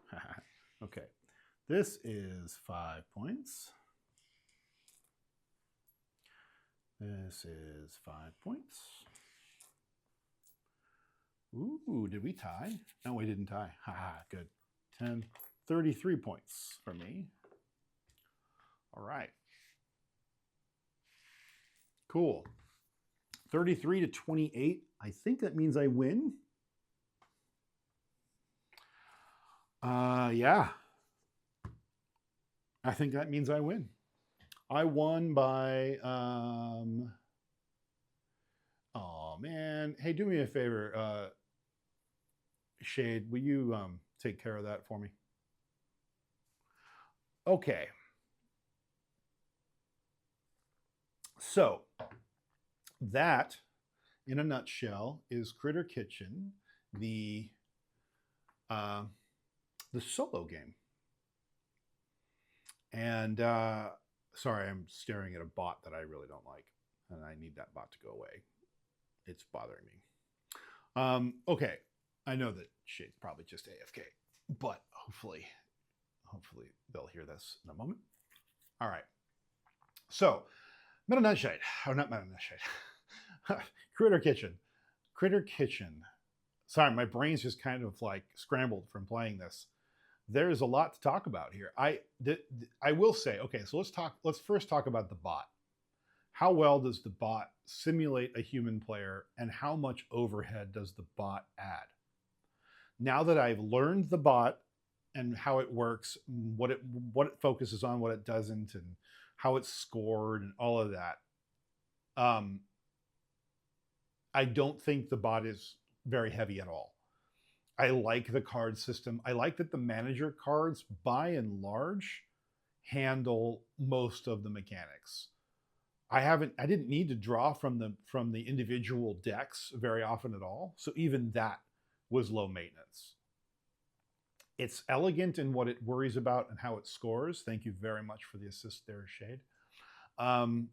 Okay, this is 5 points. This is 5 points. Ooh, did we tie? No, we didn't tie. Haha, good. 10, 33 points for me. All right. Cool. 33 to 28. I think that means I win. Yeah. I think that means I win. I won by, oh man. Hey, do me a favor. Shade, will you take care of that for me? Okay. So that, in a nutshell, is Critter Kitchen, the solo game. And sorry, I'm staring at a bot that I really don't like, and I need that bot to go away. It's bothering me. Okay, I know that Shade's probably just AFK, but hopefully they'll hear this in a moment. All right. So, Meta Nightshade, or not Meta Nightshade, Critter Kitchen. Critter Kitchen. Sorry, my brain's just kind of like scrambled from playing this. There's a lot to talk about here. I will say, okay, so let's first talk about the bot. How well does the bot simulate a human player, and how much overhead does the bot add? Now that I've learned the bot and how it works, what it focuses on, what it doesn't, and how it's scored and all of that, I don't think the bot is very heavy at all. I like the card system. I like that the manager cards, by and large, handle most of the mechanics. I didn't need to draw from the individual decks very often at all. So even that was low maintenance. It's elegant in what it worries about and how it scores. Thank you very much for the assist there, Shade. And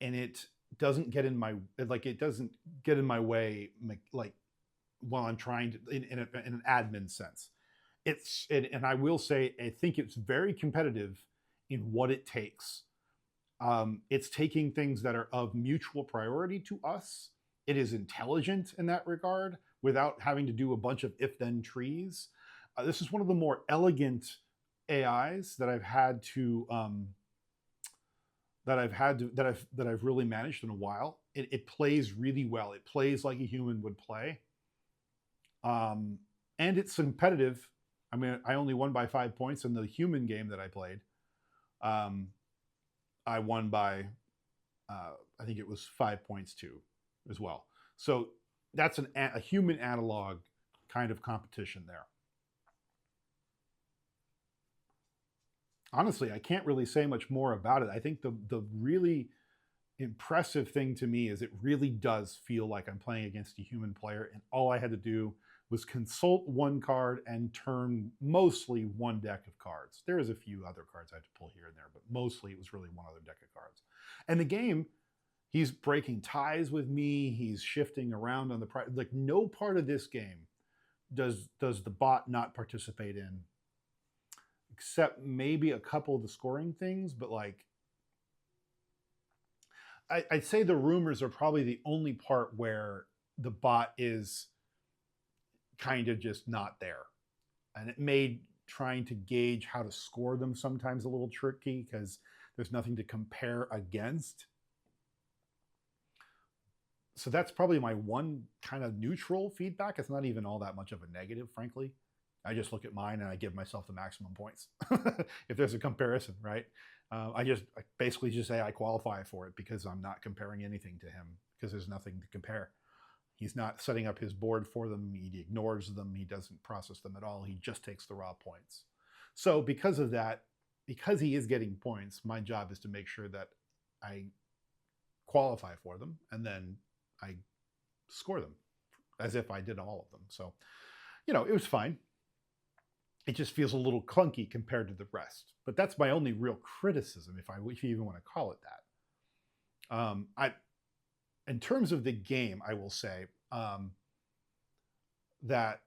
it doesn't get in my way, like, while I'm trying to, in an admin sense. And I will say, I think it's very competitive in what it takes. It's taking things that are of mutual priority to us. It is intelligent in that regard without having to do a bunch of if-then trees. This is one of the more elegant AIs that I've really managed in a while. It plays really well. It plays like a human would play. And it's competitive. I mean, I only won by 5 points in the human game that I played. I won by, I think it was 5 points too, as well. So that's a human analog kind of competition there. Honestly, I can't really say much more about it. I think the really impressive thing to me is it really does feel like I'm playing against a human player, and all I had to do was consult one card and turn mostly one deck of cards. There was a few other cards I had to pull here and there, but mostly it was really one other deck of cards. And the game, he's breaking ties with me. He's shifting around on the price. Like, no part of this game does the bot not participate in, except maybe a couple of the scoring things. But like, I'd say the rumors are probably the only part where the bot is kind of just not there. And it made trying to gauge how to score them sometimes a little tricky because there's nothing to compare against. So that's probably my one kind of neutral feedback. It's not even all that much of a negative, frankly. I just look at mine and I give myself the maximum points if there's a comparison, right? I basically just say I qualify for it because I'm not comparing anything to him because there's nothing to compare. He's not setting up his board for them. He ignores them. He doesn't process them at all. He just takes the raw points. So because of that, because he is getting points, my job is to make sure that I qualify for them and then I score them as if I did all of them. So, you know, it was fine. It just feels a little clunky compared to the rest. But that's my only real criticism, if you even want to call it that. In terms of the game, I will say that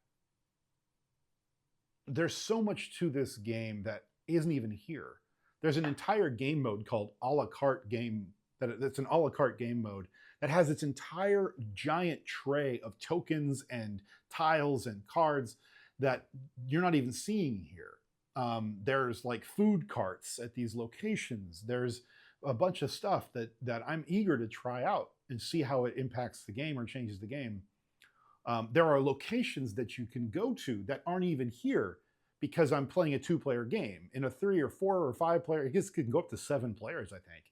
there's so much to this game that isn't even here. There's an entire game mode called a la carte game, that's an a la carte game mode that has its entire giant tray of tokens and tiles and cards that you're not even seeing here. There's like food carts at these locations. There's a bunch of stuff that I'm eager to try out and see how it impacts the game or changes the game. There are locations that you can go to that aren't even here because I'm playing a 2-player game. In a 3 or 4 or 5 player, I guess it can go up to 7 players, I think.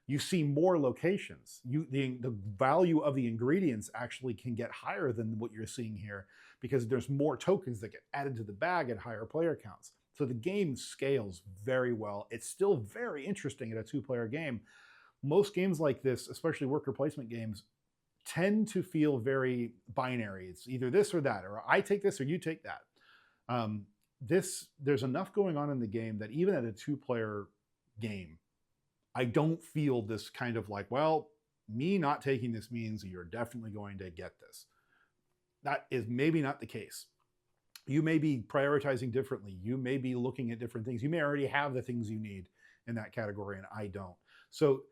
You see more locations. The value of the ingredients actually can get higher than what you're seeing here because there's more tokens that get added to the bag at higher player counts. So the game scales very well. It's still very interesting in a 2-player game. Most games like this, especially worker placement games, tend to feel very binary. It's either this or that, or I take this or you take that. There's enough going on in the game that even at a 2-player game, I don't feel this kind of like, well, me not taking this means you're definitely going to get this. That is maybe not the case. You may be prioritizing differently. You may be looking at different things. You may already have the things you need in that category, and I don't. So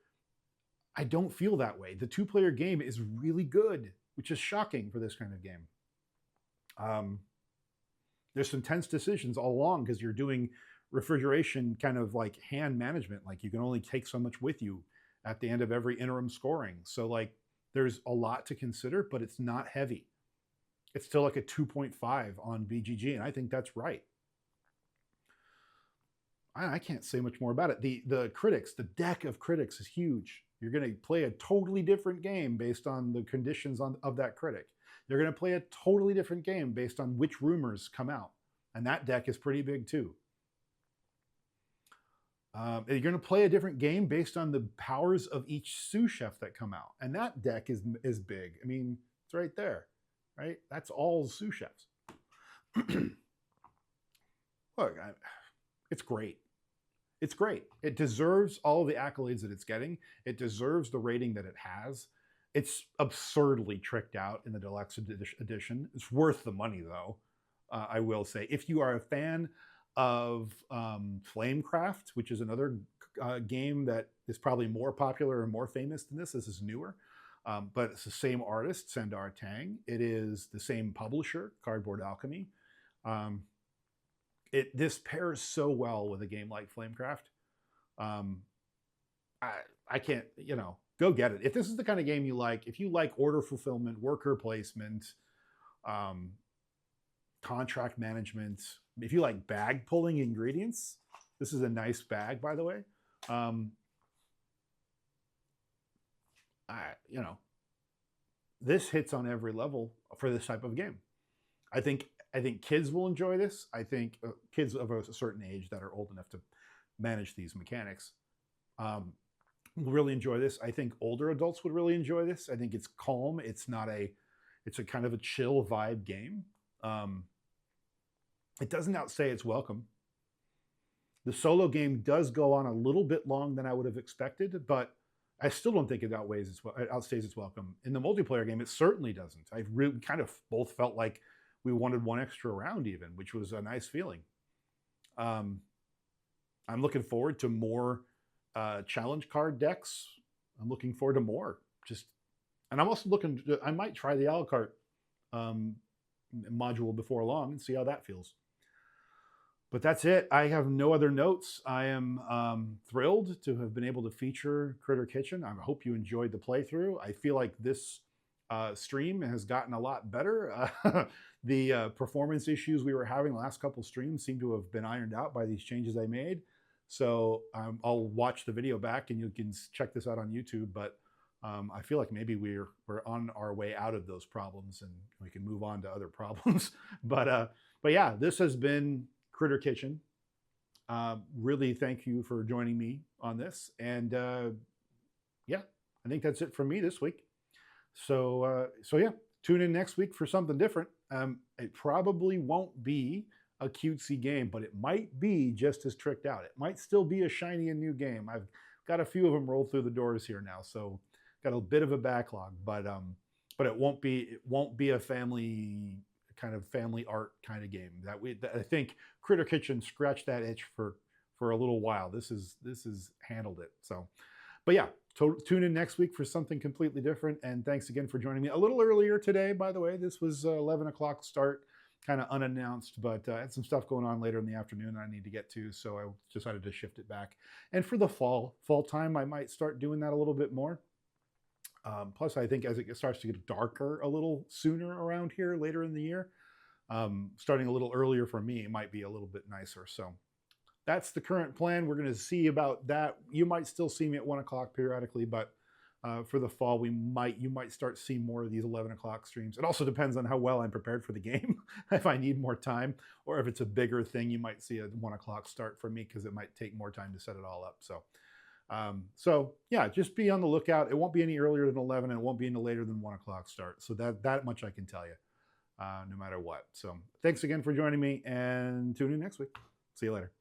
I don't feel that way. The 2-player game is really good, which is shocking for this kind of game. There's some tense decisions all along because you're doing refrigeration kind of like hand management. Like you can only take so much with you at the end of every interim scoring. So like there's a lot to consider, but it's not heavy. It's still like a 2.5 on BGG, and I think that's right. I can't say much more about it. The critics, the deck of critics is huge. You're going to play a totally different game based on the conditions of that critic. You're going to play a totally different game based on which rumors come out. And that deck is pretty big too. You're going to play a different game based on the powers of each sous chef that come out. And that deck is big. I mean, it's right there, right? That's all sous chefs. Look, it's great. It's great. It deserves all the accolades that it's getting. It deserves the rating that it has. It's absurdly tricked out in the deluxe edition. It's worth the money, though, I will say. If you are a fan of Flamecraft, which is another game that is probably more popular and more famous than this is newer, but it's the same artist, Sandar Tang. It is the same publisher, Cardboard Alchemy. This pairs so well with a game like Flamecraft. I can't, go get it. If this is the kind of game you like, if you like order fulfillment, worker placement, contract management, if you like bag pulling ingredients, this is a nice bag, by the way. This hits on every level for this type of game. I think kids will enjoy this. I think kids of a certain age that are old enough to manage these mechanics will really enjoy this. I think older adults would really enjoy this. I think it's calm. It's a kind of a chill vibe game. It doesn't outsay its welcome. The solo game does go on a little bit long than I would have expected, but I still don't think it outstays its welcome. In the multiplayer game, it certainly doesn't. I really kind of both felt like we wanted one extra round even, which was a nice feeling. I'm looking forward to more challenge card decks. I'm looking forward to more. And I'm also I might try the a la carte module before long and see how that feels. But that's it. I have no other notes. I am thrilled to have been able to feature Critter Kitchen. I hope you enjoyed the playthrough. I feel like this stream has gotten a lot better. The performance issues we were having the last couple streams seem to have been ironed out by these changes I made. So I'll watch the video back and you can check this out on YouTube. But I feel like maybe we're on our way out of those problems and we can move on to other problems. But yeah, this has been Critter Kitchen. Really thank you for joining me on this. And yeah, I think that's it for me this week. So yeah, tune in next week for something different. It probably won't be a cutesy game, but it might be just as tricked out. It might still be a shiny and new game. I've got a few of them rolled through the doors here now, so got a bit of a backlog. But it won't be a family art kind of game. I think Critter Kitchen scratched that itch for a little while. This is handled it. So, but yeah, tune in next week for something completely different. And thanks again for joining me a little earlier today. By the way, this was 11 o'clock start, kind of unannounced, but I had some stuff going on later in the afternoon I need to get to, so I decided to shift it back. And for the fall time, I might start doing that a little bit more. Plus, I think as it starts to get darker a little sooner around here later in the year, starting a little earlier for me, it might be a little bit nicer. So that's the current plan. We're going to see about that. You might still see me at 1 o'clock periodically, but for the fall, you might start seeing more of these 11 o'clock streams. It also depends on how well I'm prepared for the game. If I need more time, or if it's a bigger thing, you might see a 1 o'clock start for me because it might take more time to set it all up. So yeah, just be on the lookout. It won't be any earlier than 11, and it won't be any later than 1 o'clock start. So that much I can tell you, no matter what. So thanks again for joining me, and tune in next week. See you later.